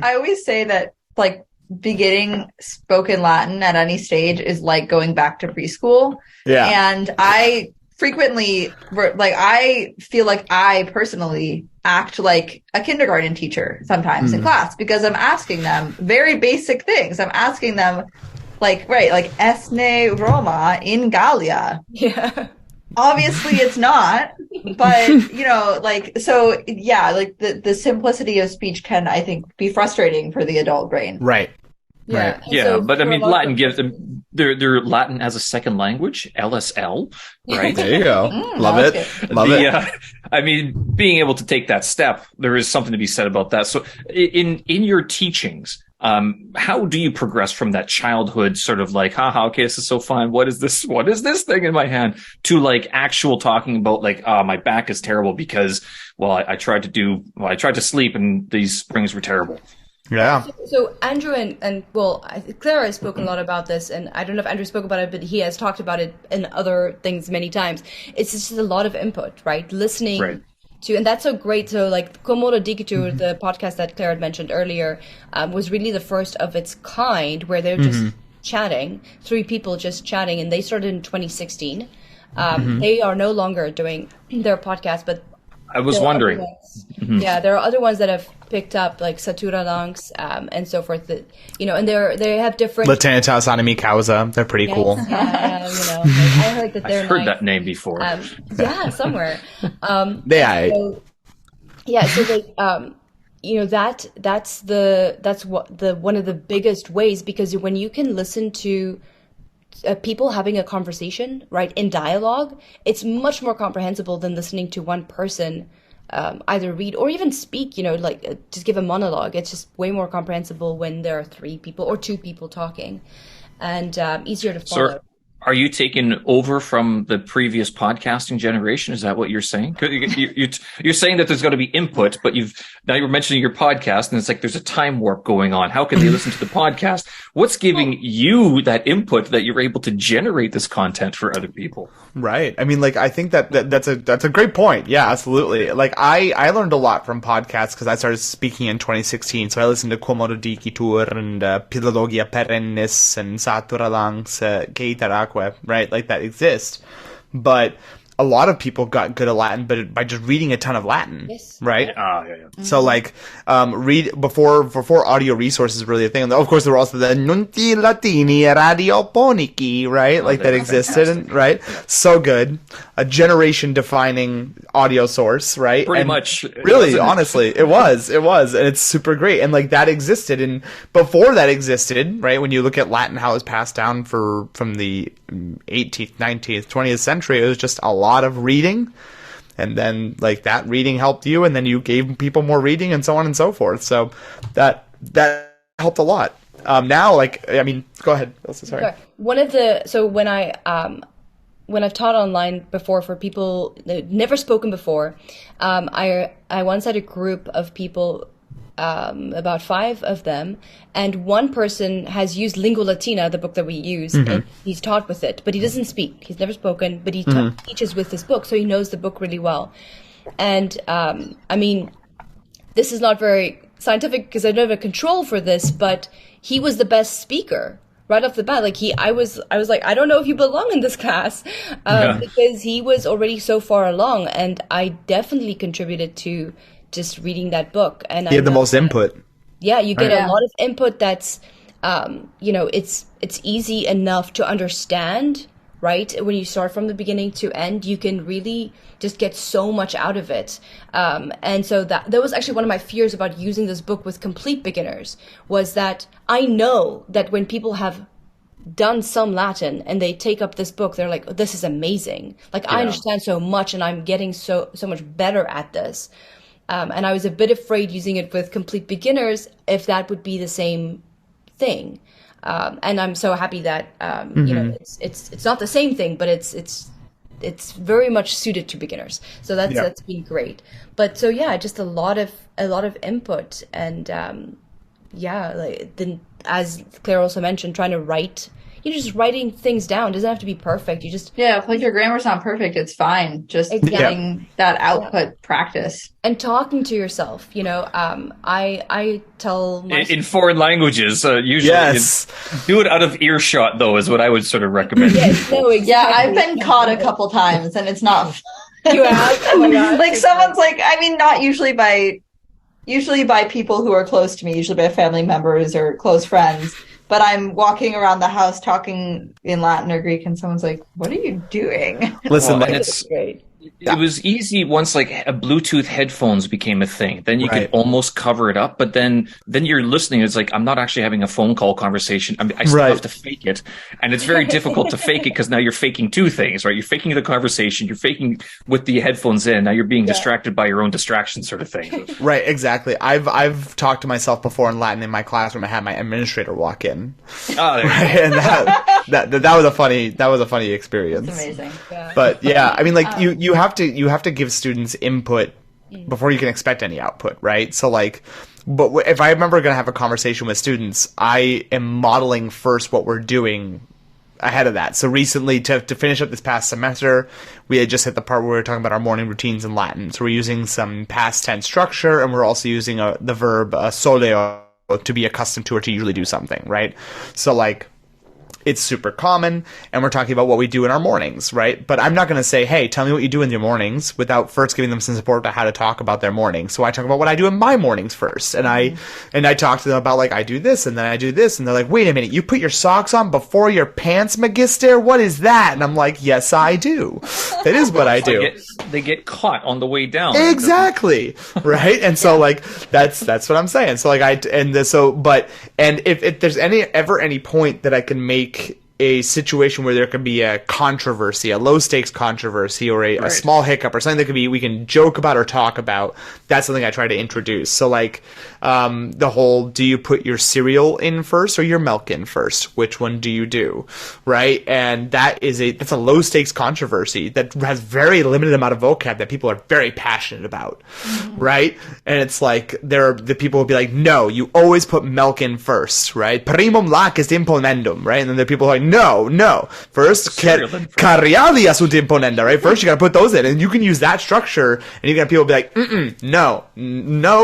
I always say that like beginning spoken Latin at any stage is like going back to preschool. Yeah. And I frequently I feel like I personally act like a kindergarten teacher sometimes in class because I'm asking them very basic things. I'm asking them like Esne Roma in Gallia. Yeah. Obviously it's not, but you know, like, so yeah, like the simplicity of speech can, I think, be frustrating for the adult brain. Right. Yeah. Right. And Yeah, so but I for a mean, lot of Latin people- gives them their Latin as a second language, LSL, right? There you go. Love that's it. good. Love The, it. I mean, being able to take that step, there is something to be said about that. So, in your teachings, how do you progress from that childhood sort of like, haha, okay, this is so fun. What is this? What is this thing in my hand? To like actual talking about like, my back is terrible because, well, I tried to sleep and these springs were terrible. Yeah. So Andrew and well, Clara has spoken a lot about this, and I don't know if Andrew spoke about it, but he has talked about it in other things many times. It's just a lot of input, right? Listening Right. to, and that's so great. So like Komodo Dikitur, the podcast that Clara had mentioned earlier, was really the first of its kind, where they're just chatting, 3 people just chatting, and they started in 2016. They are no longer doing their podcast, but I was there are other wondering. ones. Yeah, there are other ones that have picked up, like Satura Langs, and so forth. That, you know, and they have different. Latinitas, Animi, Causa. They're pretty cool. Yeah, you know, like, I heard that they're I've heard nice. that name before. Yeah, somewhere. They So, yeah, so like, you know, that's what the one of the biggest ways, because when you can listen to people having a conversation, right, in dialogue, it's much more comprehensible than listening to one person either read or even speak, you know, like just give a monologue. It's just way more comprehensible when there are 3 people or 2 people talking, and easier to follow. So, are you taking over from the previous podcasting generation? Is that what you're saying? You're saying that there's going to be input, but now you're mentioning your podcast, and it's like there's a time warp going on. How can they listen to the podcast? What's giving you that input that you're able to generate this content for other people? Right. I mean, like, I think that's a great point. Yeah, absolutely. Like, I learned a lot from podcasts because I started speaking in 2016. So I listened to Komodo Dikitur and Philologia Perennis and Satura Langs, Keitaraque, right? Like, that exist. But a lot of people got good at Latin, but by just reading a ton of Latin, Yes. right? Yeah. So like, read before audio resources were really a thing. And of course, there were also the Nunti Latini Radioponici, right? Like that they were existed, and, right? So good, a generation-defining audio source, right? Pretty And much. Really, Wasn't it? honestly, it was, and it's super great. And like that existed, and before that existed, right? When you look at Latin, how it was passed down from the 18th, 19th, 20th century, it was just a lot of reading. And then like that reading helped you, and then you gave people more reading, and so on and so forth. So that helped a lot. Now, like, I mean, go ahead. Sorry. Sure. One of the, so when I've taught online before for people that never spoken before, I once had a group of people, about 5 of them, and one person has used Lingua Latina, the book that we use, and he's taught with it, but he doesn't speak. He's never spoken, but he teaches with this book, so he knows the book really well. And I mean, this is not very scientific because I don't have a control for this, but he was the best speaker right off the bat. Like I was like, I don't know if you belong in this class, because he was already so far along, and I definitely contributed to just reading that book. And He had the most input. Yeah, you get Right. a lot of input that's, you know, it's easy enough to understand right? When you start from the beginning to end, you can really just get so much out of it. And so that was actually one of my fears about using this book with complete beginners, was that I know that when people have done some Latin and they take up this book, they're like, oh, this is amazing. Like, I understand so much and I'm getting so much better at this. And I was a bit afraid using it with complete beginners if that would be the same thing. And I'm so happy that you know, it's not the same thing, but it's very much suited to beginners. So that's been great. But so yeah, just a lot of input, and like then, as Claire also mentioned, trying to write. You're just writing things down. It doesn't have to be perfect. You just if like your grammar's not perfect, it's fine. Just getting that output practice and talking to yourself. You know, I tell in foreign languages usually do it out of earshot, though, is what I would sort of recommend. No, exactly. Yeah, I've been caught a couple times, and it's not. You have? Oh my God. Like someone's like, I mean, not usually by people who are close to me, usually by family members or close friends. But I'm walking around the house talking in Latin or Greek, and someone's like, "What are you doing?" Listen, and it's great. It was easy once like a Bluetooth headphones became a thing. Then you could almost cover it up, but then you're listening. It's like, I'm not actually having a phone call conversation. I still have to fake it. And it's very difficult to fake it because now you're faking two things, right? You're faking the conversation. You're faking with the headphones in. Now you're being distracted by your own distraction sort of thing. Right, exactly. I've talked to myself before in Latin in my classroom. I had my administrator walk in. Oh, there and that was a funny experience. It's amazing. Yeah. But yeah, I mean, like you have to give students input before you can expect any output, right? So like, but if I remember going to have a conversation with students, I am modeling first what we're doing ahead of that. So recently, to finish up this past semester, we had just hit the part where we were talking about our morning routines in Latin. So we're using some past tense structure, and we're also using the verb soleo to be accustomed to or to usually do something, right? So like, it's super common, and we're talking about what we do in our mornings, right? But I'm not going to say, hey, tell me what you do in your mornings without first giving them some support about how to talk about their mornings. So I talk about what I do in my mornings first. And I talk to them about, like, I do this, and then I do this. And they're like, wait a minute, you put your socks on before your pants, Magister? What is that? And I'm like, yes, I do. That is what I do. They get caught on the way down. Exactly. Right? And so, like, that's what I'm saying. So, like, if there's any point that I can make a situation where there could be a controversy, a low stakes controversy, or a small hiccup, or something that we can joke about or talk about, that's something I try to introduce. So like the whole, do you put your cereal in first or your milk in first? Which one do you do? Right? And that's a low stakes controversy that has very limited amount of vocab that people are very passionate about. Right? And it's like the people will be like, no, you always put milk in first, right? Primum lactis imponendum, right? And then the people are like, no. First, carialia sunt imponenda, right? First, you gotta put those in, and you can use that structure, and you got people be like, no,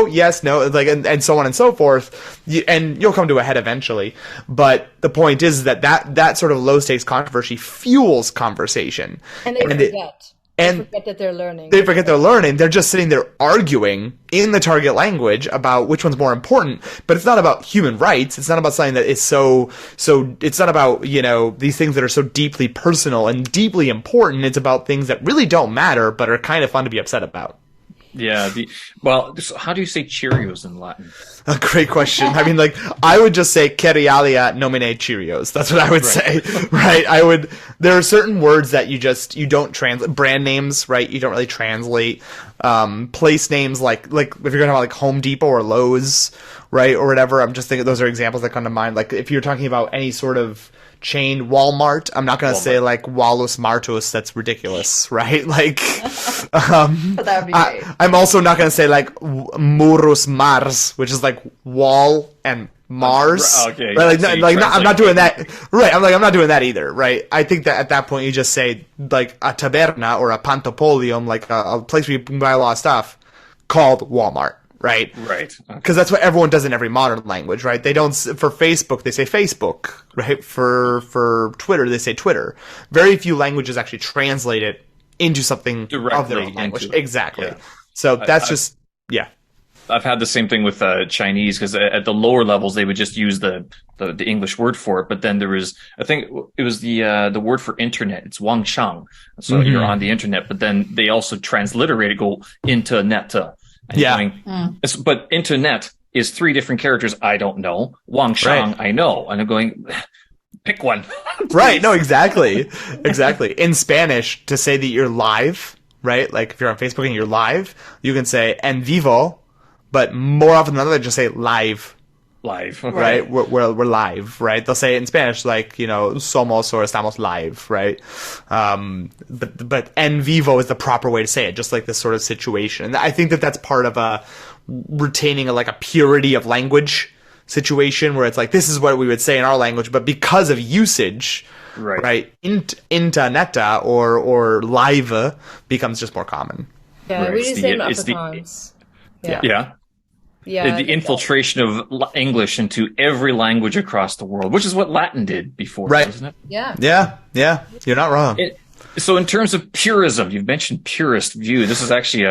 yes, no, like, and so on and so forth, and you'll come to a head eventually. But the point is that sort of low stakes controversy fuels conversation, and they forget. They forget that they're learning. They forget they're learning. They're just sitting there arguing in the target language about which one's more important. But it's not about human rights. It's not about something that is so. It's not about, these things that are so deeply personal and deeply important. It's about things that really don't matter, but are kind of fun to be upset about. Yeah. How do you say Cheerios in Latin? A great question. I mean, like, I would just say "Cerealia nomine Cheerios." That's what I would say, right? There are certain words that you don't translate. Brand names, right? You don't really translate. Place names, like if you're gonna have like Home Depot or Lowe's, right, or whatever. I'm just thinking those are examples that come to mind. Like if you're talking about any sort of chain, Walmart, I'm not going to say like Wallus Martus. That's ridiculous, right? Like, but that would be great. I'm also not going to say like Murus Mars, which is like wall and Mars. Okay. Right? I'm not doing that. Right. I'm not doing that either. Right. I think that at that point you just say like a taberna or a pantopolium, like a place where you can buy a lot of stuff, called Walmart. Right. Because that's what everyone does in every modern language, right? They don't, for Facebook, they say Facebook, right? For Twitter, they say Twitter. Very few languages actually translate it into something directly of their own language. Exactly. Yeah. So that's yeah. I've had the same thing with Chinese, because at the lower levels they would just use the English word for it, but then there was, I think it was the word for internet. It's Wang Shang, so you're on the internet. But then they also transliterate it, go into net. But internet is 3 different characters. I don't know. Wang Shang, I know, and I'm going. Pick one. Right. No, exactly. Exactly. In Spanish, to say that you're live, right? Like if you're on Facebook and you're live, you can say en vivo, but more often than not, just say live. Live. Okay. Right? We're live, right? They'll say it in Spanish, like, you know, somos or estamos live, right? But en vivo is the proper way to say it, just like this sort of situation. And I think that that's part of retaining a purity of language situation, where it's like, this is what we would say in our language, but because of usage, right, interneta or live becomes just more common. Yeah, right. We do the same in Afrikaans. The infiltration of English into every language across the world, which is what Latin did before, right? Isn't it? Yeah. You're not wrong. So in terms of purism, you've mentioned purist view. This is actually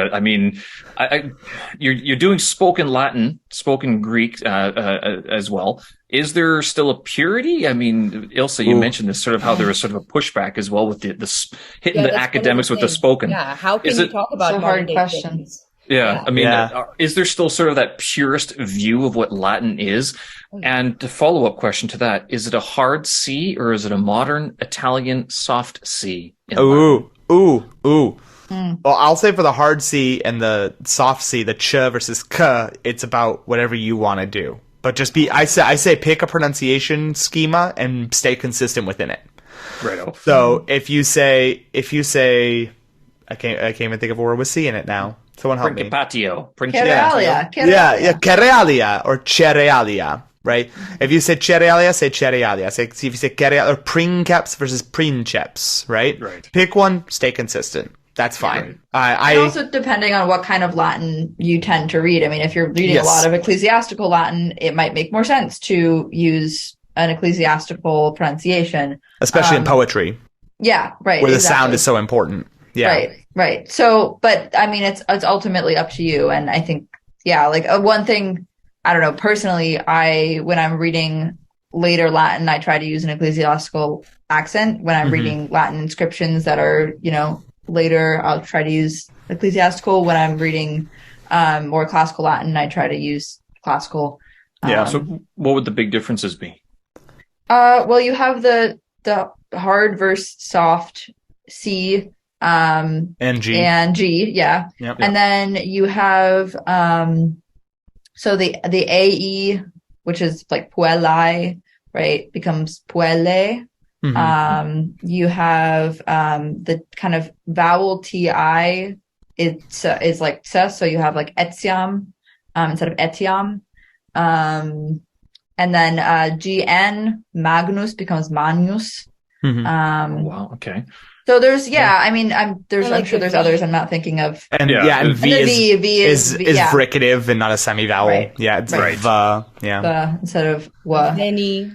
you're doing spoken Latin, spoken Greek as well. Is there still a purity? I mean, Ilse, you mentioned this, sort of how there was sort of a pushback as well with the hitting the academics with the spoken. Yeah, how can you talk about modern question? Yeah, I mean, is there still sort of that purist view of what Latin is? And the follow-up question to that, is it a hard C or is it a modern Italian soft C? Well, I'll say for the hard C and the soft C, the ch versus k, it's about whatever you want to do. But just I say pick a pronunciation schema and stay consistent within it. Right. So if you say, I can't even think of a word with C in it now. Someone help me. Principatio. Cerealia. Cerealia or cerealia, right? If you say cerealia, say cerealia. If you say cerealia, or princeps versus princeps, right? Right. Pick one, stay consistent. That's fine. And also depending on what kind of Latin you tend to read. I mean, if you're reading a lot of ecclesiastical Latin, it might make more sense to use an ecclesiastical pronunciation. Especially in poetry. Yeah, right. Where the sound is so important. Yeah. Right. So, but I mean, it's ultimately up to you. And I think, one thing, I don't know, personally, when I'm reading later Latin, I try to use an ecclesiastical accent. When I'm reading Latin inscriptions that are, later, I'll try to use ecclesiastical. When I'm reading more classical Latin, I try to use classical. So what would the big differences be? Well, you have the hard versus soft C. And G. Yeah. Yep. And then you have so the AE, which is like puelai, right, becomes puelle. You have the kind of vowel TI, is like tsa, so you have like etiam instead of etiam. And then GN, magnus, becomes manus. Wow, okay. So there's, I mean, I'm sure there's others I'm not thinking of. And and V is fricative and not a semi-vowel. Right. Yeah, it's right. V, the instead of wa. Veni,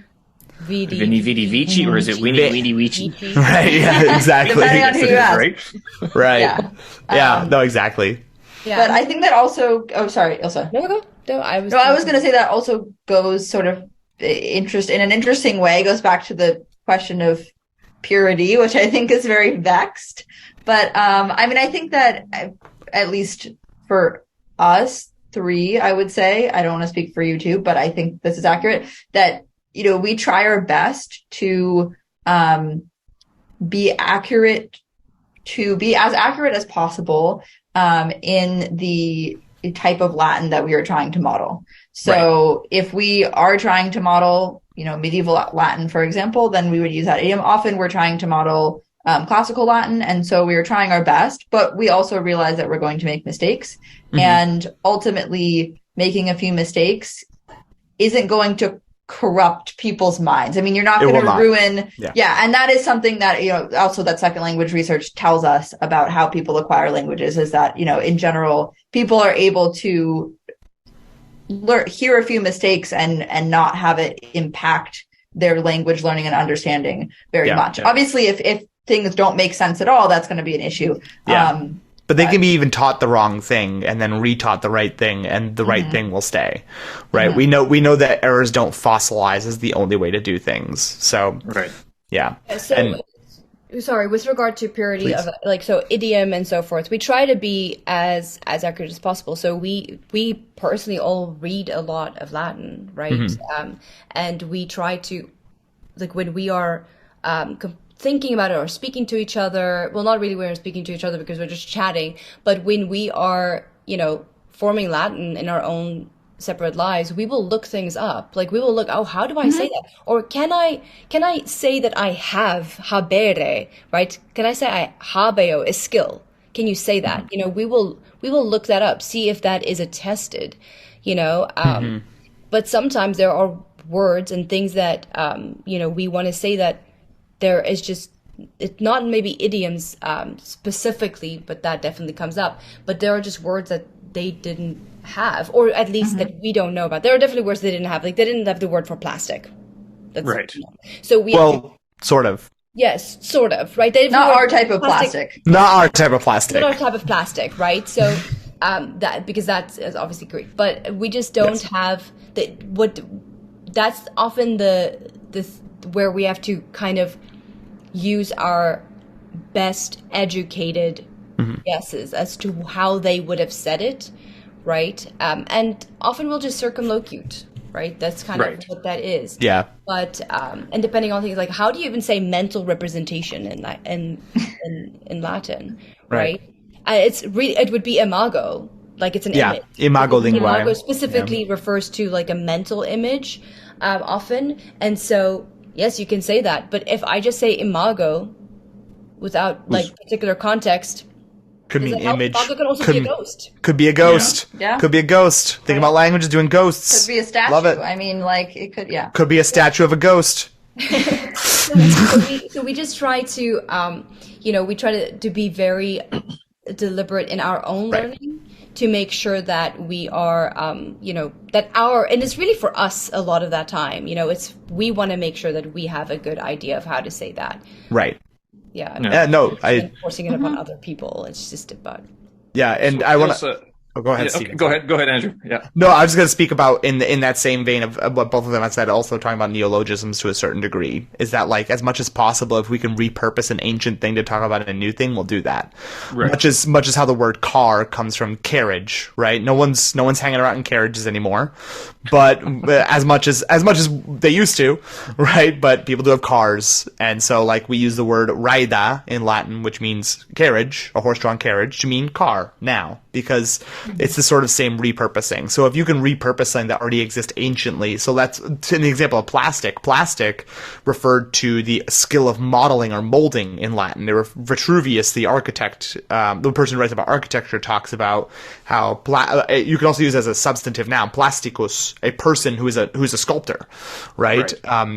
vidi. Vini, vidi, vici, or is it weenie, weenie, vici? Right, yeah, exactly. Depending on who you ask. Right. Yeah, no, exactly. Yeah. But I think that also, sorry, Ilsa. No, I was going to say that also goes sort of in an interesting way, goes back to the question of purity, which I think is very vexed. But I mean, I think that at least for us 3, I would say, I don't want to speak for you 2, but I think this is accurate, that, we try our best to be accurate, to be as accurate as possible in the type of Latin that we are trying to model. So if we are trying to model, medieval Latin, for example, then we would use that idiom. Often we're trying to model classical Latin, and so we are trying our best, but we also realize that we're going to make mistakes. And ultimately, making a few mistakes isn't going to corrupt people's minds. I mean, you're not going to ruin. Yeah. And that is something that, also that second language research tells us about how people acquire languages, is that, in general, people are able to hear a few mistakes and not have it impact their language learning and understanding very much. Obviously, if things don't make sense at all, that's going to be an issue. The but they can be even taught the wrong thing and then retaught the right thing, and the right thing will stay, right? We know that errors don't fossilize as the only way to do things. So, yeah. So, sorry, with regard to purity of so idiom and so forth, we try to be as accurate as possible. So we personally all read a lot of Latin, right? And we try to, like, when we are thinking about it or speaking to each other, well, not really when we're speaking to each other because we're just chatting, but when we are, forming Latin in our own separate lives, we will look things up. Like, we will look, oh, how do I say that? Or can I say that I have habere, right? Can I say I habeo is skill? Can you say that? We will look that up, see if that is attested, but sometimes there are words and things that, we want to say that there is just, it's not maybe idioms specifically, but that definitely comes up. But there are just words that they didn't have, or at least that we don't know about. There are definitely words they didn't have. Like, they didn't have the word for plastic. That's, right. So sort of. Yes, sort of, right? They not our type of plastic. Not our type of plastic. Not our type of plastic, right? So that, because that's is obviously Greek, but we just don't have that's often the where we have to kind of use our best educated guesses as to how they would have said it, right? And often we'll just circumlocute, right? That's kind of what that is. Yeah. But and depending on things like, how do you even say mental representation in Latin, right? It would be imago, like it's an image. Imago linguae. Imago specifically refers to like a mental image, often, and so yes, you can say that. But if I just say imago without like particular context, could mean image. Imago could also be a ghost. Could be a ghost. Yeah. Could be a ghost. Think about languages doing ghosts. Could be a statue. Love it. I mean, like, it could, Could be a statue of a ghost. So we just try to, we try to be very deliberate in our own learning to make sure that we are, and it's really for us a lot of that time, we want to make sure that we have a good idea of how to say that. Right. Yeah. Forcing it upon other people. It's just about. Yeah, and I want to. Oh, go ahead, Stephen. Go ahead, Andrew. Yeah. No, I was going to speak about in that same vein of what both of them had said, also talking about neologisms to a certain degree, is that, like, as much as possible, if we can repurpose an ancient thing to talk about a new thing, we'll do that. Right. Much as how the word car comes from carriage, right? No one's hanging around in carriages anymore, but as much as they used to, right? But people do have cars, and so, like, we use the word raida in Latin, which means carriage, a horse-drawn carriage, to mean car now, because it's the sort of same repurposing. So if you can repurpose something that already exists anciently, so that's in the example of plastic. Plastic referred to the skill of modeling or molding in Latin. Vitruvius, the architect, the person who writes about architecture, talks about how you can also use as a substantive noun, plasticus, a person who is a sculptor, right?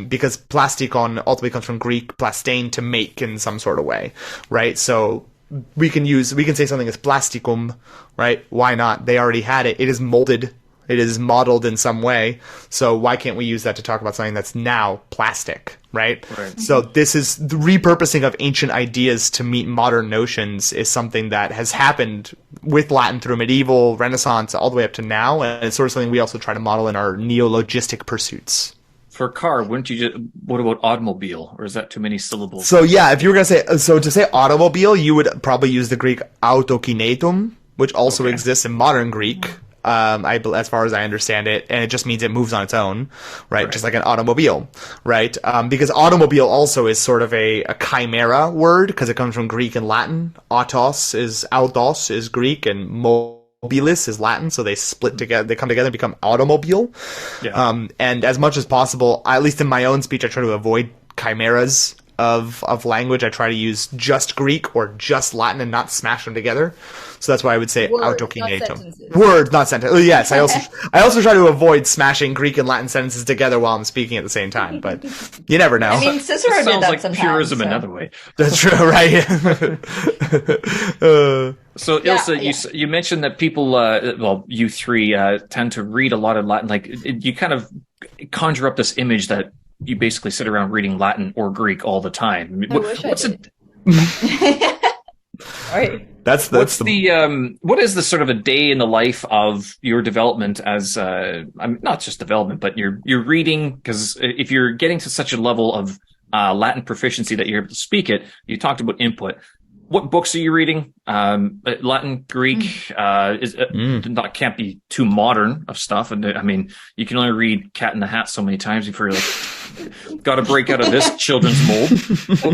Because plastikon ultimately comes from Greek plastein, to make in some sort of way, right? So we can say something as plasticum, right? Why not? They already had it. It is molded. It is modeled in some way. So why can't we use that to talk about something that's now plastic, right? So this is the repurposing of ancient ideas to meet modern notions is something that has happened with Latin through medieval, Renaissance, all the way up to now. And it's sort of something we also try to model in our neologistic pursuits. For car, what about automobile, or is that too many syllables? So yeah, if you were going to say automobile, you would probably use the Greek autokinetum, which also exists in modern Greek, as far as I understand it, and it just means it moves on its own, right? Just like an automobile, right? Because automobile also is sort of a chimera word, because it comes from Greek and Latin. Autos is Greek, and mobilis is Latin, so they split together, they come together and become automobile. And as much as possible, at least in my own speech, I try to avoid chimeras of language. I try to use just Greek or just Latin and not smash them together. So that's why I would say autokinetum. Words, not sentences. Yes, I also try to avoid smashing Greek and Latin sentences together while I'm speaking at the same time, but you never know. I mean, Cicero did that like sometimes. Purism another way. That's true, right? So Ilse, you mentioned that people, you three, tend to read a lot of Latin. Like, you kind of conjure up this image that you basically sit around reading Latin or Greek all the time. I wish I did. Right. What's the what is the sort of a day in the life of your development as not just development, but your reading? Because if you're getting to such a level of Latin proficiency that you're able to speak it, you talked about input. What books are you reading? Latin, Greek, can't be too modern of stuff. And I mean, you can only read Cat in the Hat so many times before you're like, got to break out of this children's mold.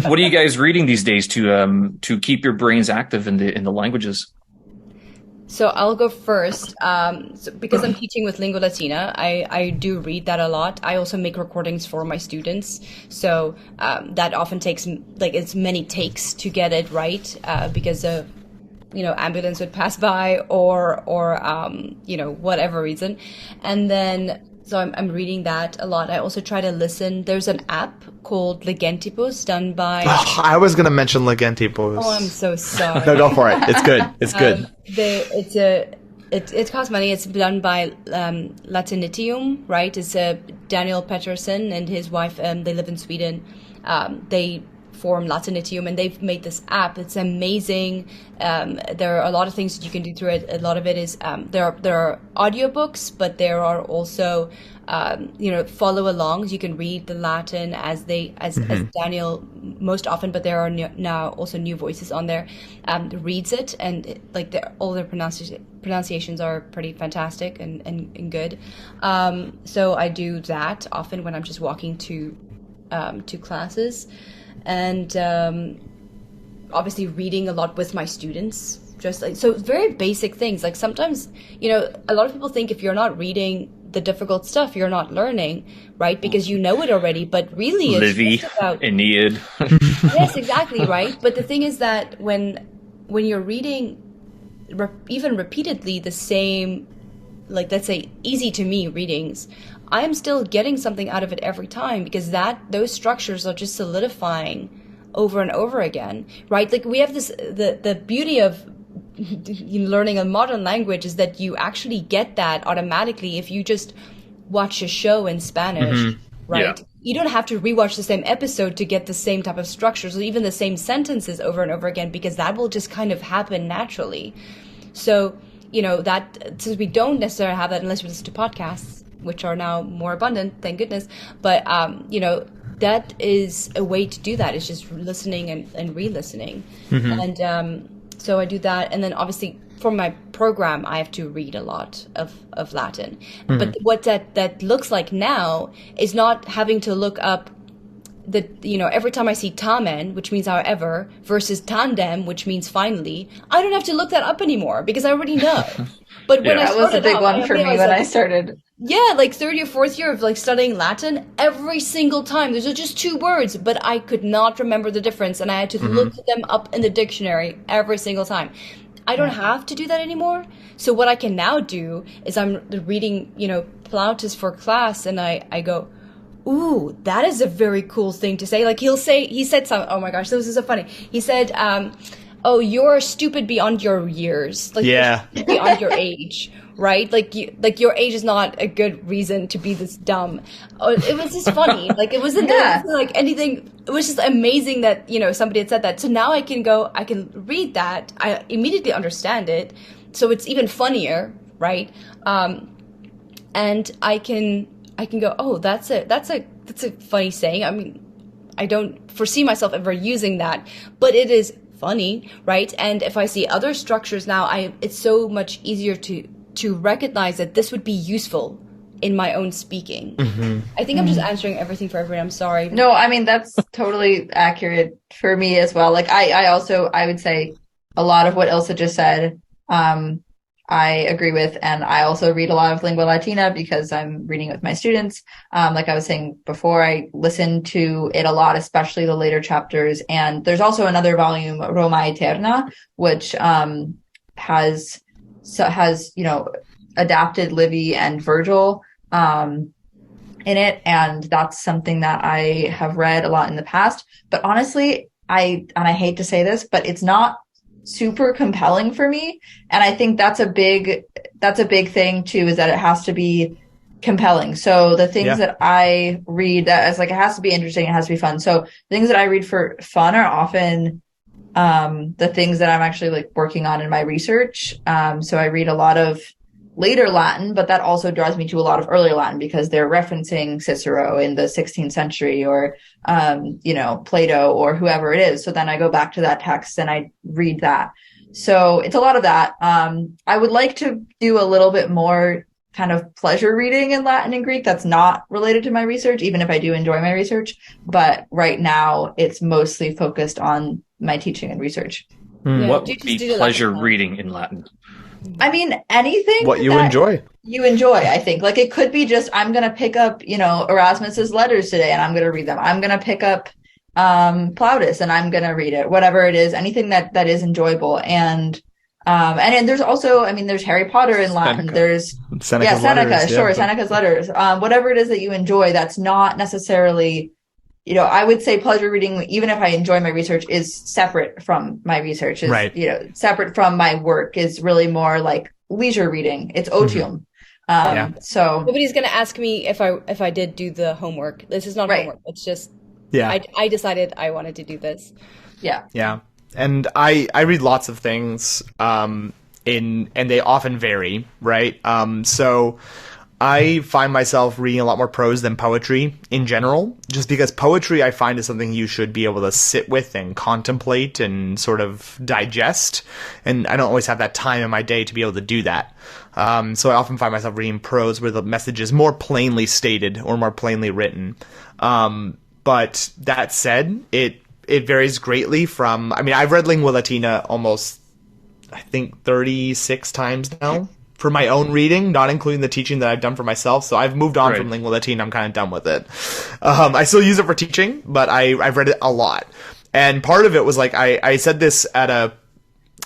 What are you guys reading these days to keep your brains active in the languages? So I'll go first. Because I'm teaching with Lingua Latina, I do read that a lot. I also make recordings for my students. So that often takes it's many takes to get it right because of, ambulance would pass by or whatever reason. And then, so I'm reading that a lot. I also try to listen. There's an app called Legentibus done by... Oh, I was going to mention Legentibus. Oh, I'm so sorry. No, go for it. It's good. It's good. It costs money. It's done by Latinitium, right? It's Daniel Pettersson and his wife. They live in Sweden. They form Latinitium, and they've made this app. It's amazing. There are a lot of things that you can do through it. A lot of it is there are audiobooks, but there are also follow alongs. You can read the Latin as Daniel most often, but there are now also new voices on there. Reads it, and all their pronunciations are pretty fantastic and good. So I do that often when I'm just walking to classes. And obviously reading a lot with my students, so very basic things. Like sometimes, a lot of people think if you're not reading the difficult stuff, you're not learning, right? Because you know it already, but really it's Livy, just about... Aeneid. Yes, exactly, right? But the thing is that when you're reading even repeatedly the same, let's say easy to me readings, I am still getting something out of it every time, because those structures are just solidifying over and over again, right? Like we have this, the beauty of learning a modern language is that you actually get that automatically if you just watch a show in Spanish, right? Yeah. You don't have to rewatch the same episode to get the same type of structures or even the same sentences over and over again, because that will just kind of happen naturally. So, since we don't necessarily have that unless we listen to podcasts, which are now more abundant, thank goodness. But, that is a way to do that. It's just listening and re-listening. And so I do that. And then obviously for my program, I have to read a lot of Latin. But what that looks like now is not having to look up every time I see tamen, which means however, versus tandem, which means finally, I don't have to look that up anymore because I already know. But when that was a big one for me when I started. Yeah, third or fourth year of studying Latin, every single time there's just two words, but I could not remember the difference, and I had to look them up in the dictionary every single time. I don't have to do that anymore. So what I can now do is I'm reading, Plautus for class, and I go, ooh, that is a very cool thing to say. He said something, oh my gosh, this is so funny. He said, oh, you're stupid beyond your years. Beyond your age, right? Your age is not a good reason to be this dumb. It was just funny. It wasn't anything. It was just amazing that, somebody had said that. So now I can read that. I immediately understand it. So it's even funnier, right? And I can go, oh, that's a funny saying. I mean, I don't foresee myself ever using that, but it is funny, right? And if I see other structures now, it's so much easier to recognize that this would be useful in my own speaking. I think I'm just answering everything for everyone. I'm sorry. No, I mean, that's totally accurate for me as well. I would say a lot of what Ilse just said, I agree with, and I also read a lot of Lingua Latina because I'm reading with my students. Like I was saying before, I listen to it a lot, especially the later chapters. And there's also another volume, Roma Eterna, which has adapted Livy and Virgil in it, and that's something that I have read a lot in the past. But honestly, I hate to say this, but it's not super compelling for me, and I think that's a big thing too, is that it has to be compelling. So the things that I read, that is it has to be interesting, it has to be fun. So things that I read for fun are often the things that I'm actually like working on in my research. So I read a lot of later Latin, but that also draws me to a lot of earlier Latin because they're referencing Cicero in the 16th century or, Plato or whoever it is. So then I go back to that text and I read that. So it's a lot of that. I would like to do a little bit more kind of pleasure reading in Latin and Greek that's not related to my research, even if I do enjoy my research. But right now it's mostly focused on my teaching and research. What would be pleasure reading in Latin? I mean, anything what you enjoy. You enjoy, I think. Like it could be just, I'm going to pick up, Erasmus's letters today and I'm going to read them. I'm going to pick up Plautus and I'm going to read it, whatever it is, anything that is enjoyable. And there's also, there's Harry Potter in Latin. Seneca. There's Seneca's Seneca, letters, sure, yeah. Seneca's letters. Whatever it is that you enjoy, that's not necessarily, I would say pleasure reading, even if I enjoy my research, is separate from my research. Is, right. Separate from my work is really more like leisure reading. It's otium. So nobody's gonna ask me if I did do the homework. This is not homework. It's just I decided I wanted to do this. Yeah. And I read lots of things and they often vary, right? So I find myself reading a lot more prose than poetry in general, just because poetry I find is something you should be able to sit with and contemplate and sort of digest. And I don't always have that time in my day to be able to do that. So I often find myself reading prose where the message is more plainly stated or more plainly written. But that said, it varies greatly from, I've read Lingua Latina almost, I think, 36 times now. For my own reading, not including the teaching that I've done for myself. So I've moved on from Lingua Latina. I'm kind of done with it. I still use it for teaching, but I've read it a lot. And part of it was like, I said this at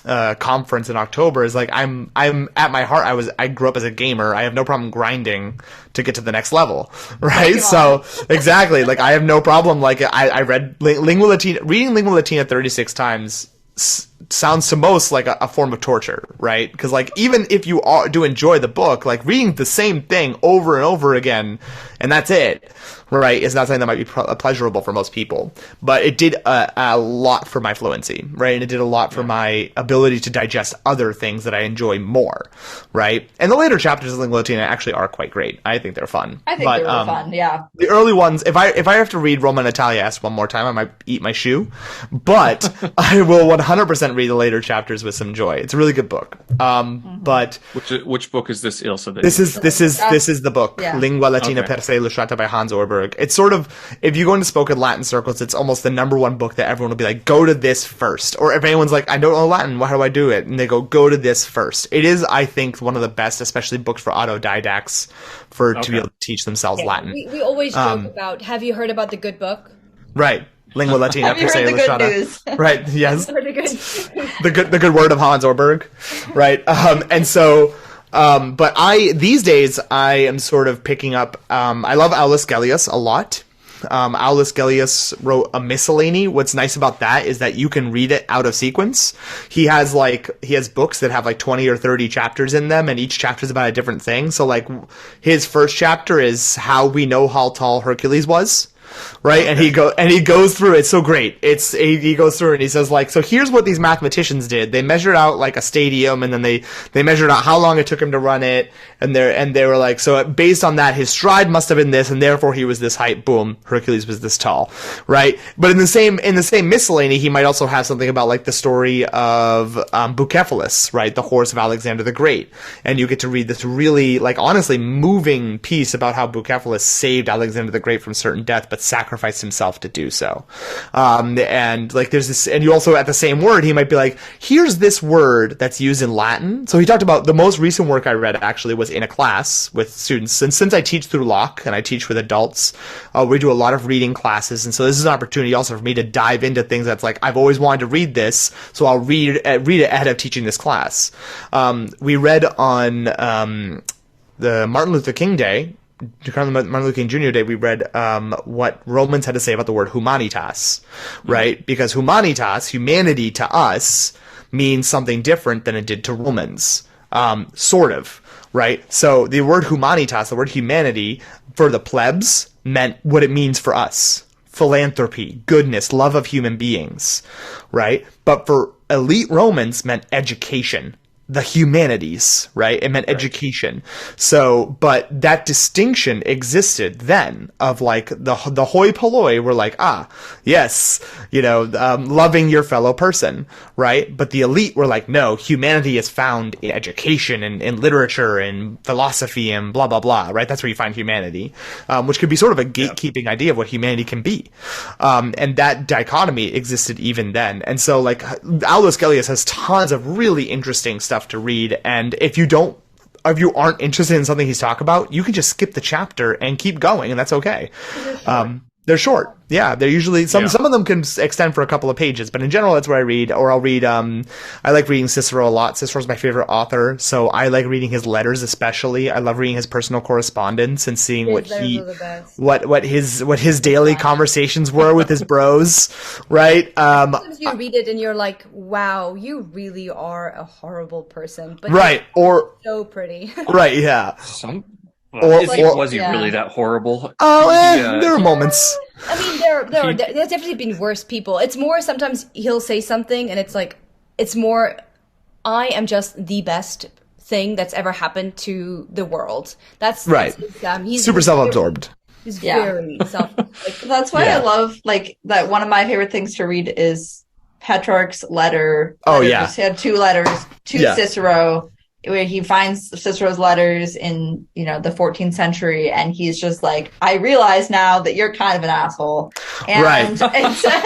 a conference in October, is like, I'm at my heart, I grew up as a gamer. I have no problem grinding to get to the next level. Right. So exactly. Like I have no problem. Like I read Lingua Latina, reading Lingua Latina 36 times sounds to most like a form of torture, right? Because like even if you do enjoy the book, like reading the same thing over and over again and that's it, right, is not something that might be pleasurable for most people. But it did a lot for my fluency, right? And it did a lot for my ability to digest other things that I enjoy more, right? And the later chapters of Lingua Latina actually are quite great. I think they're fun. I think they're really fun, yeah. The early ones, if I have to read Roma Natalia S one more time, I might eat my shoe. But I will 100% read the later chapters with some joy. It's a really good book. But which book is this, Ilse? This is the book, Lingua Latina per se illustrata by Hans Orberg. It's sort of, if you go into spoken Latin circles, it's almost the number one book that everyone will be like, go to this first. Or if anyone's like, I don't know Latin, how do I do it? And they go to this first. It is, I think, one of the best, especially books for autodidacts to be able to teach themselves Latin. We always joke about, have you heard about the good book? Right. Lingua Latina per se illustrata. Right, yes. the good word of Hans Orberg. Right. And so but these days I am sort of picking up I love Aulus Gellius a lot. Aulus Gellius wrote a miscellany. What's nice about that is that you can read it out of sequence. He has books that have like 20 or 30 chapters in them, and each chapter is about a different thing. So like his first chapter is how we know how tall Hercules was. Right, and he goes through. It's so great. He goes through and he says like, so here's what these mathematicians did. They measured out like a stadium, and then they measured out how long it took him to run it, and they were like, so based on that, his stride must have been this, and therefore he was this height. Boom, Hercules was this tall, right? But in the same miscellany, he might also have something about like the story of Bucephalus, right, the horse of Alexander the Great, and you get to read this really like honestly moving piece about how Bucephalus saved Alexander the Great from certain death, but sacrificed himself to do so. And like there's this, and you also at the same word, he might be like, here's this word that's used in Latin. So he talked about the most recent work I read actually was in a class with students. And since I teach through Locke and I teach with adults, we do a lot of reading classes. And so this is an opportunity also for me to dive into things that's like, I've always wanted to read this, so I'll read it ahead of teaching this class. We read on the Martin Luther King Day, Martin Luther King Jr. Day, we read what Romans had to say about the word humanitas, right? Because humanitas, humanity to us, means something different than it did to Romans, sort of, right? So the word humanitas, the word humanity, for the plebs, meant what it means for us. philanthropy, goodness, love of human beings, right? But for elite Romans meant education, the humanities, right? It meant education. So, but that distinction existed then of like the hoi polloi were like, yes, loving your fellow person, right? But the elite were like, no, humanity is found in education and in literature and philosophy and blah, blah, blah, right? That's where you find humanity, which could be sort of a gatekeeping idea of what humanity can be. And that dichotomy existed even then. And so like Aulus Gellius has tons of really interesting stuff to read, and if you aren't interested in something he's talking about, you can just skip the chapter and keep going, and that's okay. They're short. Yeah, they're usually some of them can extend for a couple of pages, but in general, that's what I read. Or I'll read. I like reading Cicero a lot. Cicero's my favorite author, so I like reading his letters especially. I love reading his personal correspondence and seeing what his daily conversations were with his bros. Right. Sometimes you read it and you're like, "Wow, you really are a horrible person." But right. Or so pretty. Right. Yeah. Was he really that horrible? There are moments. I mean, there's definitely been worse people. It's more sometimes he'll say something and it's more, I am just the best thing that's ever happened to the world. That's right. He's super self-absorbed. He's very That's why I love that. One of my favorite things to read is Petrarch's letter. He had 2 letters to Cicero, where he finds Cicero's letters in, the 14th century, and he's just like, I realize now that you're kind of an asshole. And right.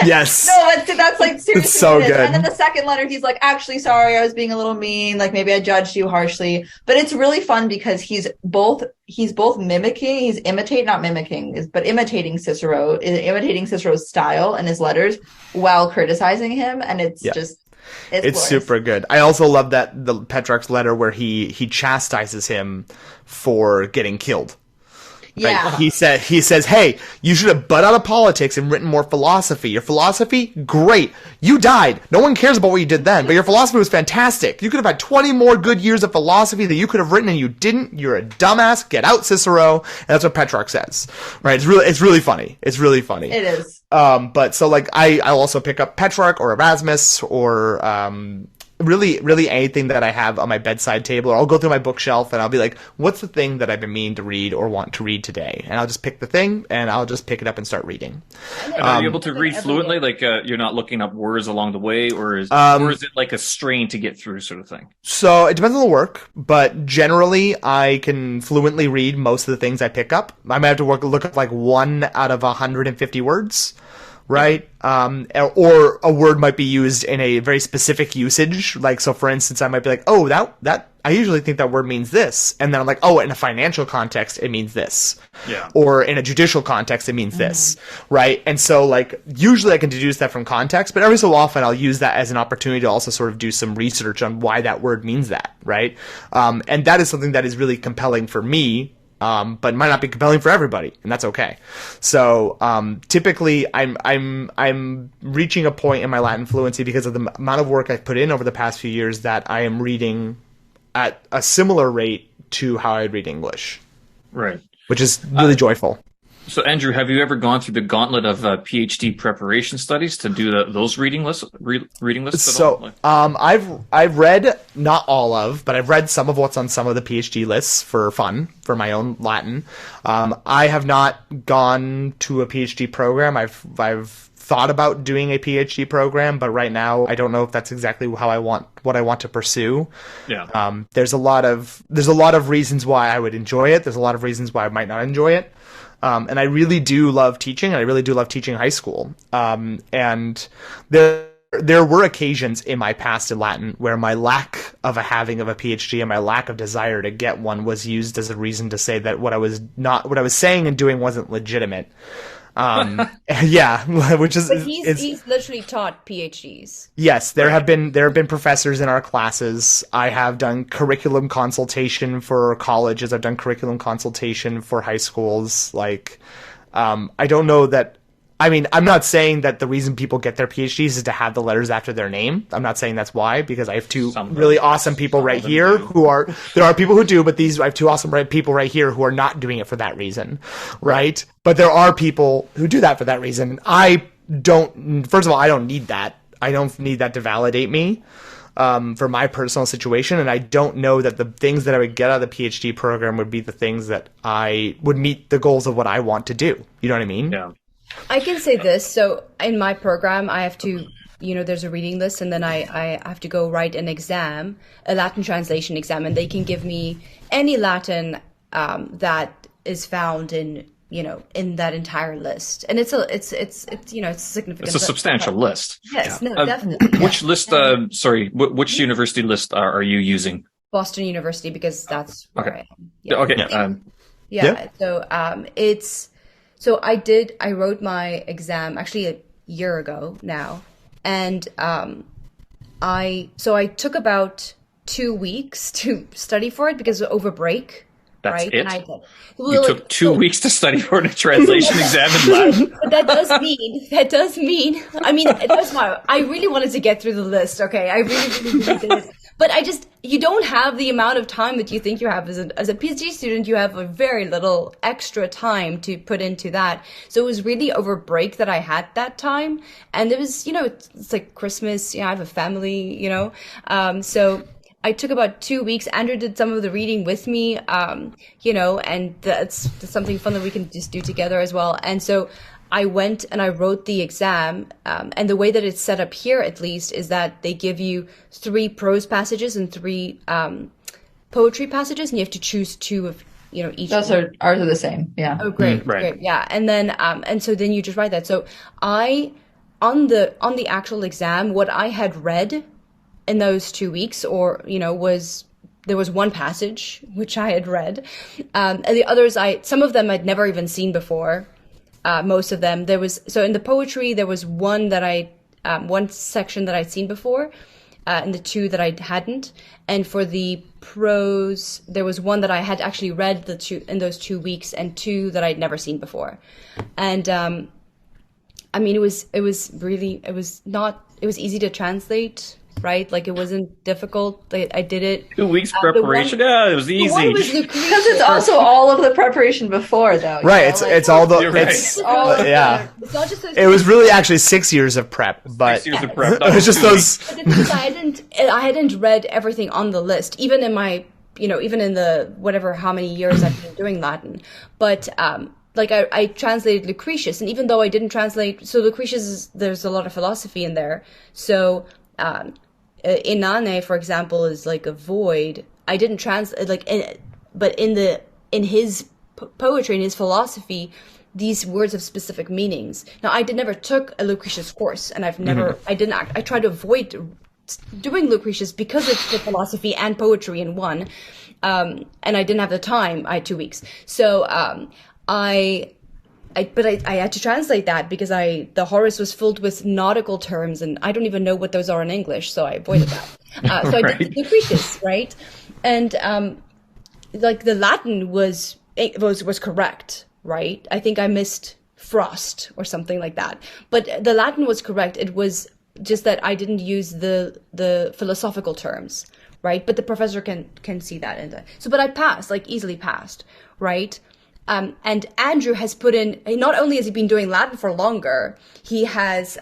Yes. No, that's like seriously. It's so good. And then the second letter, he's like, actually, sorry, I was being a little mean. Like maybe I judged you harshly. But it's really fun because he's both mimicking, he's imitating Cicero, imitating Cicero's style and his letters while criticizing him. And it's it's super good. I also love that the Petrarch's letter where he chastises him for getting killed. Yeah. Right? He says, hey, you should have butt out of politics and written more philosophy. Your philosophy, great. You died. No one cares about what you did then, but your philosophy was fantastic. You could have had 20 more good years of philosophy that you could have written and you didn't. You're a dumbass. Get out, Cicero. And that's what Petrarch says. Right? It's really funny. It's really funny. It is. But so like I'll also pick up Petrarch or Erasmus or really anything that I have on my bedside table, or I'll go through my bookshelf and I'll be like, what's the thing that I've been meaning to read or want to read today? And I'll just pick the thing and I'll just pick it up and start reading. And are you able to read fluently? Like you're not looking up words along the way, or is it like a strain to get through sort of thing? So it depends on the work, but generally I can fluently read most of the things I pick up. I might have to look up like 1 out of 150 words. Right? Or a word might be used in a very specific usage. Like, so for instance, I might be like, oh, that, I usually think that word means this. And then I'm like, oh, in a financial context, it means this. Yeah. Or in a judicial context, it means this. Right? And so like, usually I can deduce that from context, but every so often I'll use that as an opportunity to also sort of do some research on why that word means that. Right? And that is something that is really compelling for me. But might not be compelling for everybody, and that's okay. So typically, I'm reaching a point in my Latin fluency because of the amount of work I've put in over the past few years that I am reading at a similar rate to how I read English. Right. Which is really joyful. So, Andrew, have you ever gone through the gauntlet of PhD preparation studies to do those reading lists? So, I've read not all of, but I've read some of what's on some of the PhD lists for fun, for my own Latin. I have not gone to a PhD program. I've thought about doing a PhD program, but right now I don't know if that's exactly what I want to pursue. Yeah. There's a lot of reasons why I would enjoy it. There's a lot of reasons why I might not enjoy it. And I really do love teaching, and I really do love teaching high school. And there were occasions in my past in Latin where my lack of having a PhD and my lack of desire to get one was used as a reason to say that what I was saying and doing wasn't legitimate. Yeah, which is. But he's literally taught PhDs. Yes, there have been professors in our classes. I have done curriculum consultation for colleges. I've done curriculum consultation for high schools. Like, I don't know that I mean, I'm not saying that the reason people get their PhDs is to have the letters after their name. I'm not saying that's why, because I have two really awesome people right here there are people who do, but I have two awesome people right here who are not doing it for that reason, right? But there are people who do that for that reason. First of all, I don't need that. I don't need that to validate me. For my personal situation, and I don't know that the things that I would get out of the PhD program would be the things that I would meet the goals of what I want to do. You know what I mean? Yeah. I can say this. So in my program, I have to, there's a reading list, and then I have to go write an exam, a Latin translation exam, and they can give me any Latin that is found in that entire list, and it's significant. It's a substantial list. Yes, no, definitely. Which list? Which university list are you using? Boston University, because that's where I am. Yeah. Okay. So I wrote my exam actually a year ago now, and I took about 2 weeks to study for it because over break. That's right? it? And you took 2 weeks to study for a translation exam in Latin? But that does mean, I really wanted to get through the list, okay? I really did. But you don't have the amount of time that you think you have. As a PhD student, you have a very little extra time to put into that. So it was really over break that I had that time. And it was, it's like Christmas, I have a family, so I took about 2 weeks. Andrew did some of the reading with me, and that's something fun that we can just do together as well. And so I went and I wrote the exam, and the way that it's set up here, at least, is that they give you 3 prose passages and 3 poetry passages, and you have to choose 2 of each. Ours are the same. Yeah. Oh, great, great, yeah. And then and so then you just write that. So on the actual exam, what I had read in those 2 weeks, or there was one passage which I had read, and the others some of them I'd never even seen before. Most of them so in the poetry there was one that one section that I'd seen before, and the 2 that I hadn't. And for the prose, there was one that I had actually read in those 2 weeks, and 2 that I'd never seen before. And it was easy to translate. Right, like it wasn't difficult. I did it. 2 weeks preparation. It was easy. Because it's also all of the preparation before, though. Right. It's all the. Right. It's not just. It was really actually 6 years of prep, but 6 years of prep. It was just those. But the thing is, I hadn't read everything on the list, even in my, even in the whatever how many years I've been doing Latin, but. I translated Lucretius, and even though I didn't translate, so Lucretius there's a lot of philosophy in there. So. Inane, for example, is like a void. I didn't translate but in his poetry, in his philosophy, these words have specific meanings. Now, I never took a Lucretius course, and I tried to avoid doing Lucretius because it's the philosophy and poetry in one, and I didn't have the time. I had 2 weeks, so I had to translate that because the Horace was filled with nautical terms, and I don't even know what those are in English, so I avoided that. So I did Lucretius, right? And the Latin was correct, right? I think I missed frost or something like that, but the Latin was correct. It was just that I didn't use the philosophical terms, right? But the professor can see that but I passed, easily passed, right? And Andrew has put in, not only has he been doing Latin for longer, he's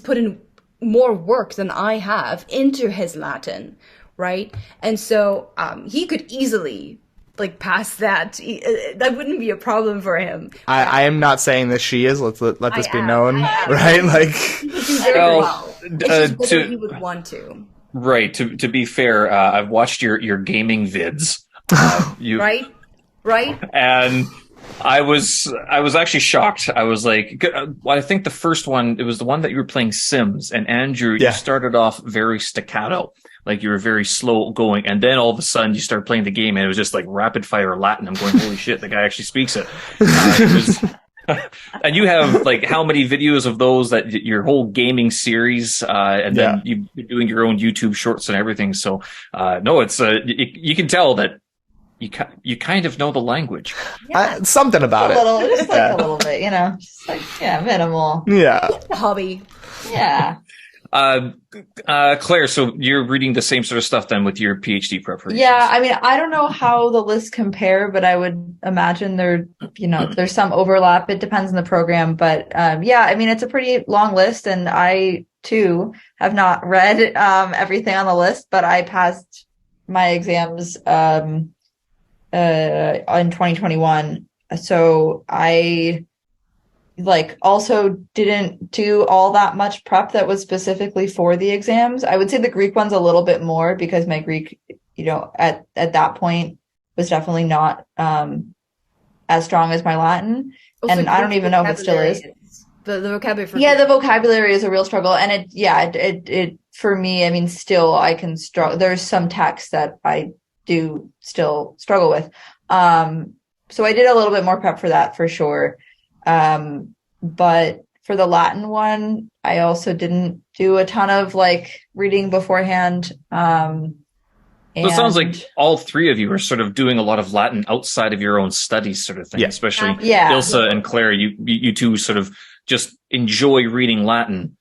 put in more work than I have into his Latin, right? And so he could easily pass that. That wouldn't be a problem for him. I am not saying that she is. Let this be known, right? He would do very well. It's just whether he would want to. Right. To be fair, I've watched your gaming vids. Right. And I was actually shocked. I was like, I think the first one, it was the one that you were playing Sims, and Andrew, you started off very staccato, you were very slow going, and then all of a sudden you started playing the game, and it was just rapid fire Latin. I'm going, holy shit, the guy actually speaks it. And you have how many videos of those, that your whole gaming series, and then you're doing your own YouTube shorts and everything. So no, it's you can tell that you kind of know the language. Yeah. Something about a little, just like Yeah. a little bit, just like, minimal. Yeah. Hobby. Yeah. Claire, so you're reading the same sort of stuff then with your PhD preparations? Yeah, I mean, I don't know how the lists compare, but I would imagine there's some overlap. It depends on the program, but yeah, I mean, it's a pretty long list, and I too have not read everything on the list, but I passed my exams in 2021, so I also didn't do all that much prep that was specifically for the exams. I would say the Greek one's a little bit more because my Greek, at that point was definitely not as strong as my Latin. Also, And I don't even know if it still is. The vocabulary for the vocabulary is a real struggle. And it for me, I mean, still I can struggle. There's some texts that I do still struggle with. So I did a little bit more prep for that for sure. But for the Latin one, I also didn't do a ton of reading beforehand. So it sounds like all three of you are sort of doing a lot of Latin outside of your own studies sort of thing, especially Ilsa and Claire, you two sort of just enjoy reading Latin.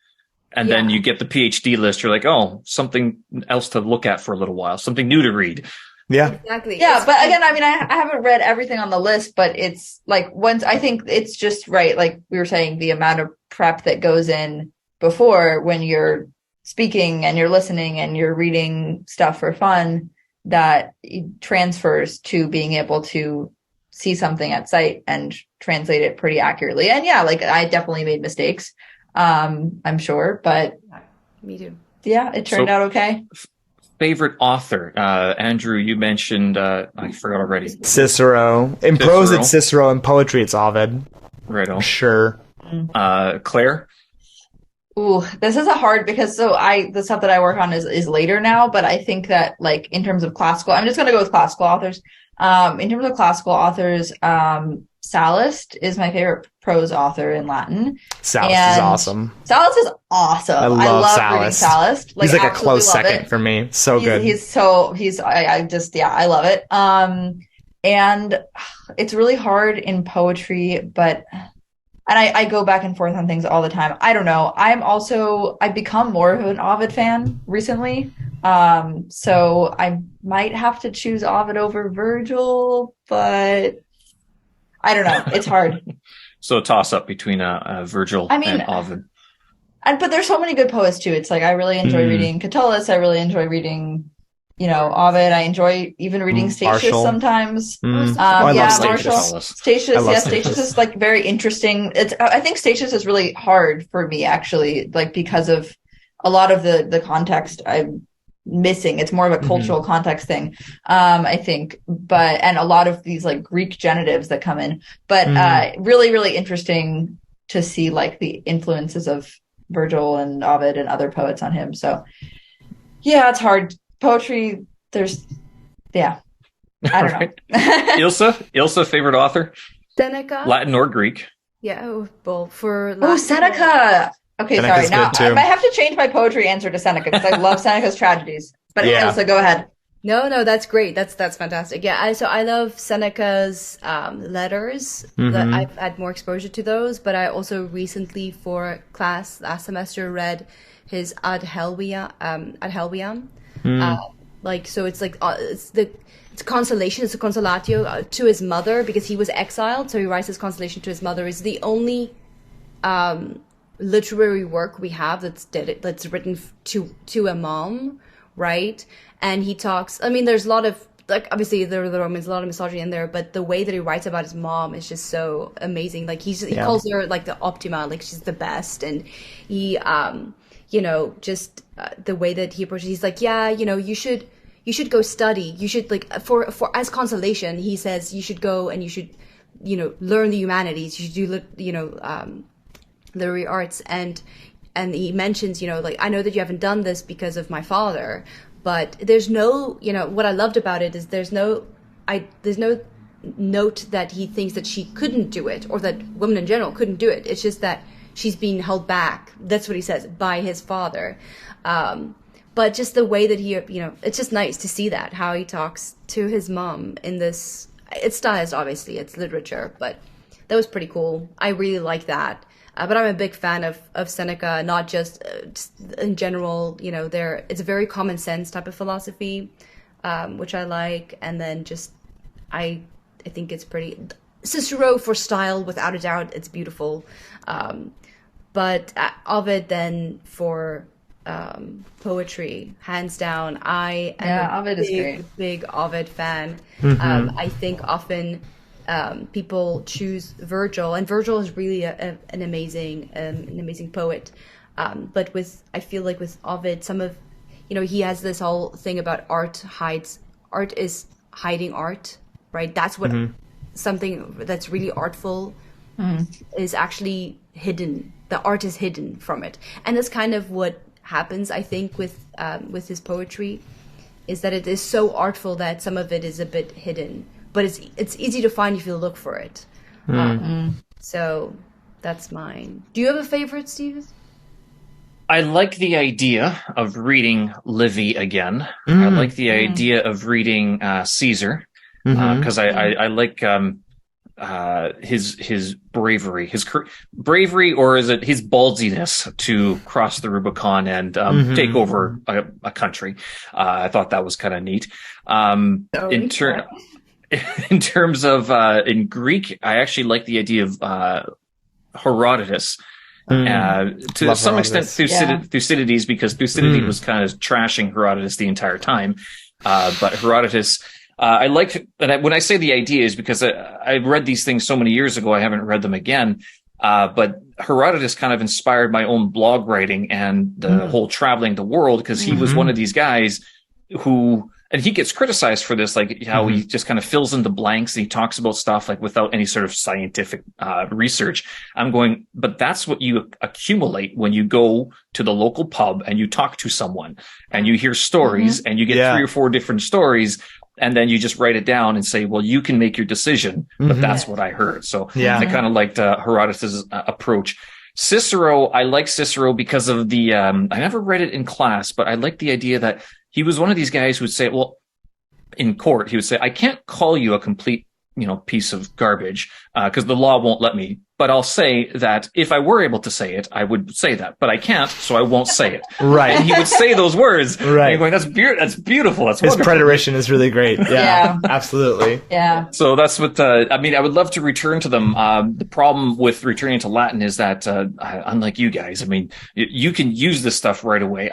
And then you get the PhD list. You're like, oh, something else to look at for a little while, something new to read. Yeah. Exactly. Yeah, but again, I mean, I haven't read everything on the list, but it's once I think it's just right, like we were saying, the amount of prep that goes in before when you're speaking and you're listening and you're reading stuff for fun, that transfers to being able to see something at sight and translate it pretty accurately. And yeah, I definitely made mistakes, I'm sure, but me too. Yeah, it turned out okay. Favorite author? Andrew, you mentioned, I forgot already. Cicero. In prose, it's Cicero. In poetry, it's Ovid. Right on. Sure. Claire? Ooh, this is a hard because the stuff that I work on is later now, but I think that in terms of classical, I'm just going to go with classical authors. In terms of classical authors, Sallust is my favorite prose author in Latin. Sallust is awesome. Sallust is awesome. I love reading Sallust. He's a close second for me. So good. I love it. And it's really hard in poetry, but I go back and forth on things all the time. I don't know. I've become more of an Ovid fan recently. So I might have to choose Ovid over Virgil, but I don't know. It's hard. So a toss up between Virgil and Ovid. But there's so many good poets too. It's I really enjoy reading Catullus. I really enjoy reading, Ovid. I enjoy even reading Statius sometimes. Martial. Statius. Yeah, Statius is very interesting. I think Statius is really hard for me actually, because of a lot of the context I'm missing. It's more of a cultural context thing, I think, and a lot of these Greek genitives that come in, but really, really interesting to see the influences of Virgil and Ovid and other poets on him. So yeah, it's hard. Poetry, I don't know. Ilsa, favorite author? Seneca. Latin or Greek? Yeah, for Latin. Oh, Seneca. Okay, Seneca's sorry. Now good too. I have to change my poetry answer to Seneca because I love Seneca's tragedies. But Ilsa, go ahead. No, that's great. That's fantastic. Yeah, I love Seneca's letters. That I've had more exposure to those, but I also recently for class last semester read his Ad Helviam. So it's consolation. It's a consolatio to his mother because he was exiled. So he writes his consolation to his mother. It's the only literary work we have that's written to a mom, right? And he talks. I mean, there's a lot of obviously there are the Romans, a lot of misogyny in there, but the way that he writes about his mom is just so amazing. He calls her the Optima, she's the best, and he just the way that he approaches. He's you should go study. You should for as consolation. He says you should go and you should learn the humanities. You should do literary arts, and he mentions I know that you haven't done this because of my father, but there's no what I loved about it is there's no note that he thinks that she couldn't do it or that women in general couldn't do it. It's just that she's being held back. That's what he says, by his father, but just the way that he, it's just nice to see that, how he talks to his mom in this. It's stylized, obviously, it's literature, but that was pretty cool. I really like that. But I'm a big fan of Seneca, not just in general. It's a very common sense type of philosophy, which I like. And then just, I think it's pretty. Cicero for style, without a doubt, it's beautiful. But Ovid then for poetry, hands down. I am a big Ovid fan. I think often people choose Virgil, and Virgil is really an amazing poet. But I feel like with Ovid, he has this whole thing about art is hiding art, right? That's what something that's really artful is actually hidden. The art is hidden from it, and that's kind of what happens, I think, with his poetry, is that it is so artful that some of it is a bit hidden, but it's easy to find if you look for it. So that's mine. Do you have a favorite, Steve? I like the idea of reading Livy again. I like the idea of reading Caesar, because I like his bravery, bravery, or is it his ballsiness to cross the Rubicon and take over a country. I thought that was kind of neat. In terms of in Greek, I actually like the idea of Herodotus. To some extent Thucydides, because Thucydides was kind of trashing Herodotus the entire time. But Herodotus, I liked, and when I say the idea is because I read these things so many years ago, I haven't read them again. But Herodotus kind of inspired my own blog writing and the whole traveling the world, because he was one of these guys who, and he gets criticized for this, like how he just kind of fills in the blanks and he talks about stuff like without any sort of scientific research. I'm going, but that's what you accumulate when you go to the local pub and you talk to someone and you hear stories and you get 3 or 4 different stories. And then you just write it down and say, well, you can make your decision, but that's what I heard. So I kind of liked Herodotus' approach. Cicero, I like Cicero because of the, I never read it in class, but I like the idea that he was one of these guys who would say, well, in court, he would say, I can't call you a complete, piece of garbage, because the law won't let me. But I'll say that if I were able to say it, I would say that. But I can't, so I won't say it. Right. And he would say those words. Right. And you're going, that's beautiful. That's his wonderful. preterition is really great. Yeah. Absolutely. Yeah. So that's what, I would love to return to them. The problem with returning to Latin is that, unlike you guys, you can use this stuff right away.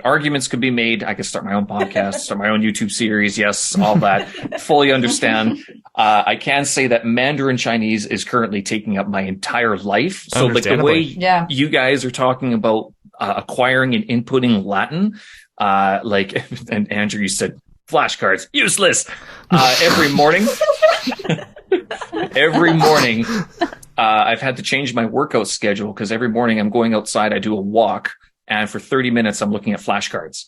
Arguments could be made. I could start my own podcast, start my own YouTube series. Yes, all that. Fully understand. I can say that Mandarin Chinese is currently taking up my entire life. So like the way you guys are talking about acquiring and inputting Latin, and Andrew, you said flashcards, useless. Every morning, I've had to change my workout schedule because every morning I'm going outside, I do a walk, and for 30 minutes I'm looking at flashcards.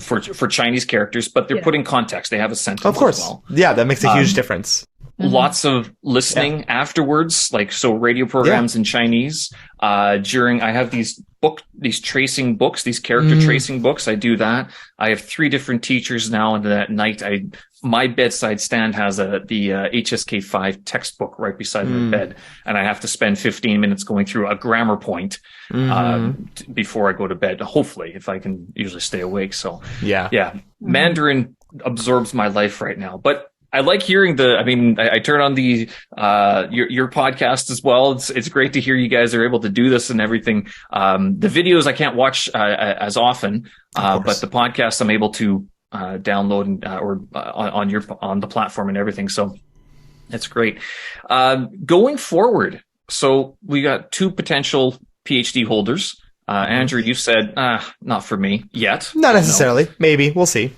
For Chinese characters, but they're put in context. They have a sentence. Of course. As well. Yeah, that makes a huge difference. Lots of listening afterwards, radio programs in Chinese. I have these tracing books, these character tracing books. I do that. I have 3 different teachers now, and at night my bedside stand has the HSK5 textbook right beside my bed, and I have to spend 15 minutes going through a grammar point before I go to bed. Hopefully, if I can usually stay awake. So Mandarin absorbs my life right now, but I like hearing I turn on your podcast as well. It's great to hear you guys are able to do this and everything. The videos I can't watch as often, but the podcast I'm able to download on the platform and everything. So that's great. Going forward, so we got 2 potential PhD holders. Andrew, you said not for me yet. Not necessarily. No. Maybe we'll see.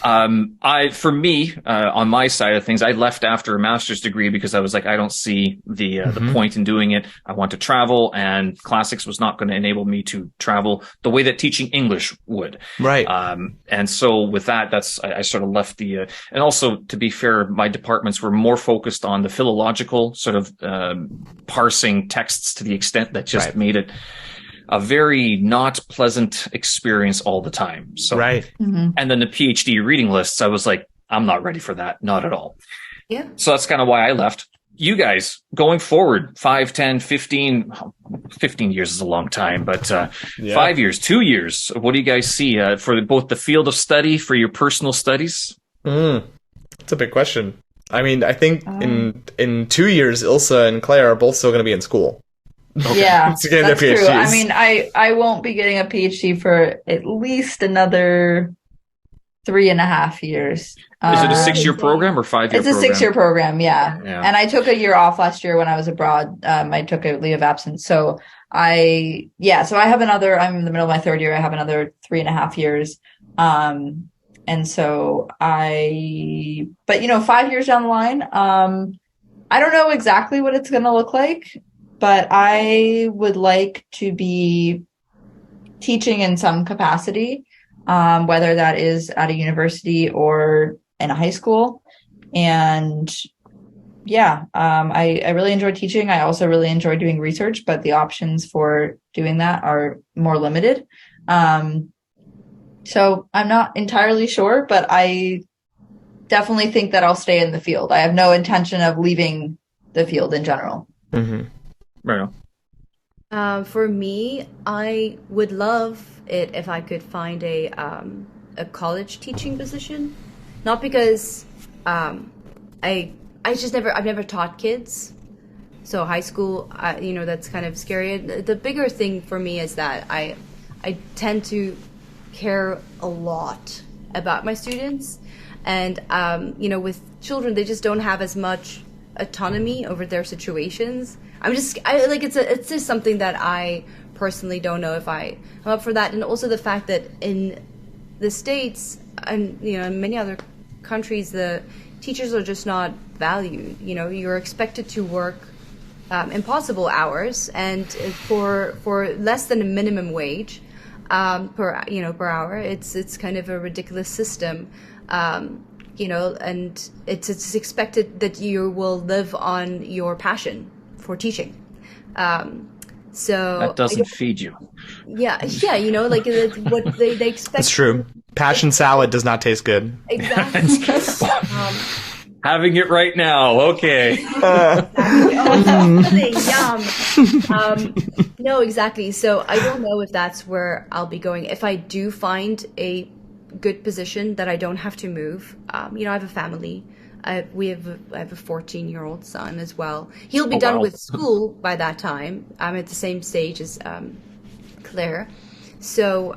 On my side of things, I left after a master's degree because I was like, I don't see the point in doing it. I want to travel, and classics was not going to enable me to travel the way that teaching English would. Right. And so with that, I sort of left and also, to be fair, my departments were more focused on the philological sort of parsing texts to the extent that just made it a very not pleasant experience all the time. So, Right. And then the PhD reading lists, I was like, I'm not ready for that. Not at all. Yeah. So that's kind of why I left. You guys, going forward, 5, 10, 15, 15 years is a long time, but 5 years, 2 years, what do you guys see for both the field of study, for your personal studies? That's a big question. I mean, I think in 2 years, Ilsa and Claire are both still going to be in school. Okay. Yeah, To get that's their true. I PhDs. mean, I won't be getting a PhD for at least another 3.5 years. Is it a 6-year program or 5-year program? It's a 6-year program, yeah. Yeah. And I took a year off last year when I was abroad. I took a leave of absence. So I have another, I'm in the middle of my 3rd year. I have another 3.5 years. And so but 5 years down the line, I don't know exactly what it's going to look like, but I would like to be teaching in some capacity, whether that is at a university or in a high school. And I really enjoy teaching. I also really enjoy doing research, but the options for doing that are more limited. So I'm not entirely sure, but I definitely think that I'll stay in the field. I have no intention of leaving the field in general. Mm-hmm. Right on. For me, I would love it if I could find a college teaching position. Not because I've never taught kids. So high school, that's kind of scary. The bigger thing for me is that I tend to care a lot about my students, and with children, they just don't have as much autonomy over their situations. It's just something that I personally don't know if I'm up for that. And also the fact that in the States and in many other countries, the teachers are just not valued. You're expected to work impossible hours and for less than a minimum wage per hour. It's kind of a ridiculous system. And it's expected that you will live on your passion for teaching. So that doesn't feed you. Yeah, what they expect. That's true. Passion salad does not taste good. Exactly. Having it right now. Okay. Yum. No, exactly. So I don't know if that's where I'll be going. If I do find a good position that I don't have to move, I have a family. I have a 14-year-old son as well. He'll be done with school by that time. I'm at the same stage as Claire. So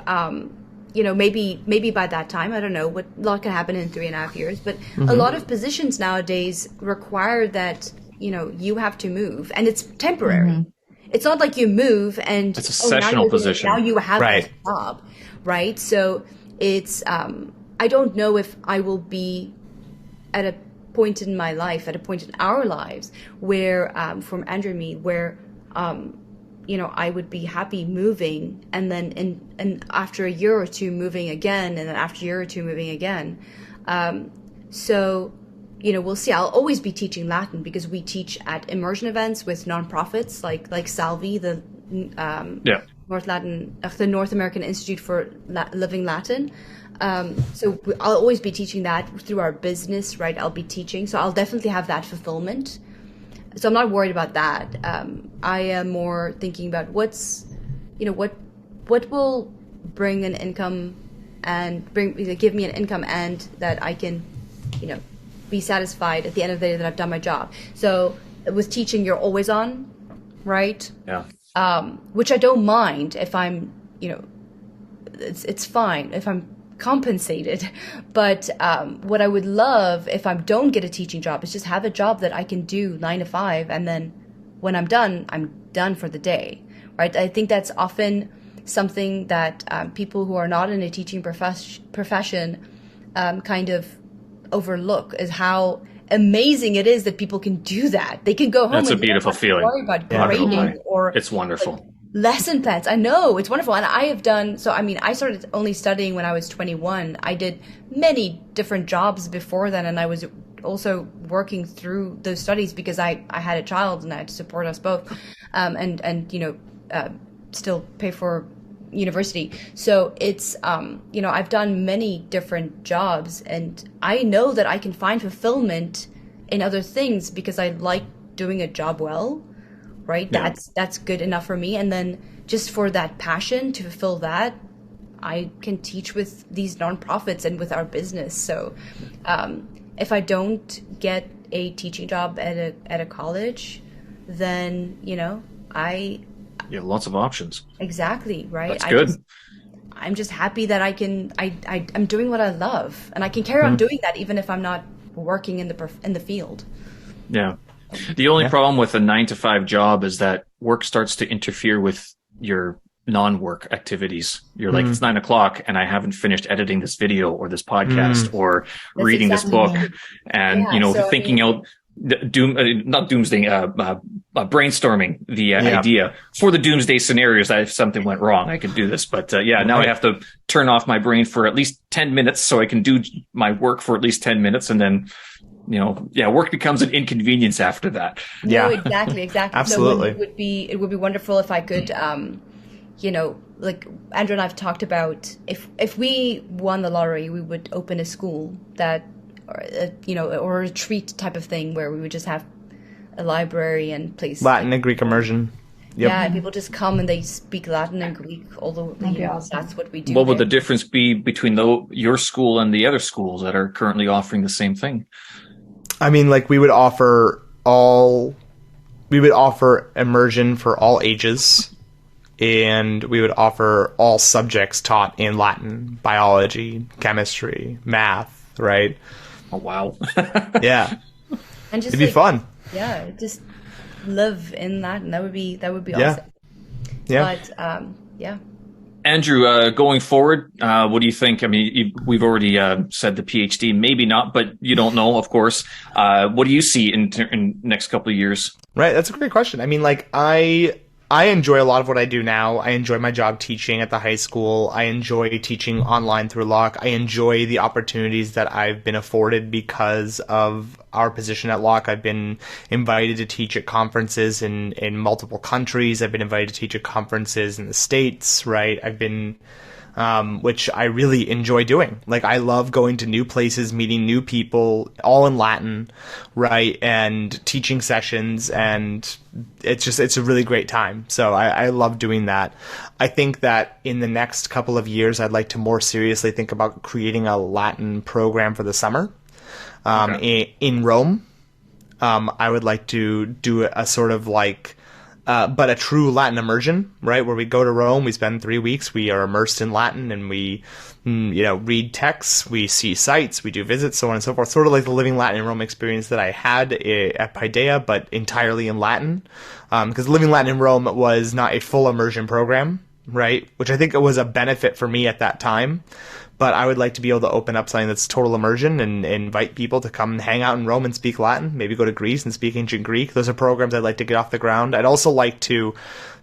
maybe by that time, I don't know, a lot can happen in 3.5 years, but a lot of positions nowadays require that, you have to move, and it's temporary. Mm-hmm. It's not like you move and it's a sessional position. Now you have a job, right? So it's, I don't know if I will be at a point in my life, at a point in our lives where, from Andrew and me, where, I would be happy moving, and then and after a year or two moving again, and then after a year or two moving again. So, we'll see. I'll always be teaching Latin because we teach at immersion events with nonprofits like Salvi, the the North American Institute for Living Latin. So I'll always be teaching that through our business, right? I'll be teaching, so I'll definitely have that fulfillment. So I'm not worried about that. I am more thinking about what will bring an income and give me an income, and that I can, be satisfied at the end of the day that I've done my job. So with teaching, you're always on, right? Yeah. Which I don't mind if I'm, it's fine if I'm compensated. But what I would love if I don't get a teaching job is just have a job that I can do 9 to 5, and then when I'm done for the day, right? I think that's often something that people who are not in a teaching profession kind of overlook, is how amazing it is that people can do that. They can go home. That's a beautiful feeling. Worry about grading or it's wonderful. Lesson plans. I know, it's wonderful. And I have done, I started only studying when I was 21. I did many different jobs before then, and I was also working through those studies because I had a child and I had to support us both. still pay for university. So it's, I've done many different jobs, and I know that I can find fulfillment in other things because I like doing a job well, right? Yeah. That's good enough for me. And then just for that passion to fulfill that, I can teach with these nonprofits and with our business. So if I don't get a teaching job at a college, then, You have lots of options. exactly, right? That's good. I'm just happy that I'm doing what I love, and I can carry on doing that even if I'm not working in the field. Yeah. The only problem with a 9 to 5 job is that work starts to interfere with your non-work activities. You're like, it's 9 o'clock and I haven't finished editing this video or this podcast or That's reading exactly this book, me. and Yeah, so, thinking out not doomsday, brainstorming the idea for the doomsday scenarios. That if something went wrong, I could do this. But now I have to turn off my brain for at least 10 minutes so I can do my work for at least 10 minutes, and then work becomes an inconvenience after that. Yeah. No, exactly. Absolutely. So it would be wonderful if I could, like Andrew and I've talked about, if we won the lottery, we would open a school that, or a retreat type of thing where we would just have a library and place Latin and Greek immersion. Yep. Yeah, and people just come and they speak Latin and Greek, although awesome. that's what we do. What would the there. difference be between your school and the other schools that are currently offering the same thing? I mean, like we would offer immersion for all ages, and we would offer all subjects taught in Latin, biology, chemistry, math, right? Oh, wow. Yeah. And just It'd be fun. Yeah, just live in that, and that would be Yeah. awesome. Yeah. But yeah. Andrew, going forward, what do you think? I mean, we've already said the PhD, maybe not, but you don't know, of course. What do you see in next couple of years? Right. That's a great question. I mean, like I enjoy a lot of what I do now. I enjoy my job teaching at the high school. I enjoy teaching online through Locke. I enjoy the opportunities that I've been afforded because of our position at Locke. I've been invited to teach at conferences in multiple countries. I've been invited to teach at conferences in the States, right? I've been which I really enjoy doing. Like, I love going to new places, meeting new people, all in Latin, right? And teaching sessions, and it's a really great time. So I love doing that. I think that in the next couple of years, I'd like to more seriously think about creating a Latin program for the summer, in Rome. I would like to do a sort of like, but a true Latin immersion, right? Where we go to Rome, we spend 3 weeks, we are immersed in Latin, and we, read texts, we see sites, we do visits, so on and so forth. Sort of like the Living Latin in Rome experience that I had at Paideia, but entirely in Latin. Because Living Latin in Rome was not a full immersion program, right? Which I think it was a benefit for me at that time. But I would like to be able to open up something that's total immersion and invite people to come hang out in Rome and speak Latin, maybe go to Greece and speak ancient Greek. Those are programs I'd like to get off the ground. I'd also like to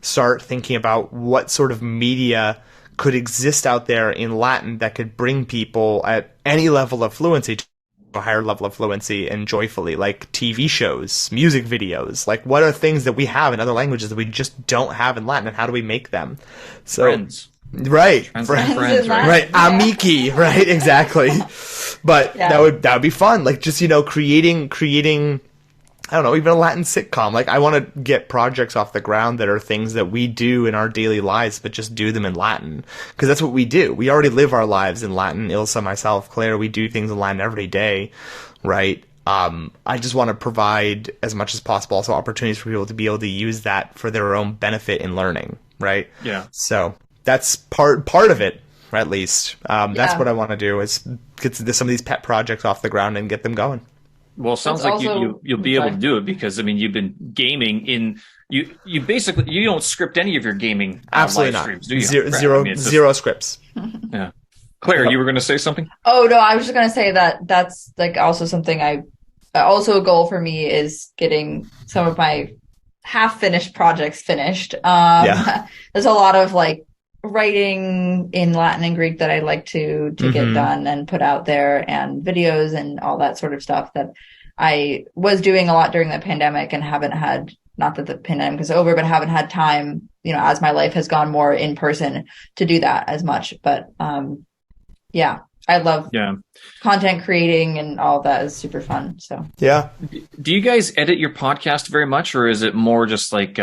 start thinking about what sort of media could exist out there in Latin that could bring people at any level of fluency to a higher level of fluency and joyfully, like TV shows, music videos. Like, what are things that we have in other languages that we just don't have in Latin, and how do we make them? So, Friends. Right. Friends, right. right? Amiki, right, exactly. But that would be fun. Like, just, creating, I don't know, even a Latin sitcom. Like, I want to get projects off the ground that are things that we do in our daily lives, but just do them in Latin. Because that's what we do. We already live our lives in Latin. Ilsa, myself, Claire, we do things in Latin every day, right? I just want to provide as much as possible also opportunities for people to be able to use that for their own benefit in learning, right? Yeah. So that's part of it, at least. That's what I want to do, is get some of these pet projects off the ground and get them going. Well, it sounds like you'll be able to do it, because I mean, you've been gaming in you basically, you don't script any of your gaming absolutely live not streams, do you? Zero scripts. Yeah. Claire, you were going to say something? Oh no, I was just going to say that that's like also something also a goal for me is getting some of my half finished projects finished. There's a lot of like writing in Latin and Greek that I'd like to get done and put out there, and videos and all that sort of stuff that I was doing a lot during the pandemic and haven't had, not that the pandemic is over, but haven't had time as my life has gone more in person, to do that as much. But yeah, I love content creating, and all that is super fun. So yeah. Do you guys edit your podcast very much, or is it more just like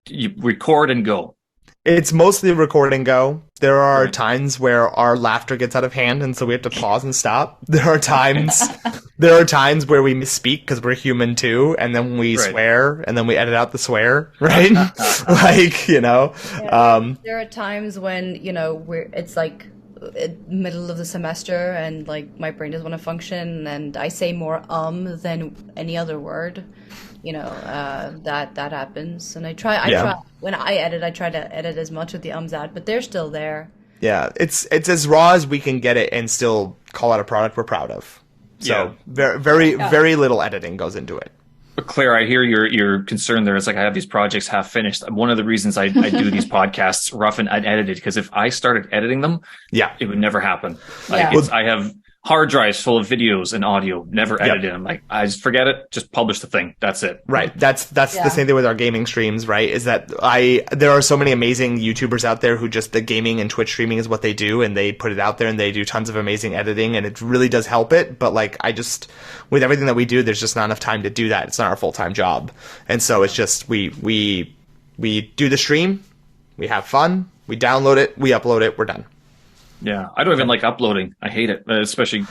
you record and go? It's mostly record and go. There are times where our laughter gets out of hand, and so we have to pause and stop. There are times where we misspeak because we're human too, and then we swear, and then we edit out the swear, right? Like, there are times when it's like middle of the semester, and like my brain doesn't want to function, and I say more than any other word. That happens, and I try when I edit, I try to edit as much of the ums out, but they're still there. Yeah, it's as raw as we can get it, and still call out a product we're proud of. So very little editing goes into it. But Claire, I hear your concern there. It's like I have these projects half finished. One of the reasons I do these podcasts rough and unedited, because if I started editing them, it would never happen. Like I have hard drives full of videos and audio, never edited. I'm like, I just forget it, just publish the thing. That's it. Right. That's the same thing with our gaming streams, right? Is that there are so many amazing YouTubers out there who just, the gaming and Twitch streaming is what they do, and they put it out there and they do tons of amazing editing, and it really does help it. But like, with everything that we do, there's just not enough time to do that. It's not our full-time job. And so it's just, we do the stream, we have fun, we download it, we upload it, we're done. Yeah, I don't even like uploading. I hate it, especially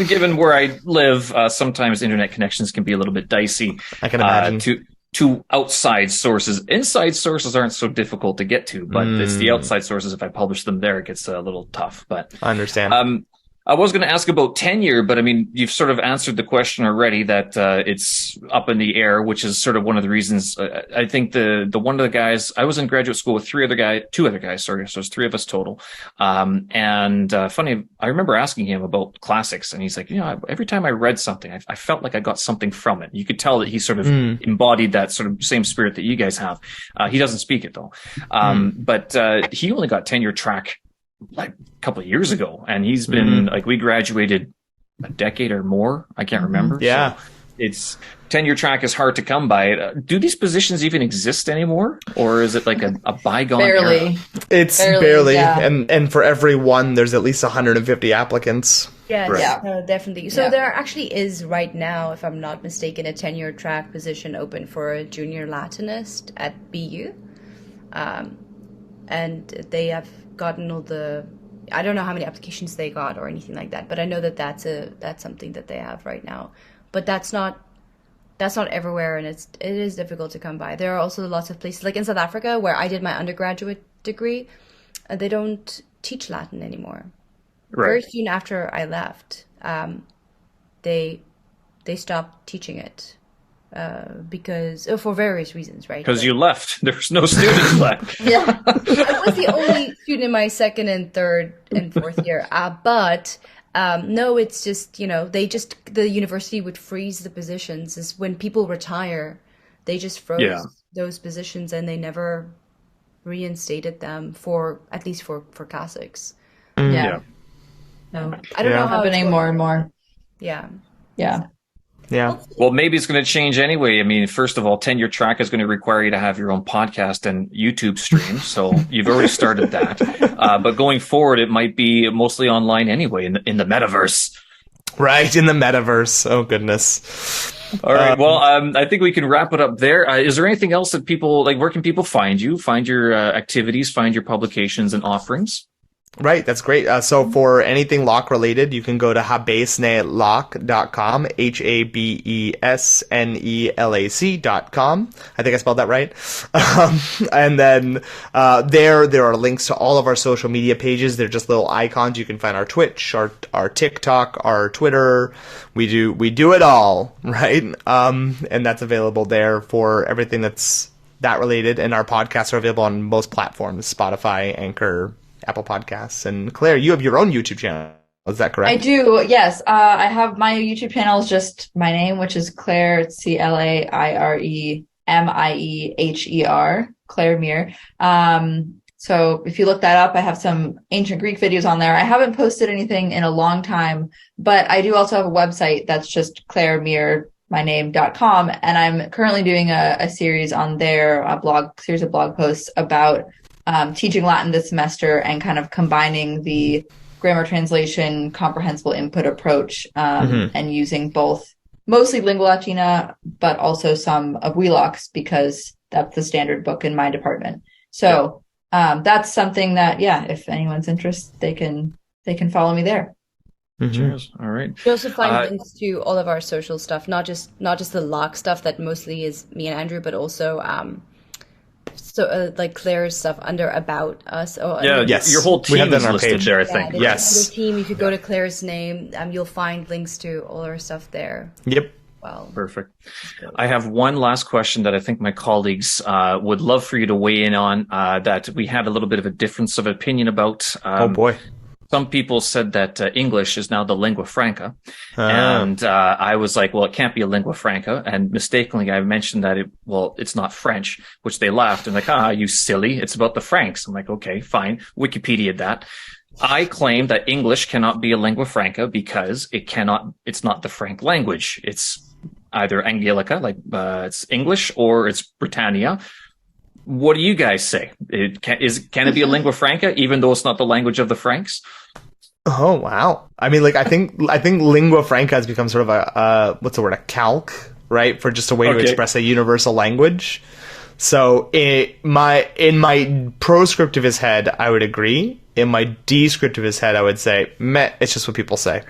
given where I live. Sometimes internet connections can be a little bit dicey. I can imagine. To outside sources. Inside sources aren't so difficult to get to, but it's the outside sources. If I publish them there, it gets a little tough. But I understand. I was going to ask about tenure, but I mean, you've sort of answered the question already that it's up in the air, which is sort of one of the reasons. I think the one of the guys, I was in graduate school with two other guys, so it's three of us total. Funny, I remember asking him about classics, and he's like, every time I read something, I felt like I got something from it. You could tell that he sort of embodied that sort of same spirit that you guys have. He doesn't speak it though. But he only got tenure track like a couple of years ago, and he's been like, we graduated a decade or more, I can't remember. So it's tenure track is hard to come by. Do these positions even exist anymore, or is it like a bygone era? It's barely and for every one there's at least 150 applicants. Definitely. So there actually is right now, if I'm not mistaken, a tenure track position open for a junior Latinist at BU, and they have gotten all the, I don't know how many applications they got or anything like that, but I know that that's something that they have right now. But that's not everywhere, and it is difficult to come by. There are also lots of places, like in South Africa, where I did my undergraduate degree, they don't teach Latin anymore. Very soon after I left, they stopped teaching it. Because for various reasons, right? Because you left. There's no students left. I was the only student in my second and third and fourth year. But no, it's just, the university would freeze the positions. Is when people retire, they just froze those positions, and they never reinstated them at least for classics. No, I don't know how it's happening more and more. Yeah. Well, maybe it's going to change anyway. I mean, first of all, tenure track is going to require you to have your own podcast and YouTube stream. So you've already started that. But going forward, it might be mostly online anyway, in the metaverse. Right, in the metaverse. Oh, goodness. All right. Well, I think we can wrap it up there. Is there anything else that people, like, where can people find you, find your activities, find your publications and offerings? Right, that's great. So for anything lock related, you can go to habesneylock.com, habesnelac.com. I think I spelled that right. And then there are links to all of our social media pages. They're just little icons. You can find our Twitch, our TikTok, our Twitter. We do it all, right? And that's available there for everything that's that related. And our podcasts are available on most platforms: Spotify, Anchor, Apple Podcasts. And Claire, you have your own YouTube channel. Is that correct? I do, yes. I have my YouTube channel is just my name, which is Claire, Clairemieher, Claire Mere. So if you look that up, I have some ancient Greek videos on there. I haven't posted anything in a long time, but I do also have a website that's just my name.com. And I'm currently doing a series on there, series of blog posts about teaching Latin this semester and kind of combining the grammar translation, comprehensible input approach, and using both mostly Lingua Latina, but also some of Wheelock's because that's the standard book in my department. So that's something that, if anyone's interested, they can follow me there. Cheers. All right. You also find links to all of our social stuff, not just the Locke stuff that mostly is me and Andrew, but also like Claire's stuff under About Us. Your whole team is listed page there, I think. The team. If you go to Claire's name, you'll find links to all our stuff there. Yep. Well, perfect. I have one last question that I think my colleagues would love for you to weigh in on. That we had a little bit of a difference of opinion about. Oh boy. Some people said that English is now the lingua franca. And I was like, well, it can't be a lingua franca. And mistakenly, I mentioned that it's not French, which they laughed and like, you silly. It's about the Franks. I'm like, okay, fine. Wikipedia'd that. I claim that English cannot be a lingua franca because it's not the Frank language. It's either Angelica, like it's English, or it's Britannia. What do you guys say? Can it be a lingua franca, even though it's not the language of the Franks? Oh wow! I mean, like I think lingua franca has become sort of a a calque, right, for just a way to express a universal language. So in my proscriptivist head, I would agree. In my descriptivist head, I would say, meh, it's just what people say.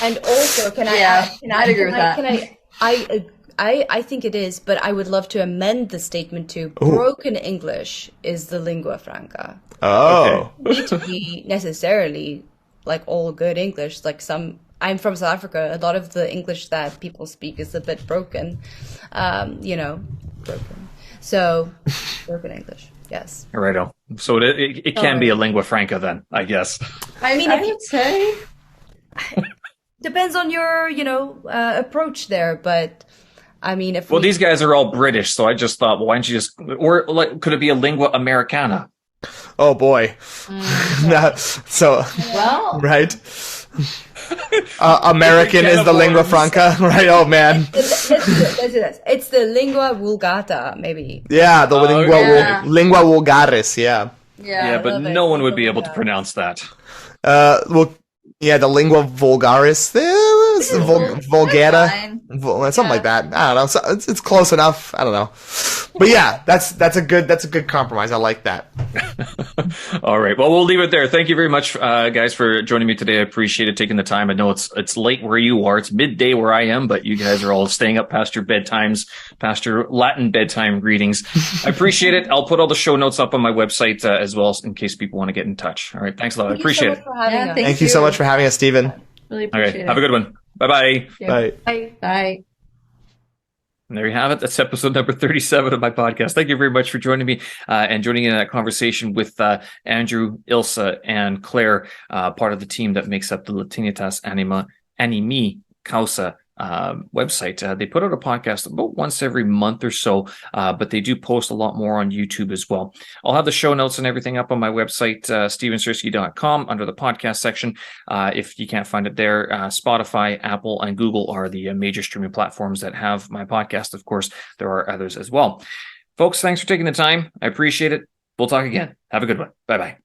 And also, I'd agree with that. I think it is, but I would love to amend the statement to broken English is the lingua franca. Oh. It doesn't need to be necessarily like all good English. Like I'm from South Africa. A lot of the English that people speak is a bit broken, broken. So, broken English, yes. Righto. So it can be a lingua franca then, I guess. I mean, I would say depends on your, approach there, but. I mean, these guys are all British, so I just thought, well, why don't you or like, could it be a lingua americana? Oh boy. Right. American is the lingua franca, right? Oh man. It's the lingua vulgata, maybe. Yeah, the lingua vulgaris, yeah. Yeah, but no one would be able to pronounce that. The lingua vulgaris, vulgata, something like that. I don't know. So it's close enough. I don't know, but yeah, that's a good compromise. I like that. All right. Well, we'll leave it there. Thank you very much, guys, for joining me today. I appreciate it, taking the time. I know it's late where you are. It's midday where I am, but you guys are all staying up past your bedtimes, past your Latin bedtime readings. I appreciate it. I'll put all the show notes up on my website as well, in case people want to get in touch. All right. Thanks a lot. I appreciate it. Thank you so much for having us, Stephen. Really appreciate it. Have a good one. Bye-bye. Bye. Bye. And there you have it. That's episode number 37 of my podcast. Thank you very much for joining me and joining in that conversation with Andrew, Ilsa, and Claire, part of the team that makes up the Latinitas Animi, Causa website. They put out a podcast about once every month or so, but they do post a lot more on YouTube as well. I'll have the show notes and everything up on my website, stevensersky.com, under the podcast section. If you can't find it there, Spotify, Apple, and Google are the major streaming platforms that have my podcast. Of course, there are others as well. Folks, thanks for taking the time. I appreciate it. We'll talk again. Have a good one. Bye-bye.